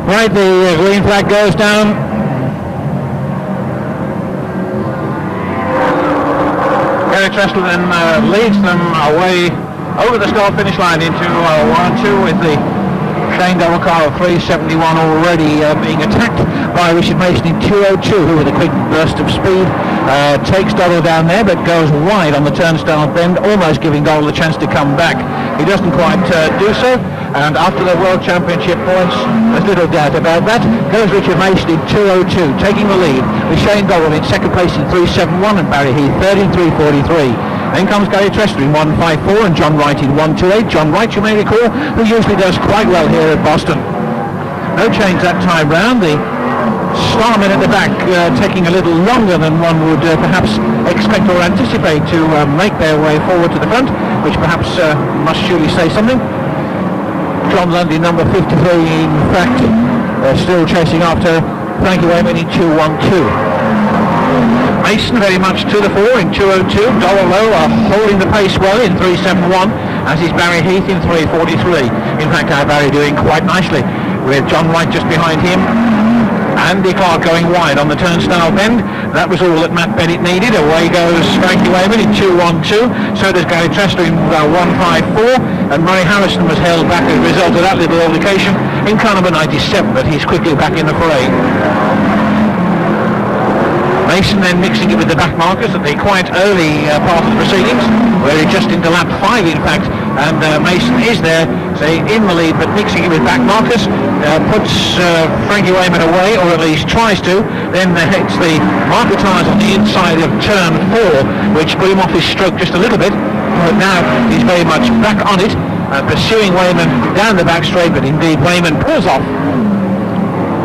Right, the green flag goes down. Gary Trestle then leads them away over the start finish line into 1-2 with the Shane double car of 371 already being attacked by Richard Mason in 202, who with a quick burst of speed takes Doddle down there but goes wide on the turnstile bend, almost giving Doddle the chance to come back. He doesn't quite do so, and after the World Championship points, there's little doubt about that, goes Richard Mason in 202, taking the lead with Shane Doddle in second place in 371 and Barry Heath third in 343. Then comes Gary Trestle in 154 and John Wright in 128. John Wright, you may recall, who usually does quite well here at Boston. No change that time round. The Starmen at the back taking a little longer than one would perhaps expect or anticipate to make their way forward to the front, which perhaps must surely say something. John Lundy, number 53, in fact, still chasing after Frankie Wayman in 212. Mason very much to the fore in 202. Doddle low holding the pace well in 371, as is Barry Heath in 343. In fact, our Barry doing quite nicely with John Wright just behind him. Andy Clark going wide on the turnstile bend. That was all that Matt Bennett needed. Away goes Frankie Wayman in 212. So does Gary Trestle in 154. And Murray Harrison was held back as a result of that little altercation in car number 97, but he's quickly back in the fray. Mason then mixing it with the back markers at the quite early part of the proceedings, where he's just into lap 5 in fact, and Mason is there, say, in the lead, but mixing it with back markers, puts Frankie Wayman away, or at least tries to, then hits the marker tyres on the inside of turn 4, which put him off his stroke just a little bit, but now he's very much back on it, pursuing Wayman down the back straight, but indeed Wayman pulls off,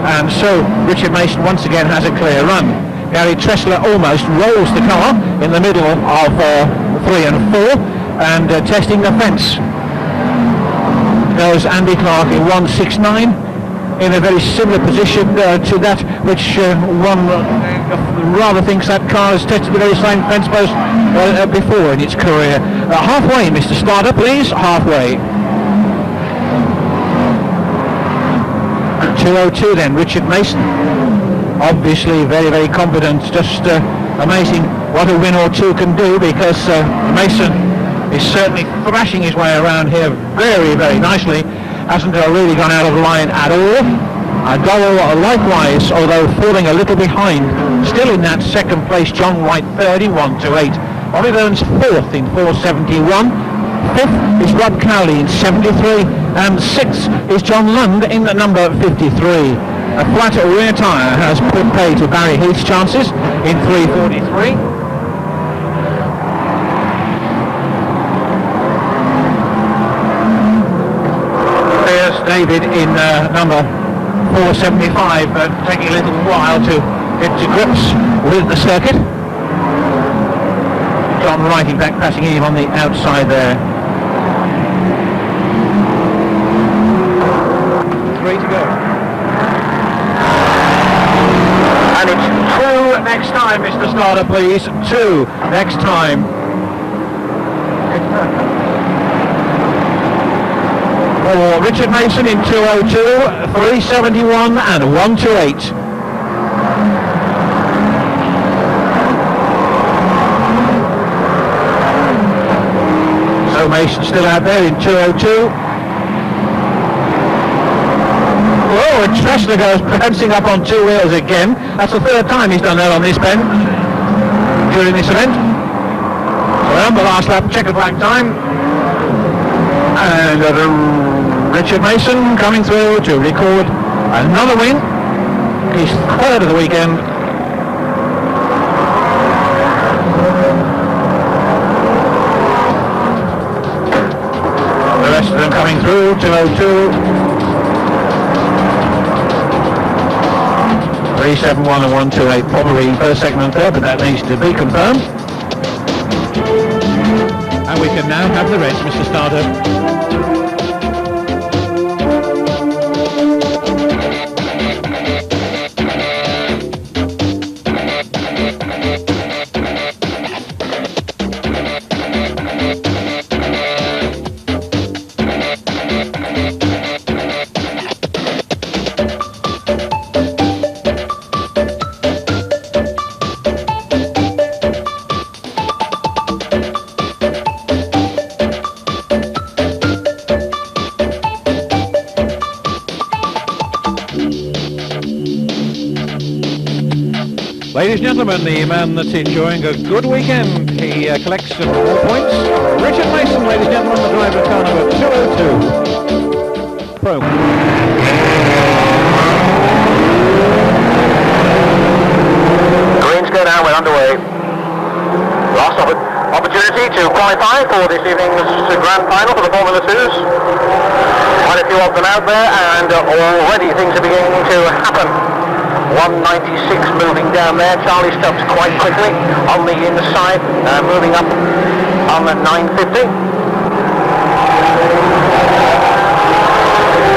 and so Richard Mason once again has a clear run. Gary Trestle almost rolls the car in the middle of 3 and 4 and testing the fence. Goes Andy Clark in 169 in a very similar position to that which one rather thinks that car has tested the very same fence post before in its career. Halfway, Mr. Starter, please. Halfway. 202 then, Richard Mason. Obviously very, very confident, just amazing what a win or two can do, because Mason is certainly thrashing his way around here very, very nicely, hasn't really gone out of line at all. Doddle likewise, although falling a little behind, still in that second place. John Wright third in 128, Ollie Burns fourth in 471, fifth is Rob Cowley in 73, and sixth is John Lund in number 53. A flat rear tyre has put pay to Barry Heath's chances in 343. There's David in number 475, taking a little while to get to grips with the circuit. John Wright in fact passing him on the outside there. 3 to go. And it's 2 next time, Mr. Starter, please. 2 next time. For Richard Mason in 202, 371 and 128. So Mason still out there in 202. Oh, and Trestle goes prancing up on 2 wheels again. That's the 3rd time he's done that on this bend during this event. So on the last lap, checkered flag time. And Richard Mason coming through to record another win. His 3rd of the weekend. The rest of them coming through, 202. 371 and 128, probably first, second and third, but that needs to be confirmed. And we can now have the race, Mr. Starter. Ladies and gentlemen, the man that's enjoying a good weekend, he collects 4 points. Richard Mason, ladies and gentlemen, the driver of car number 202. Pro.
Greens go down, we're underway. Last opportunity to qualify for this evening's grand final for the Formula 2s. Quite a few of them out there, and already things are beginning to happen. 196 moving down there. Charlie Stubbs quite quickly on the inside, moving up on the 950.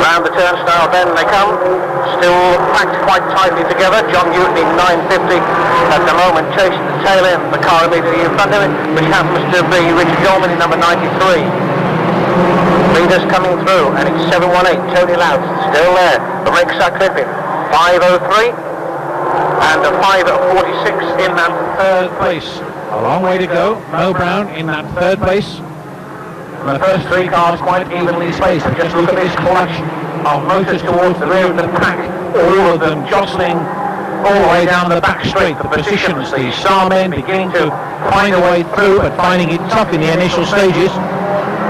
Round the turnstile then they come, still packed quite tightly together. John Newton in 950 at the moment, chasing the tail end, the car immediately in front of it, which happens to be Richard Dolman in number 93. Leaders coming through, and it's 718, Tony Louth still there. The brakes are clipping. 503 and a 546 in that
third place. A long way to go. Mo Brown in that third place.
And the first 3 cars quite evenly spaced. And just look at this clash of motors towards the rear of the pack.
All of them jostling all the way down the back straight. The positions, the Starmen beginning to find a way through, but finding it tough in the initial stages.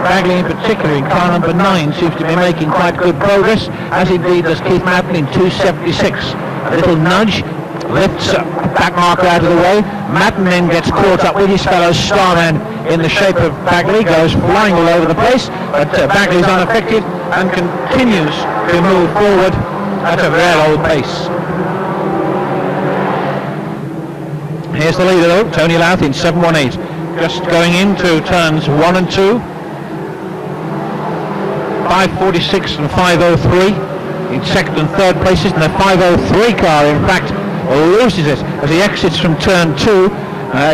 Bagley in particular in car number 9 seems to be making quite good progress, as indeed does Keith Madden in 276. A little nudge lifts back marker out of the way. Madden then gets caught up with his fellow Starman in the shape of Bagley, goes flying all over the place, but Bagley's unaffected and continues to move forward at a very old pace. Here's the leader though, Tony Louth in 718, just going into turns 1 and 2. 546 and 503 in second and third places, and the 503 car in fact loses it as he exits from turn 2.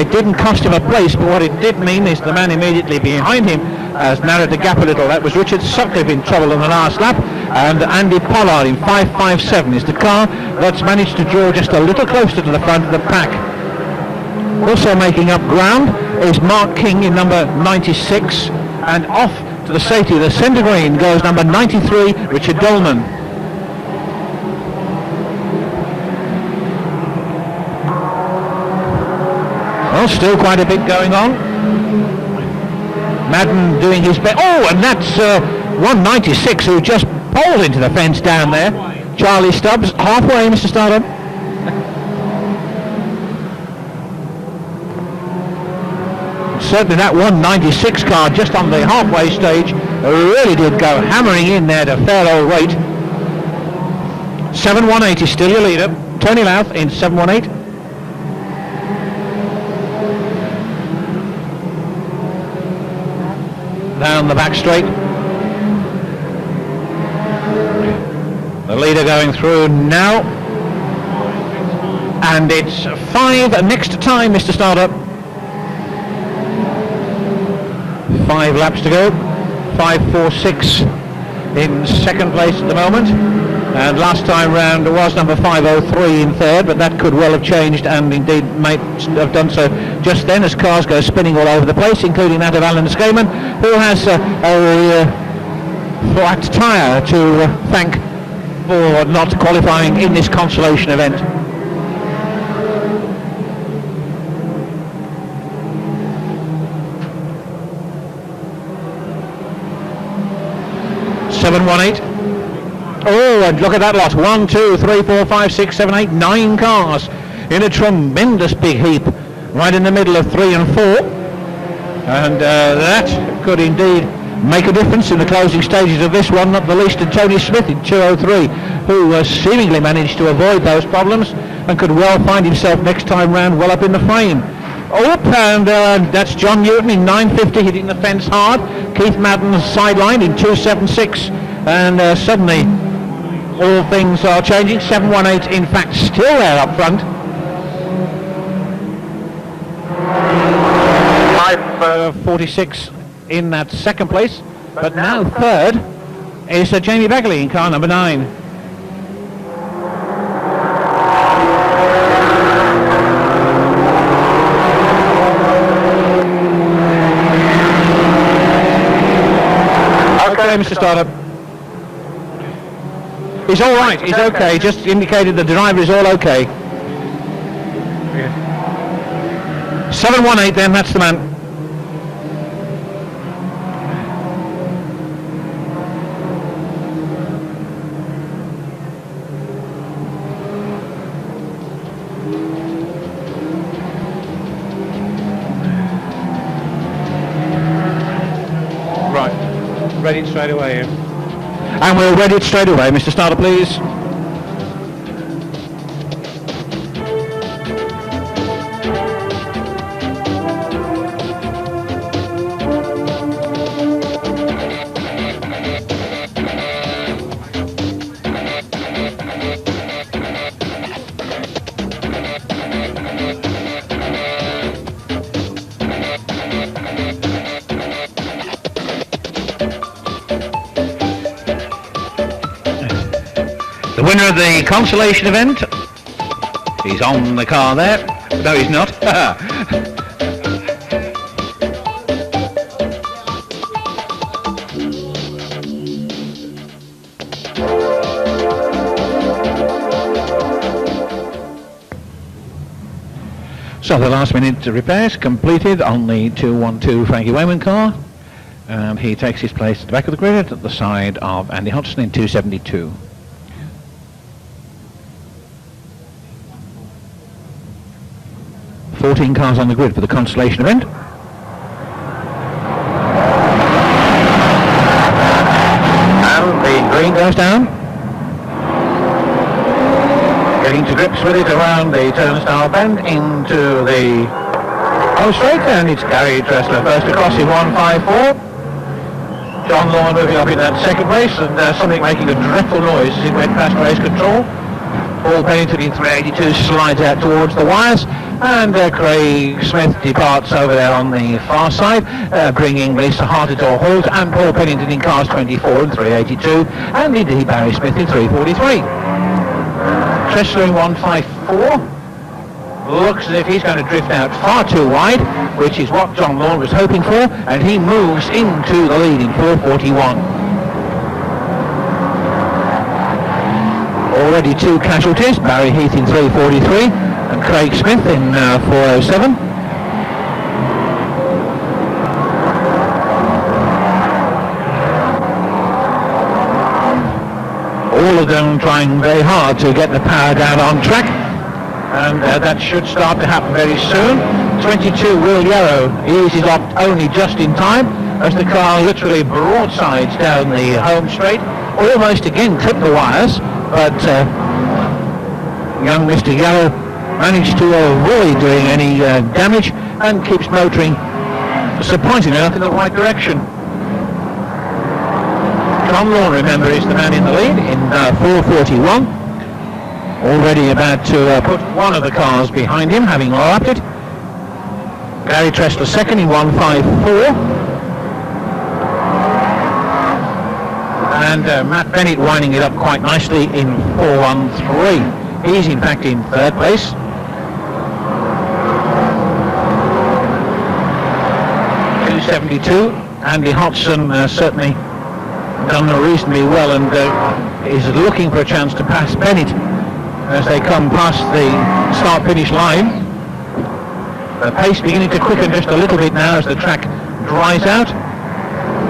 It didn't cost him a place, but what it did mean is the man immediately behind him has narrowed the gap a little. That was Richard Sutcliffe in trouble on the last lap, and Andy Pollard in 557 is the car that's managed to draw just a little closer to the front of the pack. Also making up ground is Mark King in number 96, and off to the safety of the centre green goes number 93, Richard Dolman. Well, still quite a bit going on. Madden doing his best. Oh, and that's 196 who just bowled into the fence down there. Charlie Stubbs, halfway, Mr. Startup. Certainly that 196 car just on the halfway stage really did go hammering in there at a fair old rate. 718 is still your leader. Tony Louth in 718. Down the back straight. The leader going through now. And it's 5 next time, Mr. Startup. 5 laps to go. 546 in second place at the moment, and last time round was number 503 in third, but that could well have changed, and indeed might have done so just then as cars go spinning all over the place, including that of Alan Scaman, who has a flat tyre to thank for not qualifying in this consolation event. Oh, and look at that lot. 1, 2, 3, 4, 5, 6, 7, 8, 9 cars in a tremendous big heap right in the middle of 3 and 4. And that could indeed make a difference in the closing stages of this one, not the least of Tony Smith in 203, who seemingly managed to avoid those problems and could well find himself next time round well up in the frame. Oh, and that's John Newton in 950 hitting the fence hard. Keith Madden's sideline in 276, and suddenly all things are changing. 718 in fact still there up front. 546 in that second place, but now third is Jamie Bagley in car number 9. Mr. Startup. He's all right, he's okay, just indicated the driver is all okay. turn 1-8 then, that's the man. Right, ready straight away. And we'll ready it straight away, Mr. Starter, please. The winner of the consolation event, he's on the car there. No, he's not. So the last minute repairs completed on the 212 Frankie Wayman car, and he takes his place at the back of the grid at the side of Andy Hodgson in 272. Fourteen cars on the grid for the consolation event. And the green goes down. Getting to grips with it around the turnstile bend into the home straight, and it's Gary Dressler first across in 154. John Law moving up in that second place, and something making a dreadful noise as it went past race control. Paul Pennington in 382 slides out towards the wires, and Craig Smith departs over there on the far side, bringing Lisa Harter to a halt, and Paul Pennington in cars 24 and 382, and indeed Barry Smith in 343. Tressler in 154 looks as if he's going to drift out far too wide, which is what John Lawn was hoping for, and he moves into the lead in 441. Already two casualties, Barry Heath in 343 and Craig Smith in 407. All of them trying very hard to get the power down on track, and that should start to happen very soon. 22 Will Yarrow eases up only just in time as the car literally broadsides down the home straight, almost again clipped the wires, but young Mr. Yarrow managed to avoid doing any damage and keeps motoring surprisingly enough in the right direction. John Law, remember, is the man in the lead in 441, already about to put one of the cars behind him, having lapped it. Gary Tressler second in 154. And Matt Bennett winding it up quite nicely in 413. He's in fact in third place. .272. Andy Hodgson certainly done reasonably well, and is looking for a chance to pass Bennett as they come past the start-finish line. The pace beginning to quicken just a little bit now as the track dries out.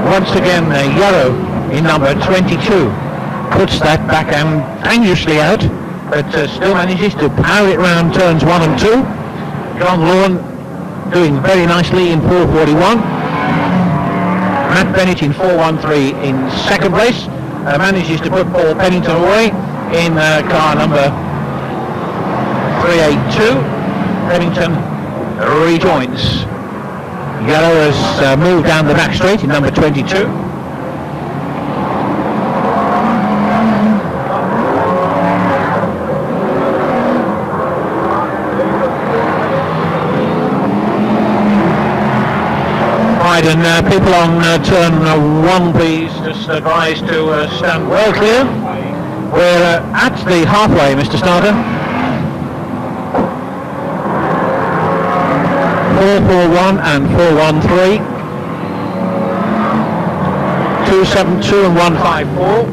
Once again, Yarrow in number 22 puts that back anxiously out, but still manages to power it round turns 1 and 2. John Lawn doing very nicely in 441. Matt Bennett in 413 in second place, manages to put Paul Pennington away in car number 382. Pennington rejoins. Yarrow has moved down the back straight in number 22. And people on turn 1, please, just advised to stand well clear. We're at the halfway, Mr. Starter. 441 and 413. 272 and 154.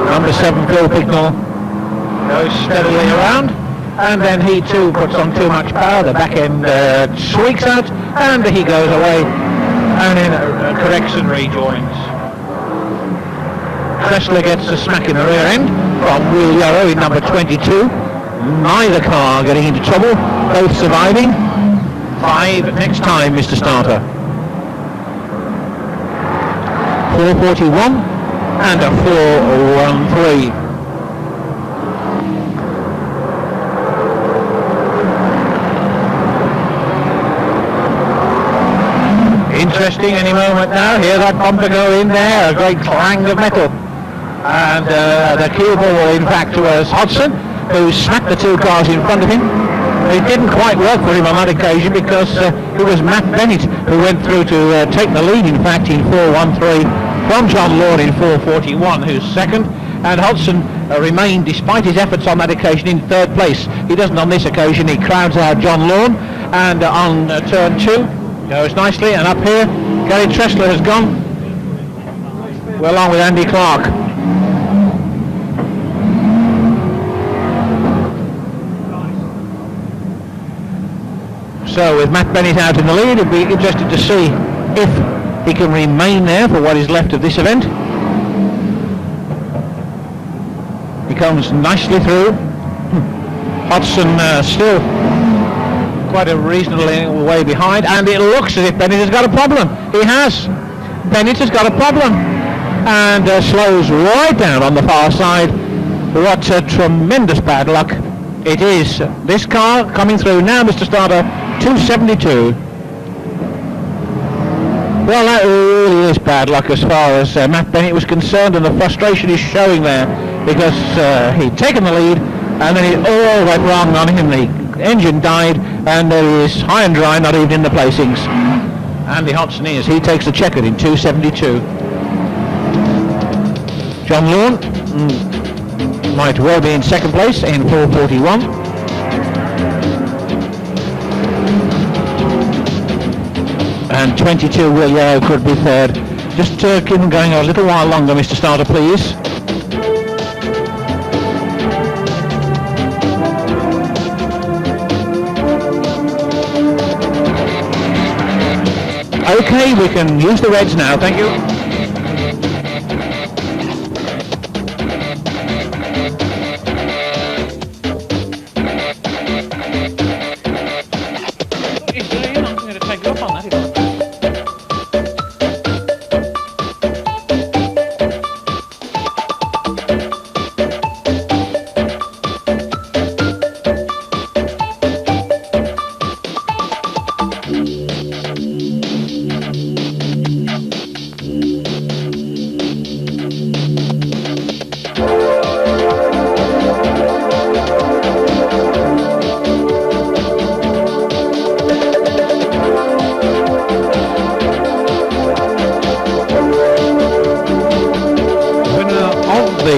Number 7, Phil Picknell, goes steadily around. and then he too puts on too much power. The back end squeaks out, and he goes away, and in a correction rejoins. Tressler gets a smack in the rear end from Will Yarrow in number 22. Neither car getting into trouble, both surviving. 5 next time, Mr. Starter. 4:41 and a 4:13. Interesting any moment now. Hear that bumper go in there, a great clang of metal. And the cue ball, in fact, was Hodgson, who smacked the 2 cars in front of him. It didn't quite work for him on that occasion because it was Matt Bennett who went through to take the lead, in fact, in 4:13 from John Lawn in 4:41, who's second. And Hodgson remained, despite his efforts on that occasion, in 3rd place. He doesn't on this occasion. He crowds out John Lawn, and on turn 2 goes nicely. And up here, Gary Tressler has gone, well, along with Andy Clark. So with Matt Bennett out in the lead, it'll be interested to see if he can remain there for what is left of this event. He comes nicely through. Hodgson still quite a reasonable way behind, and it looks as if Bennett has got a problem. He has. Bennett has got a problem, and slows right down on the far side. What a tremendous bad luck it is. This car coming through now, Mr. Starter, 272. Well, that really is bad luck as far as Matt Bennett was concerned, and the frustration is showing there because he'd taken the lead and then it all went wrong on him. The engine died and he is high and dry, not even in the placings. Andy Hodgson is. He takes the checkered in 272. John Lawn might well be in 2nd place in 4:41. And 22 Will Yarrow could be 3rd. Just keep him going a little while longer, Mr. Starter, please. Okay, we can use the reds now, thank you. You're not going to take you up on that, is it?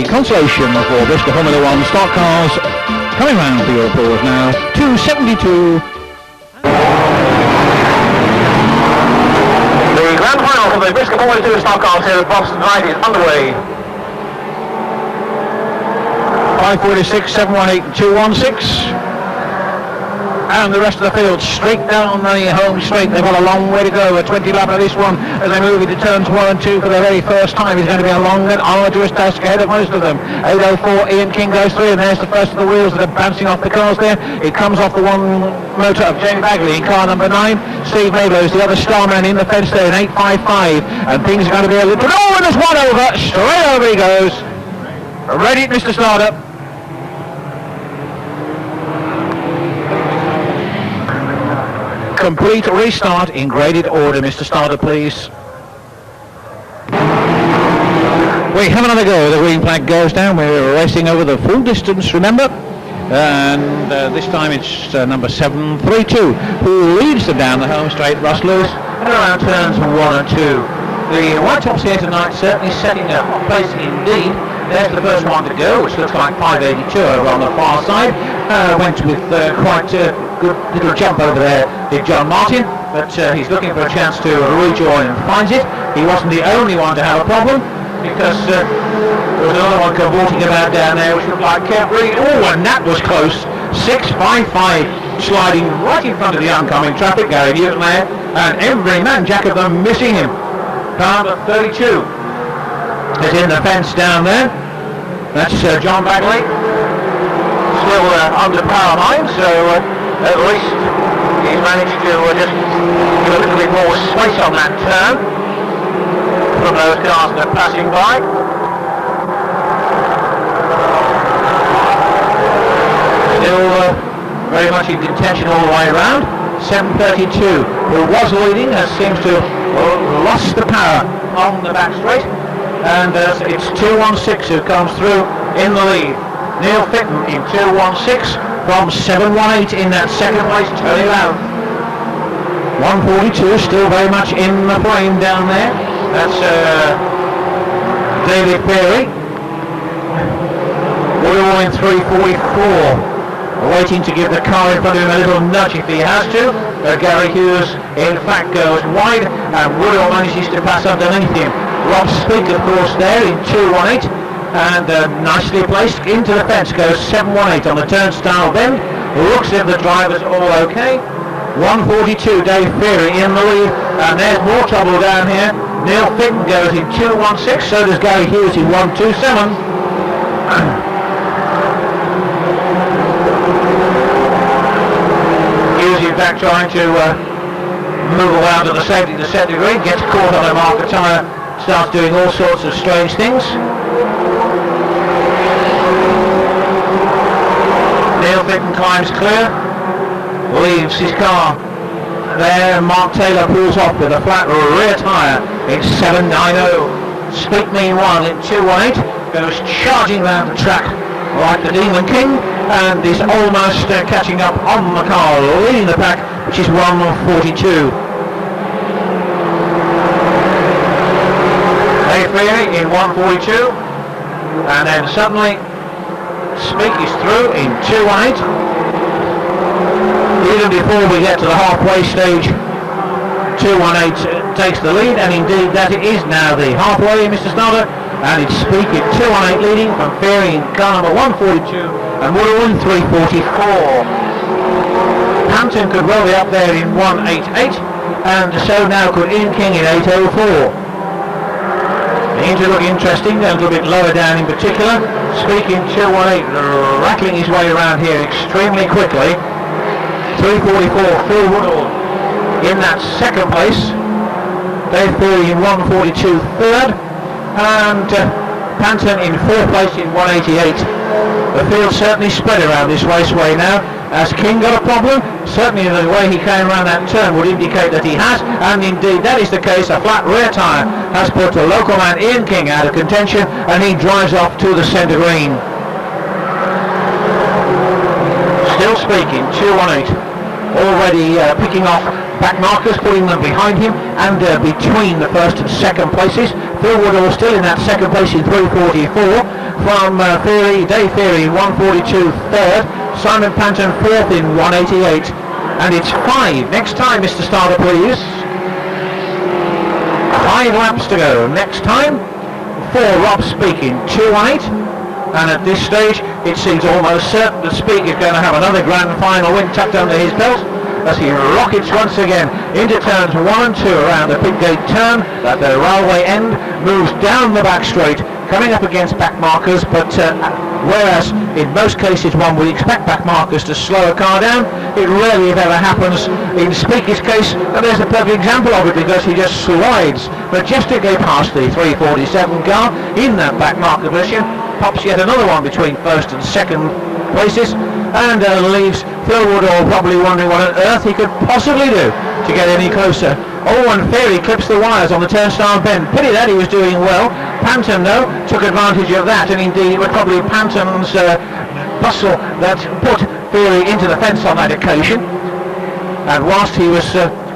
Consolation for Bristol Formula 1 stock cars coming round for your applause now. 272.
The grand final for the Bristol Formula 2 stock cars here at Boston Night is underway.
546, 718, 216. And the rest of the field straight down the home straight. They've got a long way to go. A 20 lap of this one as they move into turns 1 and 2 for the very first time. It's going to be a long and arduous task ahead of most of them. 804, Ian King goes through, and there's the first of the wheels that are bouncing off the cars there. It comes off the one motor of Jamie Bagley in car number 9. Steve Mablow's the other starman in the fence there in 855. And things are going to be a little... Oh, and there's one over. Straight over he goes. Ready, Mr. Starter. Complete restart in graded order, Mr. Starter, please. We have another go. The green flag goes down. We're racing over the full distance, remember? And this time it's number 732 who leads them down the home straight, Russ Lewis, and around turns 1 and 2. The white tops here tonight certainly setting a hot place indeed. There's the first one to go, which looks like 582 over on the far side. Went with quite a good little jump over there, did John Martin, but he's looking for a chance to rejoin and finds it. He wasn't the only one to have a problem, because there was another one cavorting about down there which looked like Kent Reed. Oh, and that was close. 655 sliding right in front of the oncoming traffic. Gary Newton there, and every man jack of them missing him. Car number 32 is in the fence down there. That's John Bagley. Still under power line, so at least he's managed to just give a little bit more space on that turn from those cars that are passing by. Still very much in contention all the way around. 732, who was leading, seems to have lost the power on the back straight, and it's 216 who comes through in the lead. Neil Fitton in 216 from 718 in that second place, turning around. 142 still very much in the frame down there. That's David Perry. Woodall in 344. Waiting to give the car in front of him a little nudge if he has to. Gary Hughes in fact goes wide, and Woodall manages to pass underneath him. Rob Speak of course there in 218, and nicely placed into the fence goes 718 on the turnstile bend. Looks as if the driver's all okay. 142 Dave Feary in the lead, and there's more trouble down here. Neil Fitton goes in 216, so does Gary Hughes in 127. In fact trying to move around to the safety to set degree, gets caught on a marker tyre, starts doing all sorts of strange things. Neil Fitton climbs clear, leaves his car there. Mark Taylor pulls off with a flat rear tyre in 790. Speak meanwhile in 218 goes charging round the track like the Demon King, and is almost catching up on the car, leading the pack, which is 142. Dave Feary in 142, and then suddenly Speak is through in 218. Even before we get to the halfway stage, 218 takes the lead, and indeed that it is now the halfway, Mr. Snodder. And it's Speak in 218 leading from Feary in car number 142, and Woodall in 344. Hampton could well be up there in 188, and so now could Ian King in 804. Beginning to look interesting, a little bit lower down in particular. Speak in 218, rattling his way around here extremely quickly. 344, Phil Woodall in that second place. Dave Feary in 142 third. And Panton in fourth place in 188. The field certainly spread around this raceway now. Has King got a problem? Certainly the way he came around that turn would indicate that he has, and indeed that is the case. A flat rear tyre has put the local man Ian King out of contention, and he drives off to the centre green. Still Speaking, 218. Already picking off back markers, putting them behind him and between the first and second places. Phil Woodall still in that second place in 344 from Dave Feary in 142 third, Simon Panton fourth in 188, and it's 5. Next time, Mr. Starter, please. 5 laps to go. Next time for Rob Speak in 218, and at this stage it seems almost certain that Speak is going to have another grand final win tucked under his belt as he rockets once again into turns 1 and 2 around the pit gate turn at the railway end, moves down the back straight, coming up against back markers, but whereas in most cases one would expect back markers to slow a car down, it rarely if ever happens in Speaky's case, and there's a perfect example of it because he just slides majestically past the 347 car in that back marker position, pops yet another one between first and second places, and leaves Phil Woodall probably wondering what on earth he could possibly do to get any closer. Oh, and Feary clips the wires on the turnstile bend. Pity that, he was doing well. Panton, though, took advantage of that, and indeed it was probably Panton's bustle that put Feary into the fence on that occasion. And whilst he was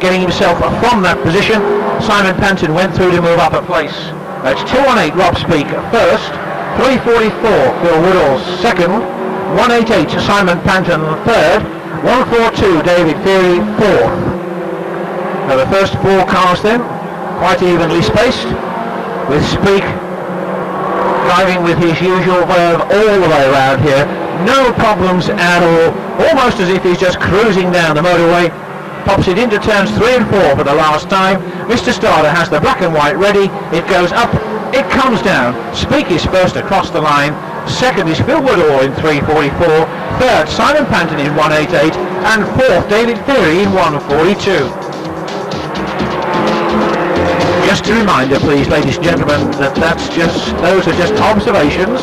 getting himself from that position, Simon Panton went through to move up a place. That's 218 Rob Speak first, 344 Phil Woodall second, 188 Simon Panton third, 142 David Feary fourth. Now the first 4 cars then, quite evenly spaced, with Speak driving with his usual verve all the way around here, no problems at all, almost as if he's just cruising down the motorway. Pops it into turns 3 and 4 for the last time. Mr. Starter has the black and white ready. It goes up, it comes down. Speak is first across the line. Second is Phil Woodall in 3:44. Third, Simon Panton in 1:88. And fourth, David Theory in 1:42. Just a reminder, please, ladies and gentlemen, that those are just observations.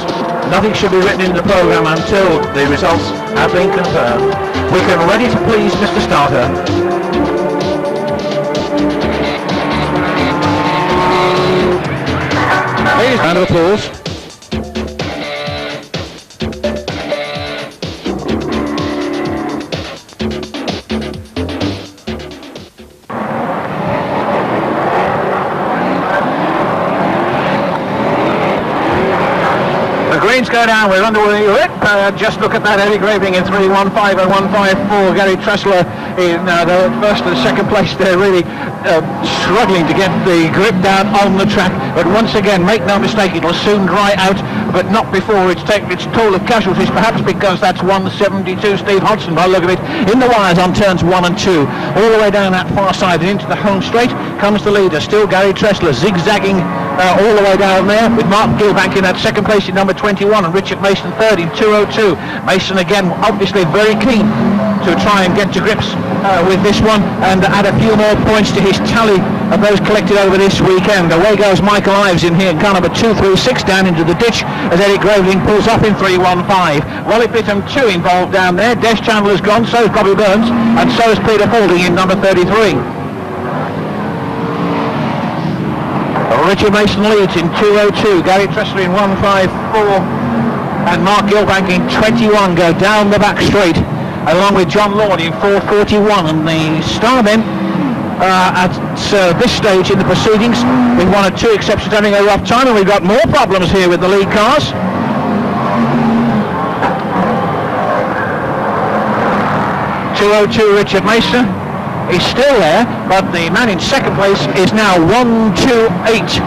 Nothing should be written in the programme until the results have been confirmed. We can ready to please Mr. Starter. Please, round of applause. Greens go down, we're underway with it. Just look at that Eddie Graving in 3:15 and 1:54. Gary Tressler in the first and second place there, really struggling to get the grip down on the track. But once again, make no mistake, it'll soon dry out, but not before it's taken its toll of casualties, perhaps because that's 1:72 Steve Hodgson by the look of it, in the wires on turns 1 and 2. All the way down that far side and into the home straight comes the leader, still Gary Tressler, zigzagging all the way down there, with Mark Gilbank in that second place in number 21 and Richard Mason third in 2:02. Mason again obviously very keen to try and get to grips with this one and add a few more points to his tally of those collected over this weekend. Away goes Michael Ives in here, car number 236 down into the ditch as Eric Groveling pulls off in 3:15. Wally Bitham 2 involved down there. Des Chandler's gone, so is Bobby Burns, and so is Peter Faulding in number 33. Richard Mason leads in 2:02, Gary Tressler in 1:54 and Mark Gilbank in 21 go down the back straight, along with John Lord in 4:41. And the star then at this stage in the proceedings, with 1 or 2 exceptions having a rough time, and we've got more problems here with the lead cars. .202 Richard Mason is still there, but the man in second place is now 1:28.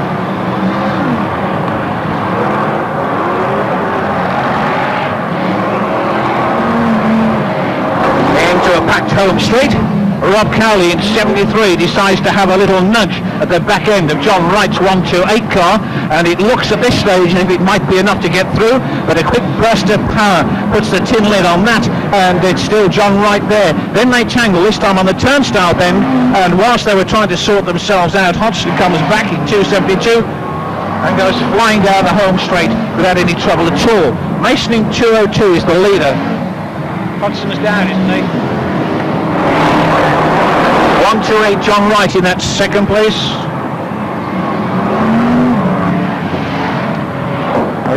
Into a packed home straight. Rob Cowley in 73 decides to have a little nudge at the back end of John Wright's 128 car, and it looks at this stage as if it might be enough to get through, but a quick burst of power puts the tin lid on that, and it's still John Wright there. Then they tangle, this time on the turnstile bend, and whilst they were trying to sort themselves out, Hodgson comes back in 272 and goes flying down the home straight without any trouble at all. Mason in 202 is the leader. Hodgson's down, isn't he? 128 John Wright in that second place.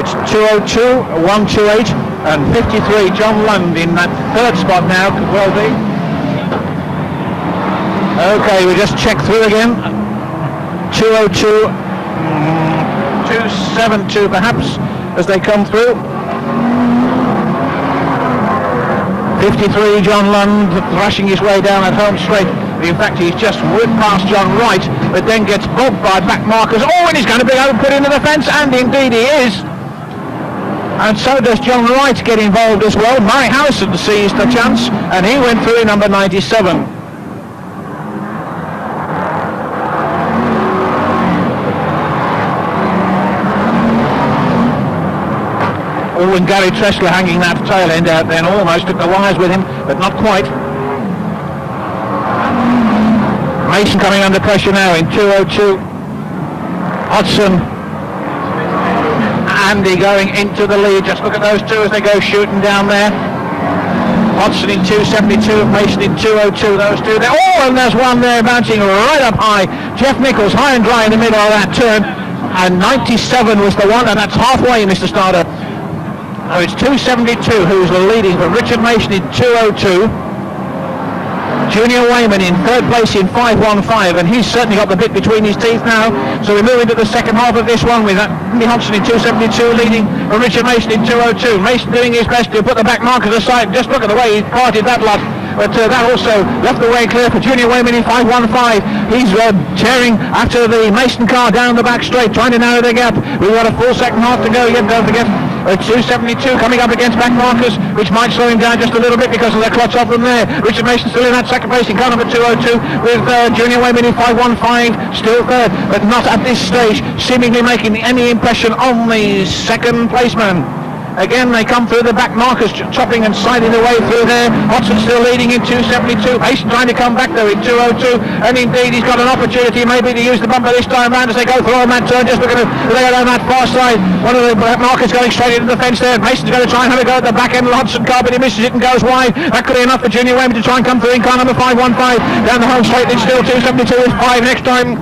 It's 202, 128 and 53 John Lund in that third spot now, could well be. Okay, we just check through again. 202, 272 perhaps as they come through. 53 John Lund thrashing his way down at home straight. In fact, he's just whipped past John Wright, but then gets bogged by back markers. Oh, and he's going to be put into the fence, and indeed he is. And so does John Wright get involved as well. Murray Harrison seized the chance, and he went through in number 97. Oh, and Gary Tressler hanging that tail end out then, almost took the wires with him, but not quite. Mason coming under pressure now in 202. Hodgson. Andy going into the lead. Just look at those two as they go shooting down there. Hodgson in 272, Mason in 202, those two there. Oh, and there's one there bouncing right up high. Jeff Nichols high and dry in the middle of that turn. And 97 was the one, and that's halfway, Mr. Starter. Oh, it's 272 who's the leading for Richard Mason in 202. Junior Wayman in third place in 5:15, and he's certainly got the bit between his teeth now. So we move into the second half of this one with Andy Hodgson in 272 leading Richard Mason in 202. Mason doing his best to put the back markers aside. Just look at the way he parted that lot. But that also left the way clear for Junior Wayman in 5:15. He's tearing after the Mason car down the back straight, trying to narrow the gap. We've got a full second half to go yet, don't forget. 272 coming up against back markers, which might slow him down just a little bit because of the clutch off them there. Richard Mason still in that second place in car number 202 with Junior Wayman in 515 still third, but not at this stage seemingly making any impression on the second placeman. Again, they come through the back markers, chopping and sliding their way through there. Hodson still leading in 272. Mason trying to come back though in 202. And indeed, he's got an opportunity maybe to use the bumper this time round as they go through on that turn. Just looking at they go down that far side. One of the back markers going straight into the fence there. Mason's going to try and have a go at the back end of the Hodson car, but he misses it and goes wide. That could be enough for Junior Wayman to try and come through in car number 515. Down the home straight, it's still 272 is 5 next time.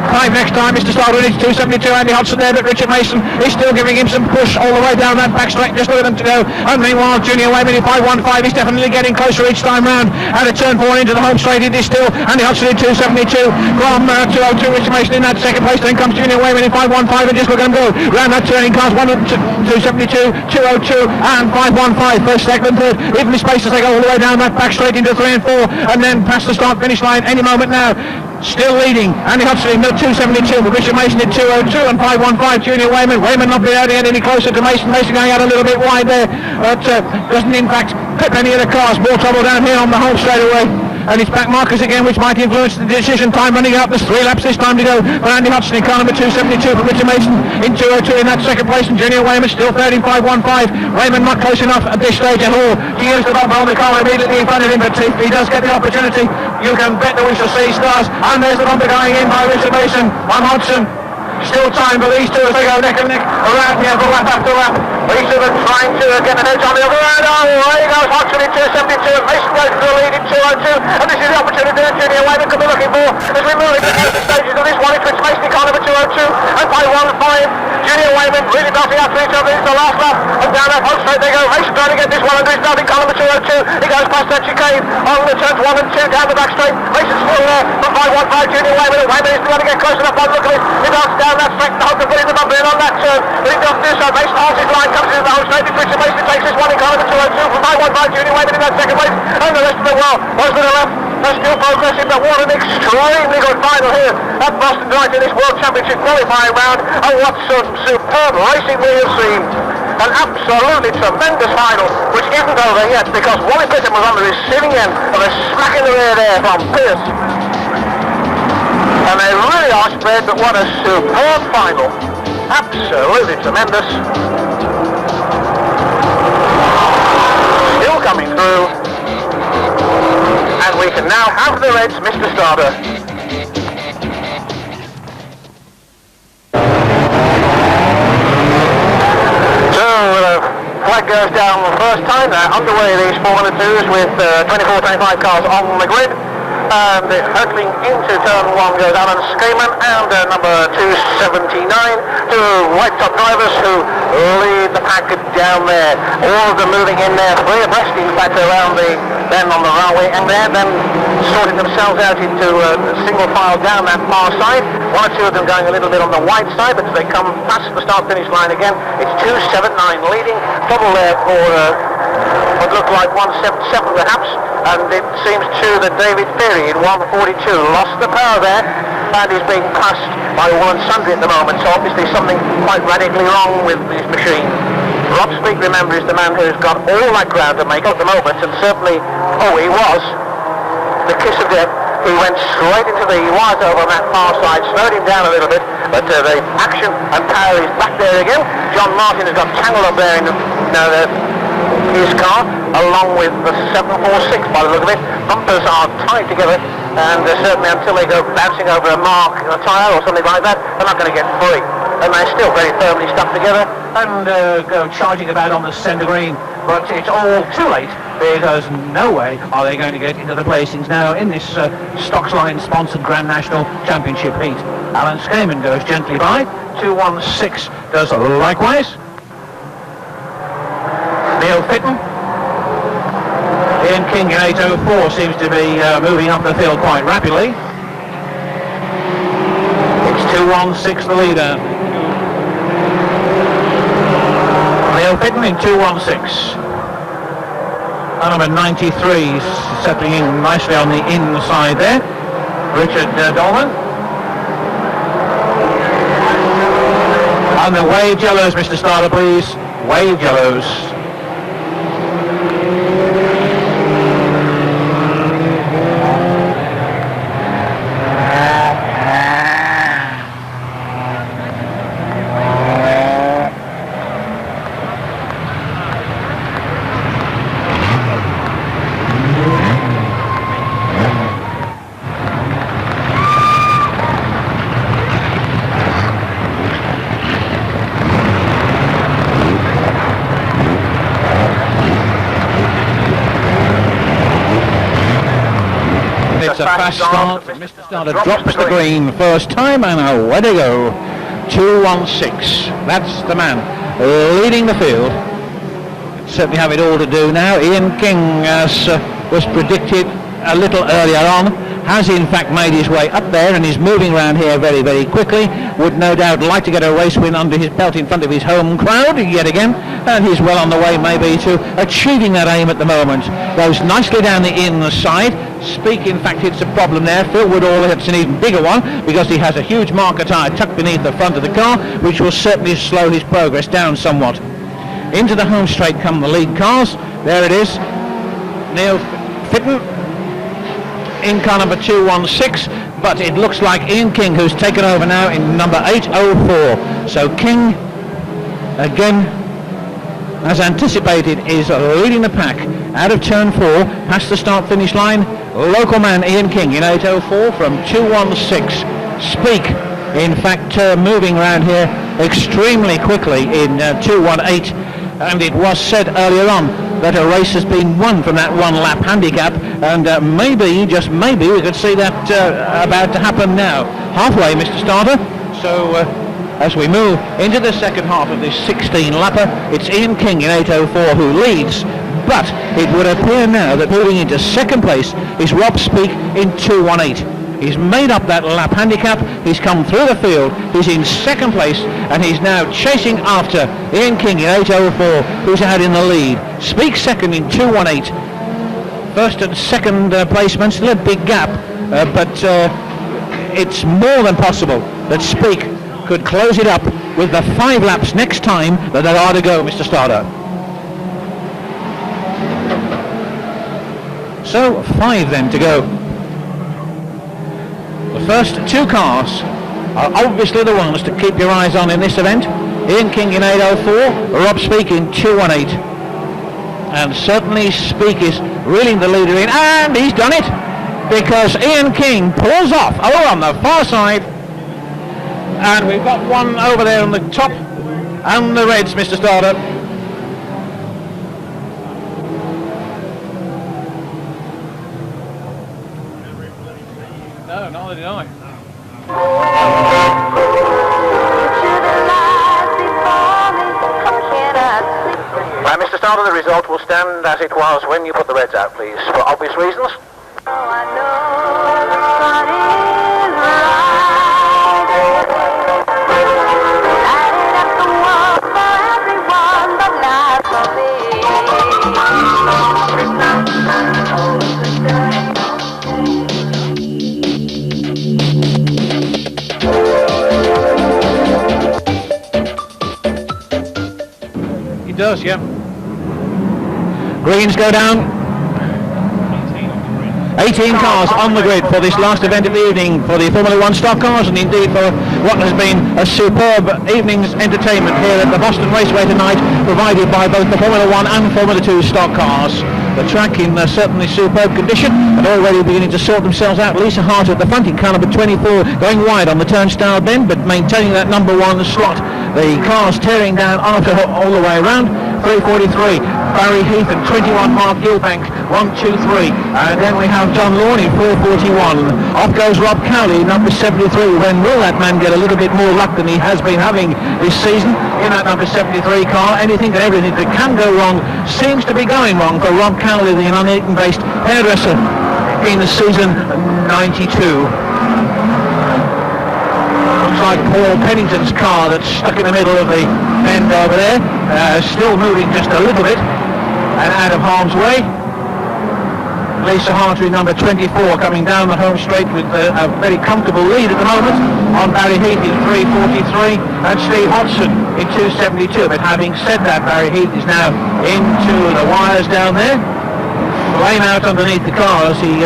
5 next time, Mr. Starwood, it's 272, Andy Hodson there, but Richard Mason is still giving him some push all the way down that back straight. Just look at them to go. And meanwhile, Junior Wayman in 515 is definitely getting closer each time round. And a turn 4 into the home straight, it is still Andy Hodson in 272 from 202, Richard Mason in that second place. Then comes Junior Wayman in 515, and just look at them go. Round that turning cars, 272, 202, and 515, first, second, and third. Evenly spaced as they go all the way down that back straight into 3 and 4, and then past the start-finish line any moment now. Still leading, Andy Hodson in 272, but Richard Mason in 202 and 515, Junior Wayman. Wayman not being able to get any closer to Mason. Mason going out a little bit wide there, but doesn't in fact clip any of the cars. More trouble down here on the home straightaway. And it's back markers again, which might influence the decision. Time running out. There's 3 laps this time to go for Andy Hodson in car number 272 for Richard Mason in 202 in that second place, and Junior Wayman still third in 515. Wayman not close enough at this stage at all to use the bumper on the car immediately in front of him, but if he does get the opportunity, you can bet that we shall see stars. And there's the bumper going in by Richard Mason on Hodson. Still time for these two as they go neck and neck around here for lap after lap. These two are trying to get an edge on the other end. Oh, there he goes, Hodson in 272. Mason goes to the lead in 202. And this is the opportunity that Junior Wayman could be looking for as we move into the stages of this one. It's Richard Mason in car number 202 and 515. Junior Wayman really belting after each other. It's the last lap. And down that home straight they go. Mason trying to get this one under his belt in car number 202. He goes past that chicane on the turns 1 and 2 down the back straight. Mason's still there from 515. Junior Wayman. And Wayman is going to get close enough by the look of it. He does down that straight to hope to put the bumper in on that turn. But he doesn't do so. Mason holds his line, comes into the home straight. Richard Mason takes this one in car number 202 from 515. Junior Wayman in that second place. And the rest of it well. Most of the left. They're still progressing, but what an extremely good final here at Boston Drive in this World Championship qualifying round. And what some superb racing we have seen. An absolutely tremendous final, which isn't over yet because Wally Pitton was on the receiving end of a smack in the rear there from Pierce. And they really are spread, but what a superb final. Absolutely tremendous. Still coming through. And we can now have the Reds, Mr. Starter. So the flag goes down the first time. They're underway, these Formula 2s with 24-25 cars on the grid. And hurtling into turn 1 goes Alan Skayman and number 279, two white top drivers who lead the pack down there. All of them moving in there, 3 abreast in fact around the bend on the railway, and they're then sorting themselves out into single file down that far side. 1 or 2 of them going a little bit on the wide side, but as they come past the start finish line again, it's 279 leading. Trouble there for what looked like 177 perhaps, and it seems too that David Ferry in 142 lost the power there and is being passed by Warren Sundry at the moment, so obviously something quite radically wrong with his machine. Rob Speak, remember, is the man who's got all that ground to make at the moment, and certainly, he was the kiss of death. He went straight into the wires over on that far side, slowed him down a little bit, but the action and power is back there again. John Martin has got tangled up there in his car, along with the 746 by the look of it. Bumpers are tied together, and certainly until they go bouncing over a mark in a tyre or something like that, they're not going to get free. And they're still very firmly stuck together and go charging about on the centre green. But it's all too late, because no way are they going to get into the placings now in this Stocksline sponsored Grand National Championship heat. Alan Skayman goes gently by, 216 does likewise. Neil Fitton. Ian King in 804 seems to be moving up the field quite rapidly. It's 216 the leader. Neil Fitton in 216. And number 93 settling in nicely on the inside there. Richard Dolman. On the wave yellows, Mr. Starter, please. Wave yellows. It's a fast start. Mr. Starter drops the green first time and away they go. 2:16. That's the man leading the field. Certainly have it all to do now. Ian King, as was predicted a little earlier on, has in fact made his way up there and is moving around here very, very quickly. Would no doubt like to get a race win under his belt in front of his home crowd yet again, and he's well on the way maybe to achieving that aim at the moment. Goes nicely down the inside. Speak, in fact, hits a problem there. Phil Woodall hits an even bigger one because he has a huge marker tyre tucked beneath the front of the car, which will certainly slow his progress down somewhat. Into the home straight come the lead cars. There it is. Neil Fitton in car number 216, but it looks like Ian King who's taken over now in number 804. So King, again, as anticipated, is leading the pack out of turn 4, past the start-finish line. Local man Ian King in 804 from 216. Speak, in fact, moving around here extremely quickly in 218, and it was said earlier on that a race has been won from that one lap handicap, and maybe, just maybe, we could see that about to happen now. Halfway, Mr. Starter. So as we move into the second half of this 16-lapper, it's Ian King in 804 who leads, but it would appear now that moving into second place is Rob Speak in 218. He's made up that lap handicap, he's come through the field, he's in second place, and he's now chasing after Ian King in 804, who's out in the lead. Speak second in 218. First and second placement, still a big gap, but it's more than possible that Speak could close it up with the 5 laps next time that there are to go, Mr. Starter. So 5 then to go. The first 2 cars are obviously the ones to keep your eyes on in this event. Ian King in 804, Rob Speak in 218. And certainly Speak is reeling the leader in, and he's done it, because Ian King pulls off over on the far side, and we've got one over there on the top, and the reds, Mr. Starter. No, neither did I.
Well, Mr. Starter, the result will stand as it was when you put the reds out, please, for obvious reasons.
It does, yeah. Greens go down. 18 cars on the grid for this last event of the evening for the Formula 1 stock cars, and indeed for what has been a superb evening's entertainment here at the Boston Raceway tonight, provided by both the Formula 1 and Formula 2 stock cars. The track in certainly superb condition, and already beginning to sort themselves out. Lisa Hart at the front in car number 24, going wide on the turnstile bend, but maintaining that number 1 slot. The cars tearing down after her all the way around. 343, Barry Heath and 21, Mark Gilbank, 123, and then we have John Lawn in 441. Off goes Rob Cowley, number 73. When will that man get a little bit more luck than he has been having this season in that number 73 car? Anything and everything that can go wrong seems to be going wrong for Rob Cowley, the Nuneaton-based hairdresser in the season 92. Looks like Paul Pennington's car that's stuck in the middle of the bend over there, still moving just a little bit and out of harm's way. Lisa Hartley, number 24, coming down the home straight with a very comfortable lead at the moment on Barry Heath in 3:43 and Steve Hodgson in 2:72. But having said that, Barry Heath is now into the wires down there. Flame out underneath the car as he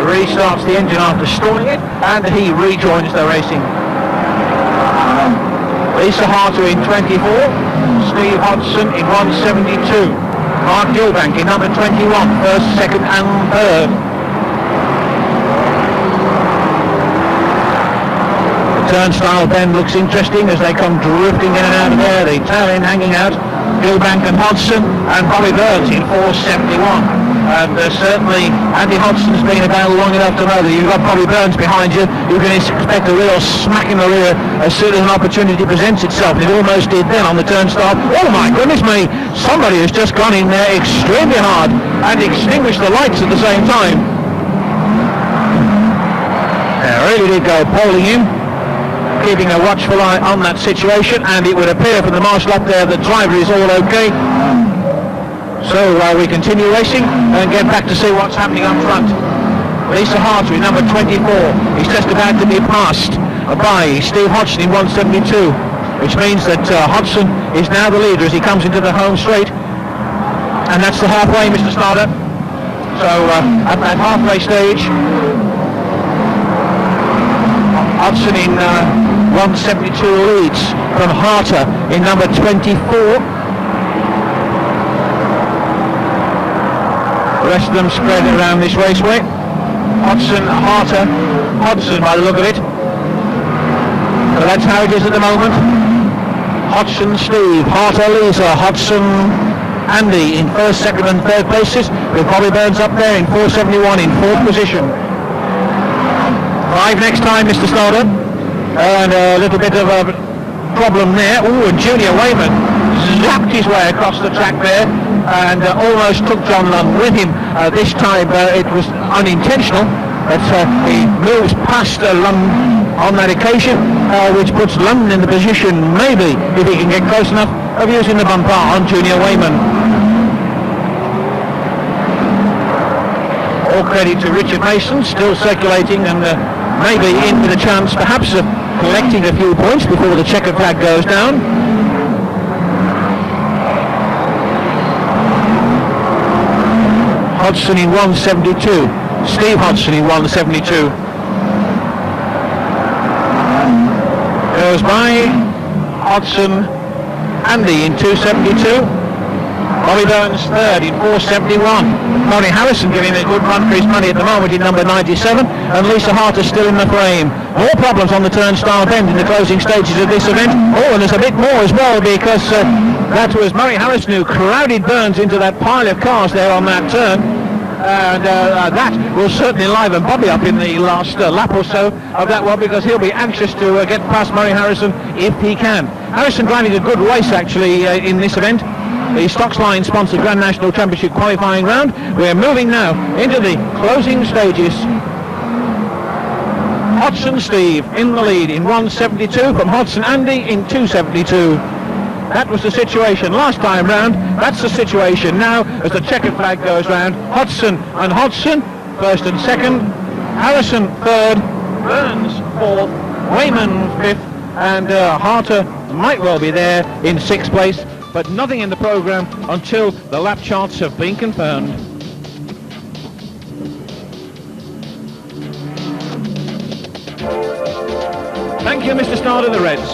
restarts the engine after stalling it, and he rejoins the racing. Lisa Hartley in 24, Steve Hodgson in 1:72. Mark Gilbank in number 21, first, second and third. The turnstile bend looks interesting as they come drifting in and out of there, the tail end hanging out. Gilbank and Hodgson and Bobby Burns in 4:71. And certainly Andy Hodgson's been about long enough to know that you've got Bobby Burns behind you. You can expect a real smack in the rear as soon as an opportunity presents itself. It almost did then on the turnstile. Oh my goodness me, somebody has just gone in there extremely hard and extinguished the lights at the same time. They really did go polling in, keeping a watchful eye on that situation, and it would appear from the marshal up there that driver is all okay. So we continue racing and get back to see what's happening up front. Lisa Hartley, number 24, is just about to be passed by Steve Hodgson in 1:72, which means that Hodgson is now the leader as he comes into the home straight. And that's the halfway, Mr. Starter. So at that halfway stage, Hodgson in 1:72 leads from Harter in number 24. The rest of them spread around this raceway. Hodgson, Harter, Hodgson by the look of it. So that's how it is at the moment. Hodgson, Steve, Harter, Lisa, Hodgson, Andy in first, second and third places, with Bobby Burns up there in 4:71 in fourth position. 5 next time, Mr. Starter. And a little bit of a problem there. Ooh, and Junior Wayman zapped his way across the track there and almost took John Lund with him. This time it was unintentional, but he moves past Lund on that occasion, which puts Lund in the position, maybe, if he can get close enough, of using the bumper on Junior Wayman. All credit to Richard Mason, still circulating and maybe in with a chance perhaps of collecting a few points before the checkered flag goes down. Hodgson in 1:72. Steve Hodgson in 1:72. Goes by Hodgson, Andy in 2:72. Bobby Burns third in 4:71. Murray Harrison giving a good run for his money at the moment in number 97, and Lisa Harter still in the frame. More problems on the turnstile bend in the closing stages of this event. Oh, and there's a bit more as well, because that was Murray Harrison who crowded Burns into that pile of cars there on that turn. And that will certainly liven Bobby up in the last lap or so of that one, because he'll be anxious to get past Murray Harrison if he can. Harrison driving a good race actually in this event. The Stocksline sponsored Grand National Championship qualifying round. We're moving now into the closing stages. Hodgson Steve in the lead in 1:72 from Hodgson Andy in 2:72. That was the situation last time round. That's the situation now as the checkered flag goes round. Hodgson and Hodgson, first and second. Harrison third. Burns fourth. Wayman fifth. And Harter might well be there in sixth place. But nothing in the programme until the lap charts have been confirmed. Thank you, Mr. Starter, the Reds.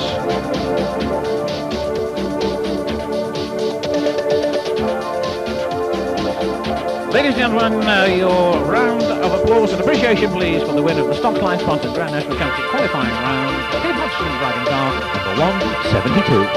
Ladies and gentlemen, your round of applause and appreciation, please, for the win of the Stockline sponsored Grand National Championship qualifying round. Steve Hodgson driving car number 1:72.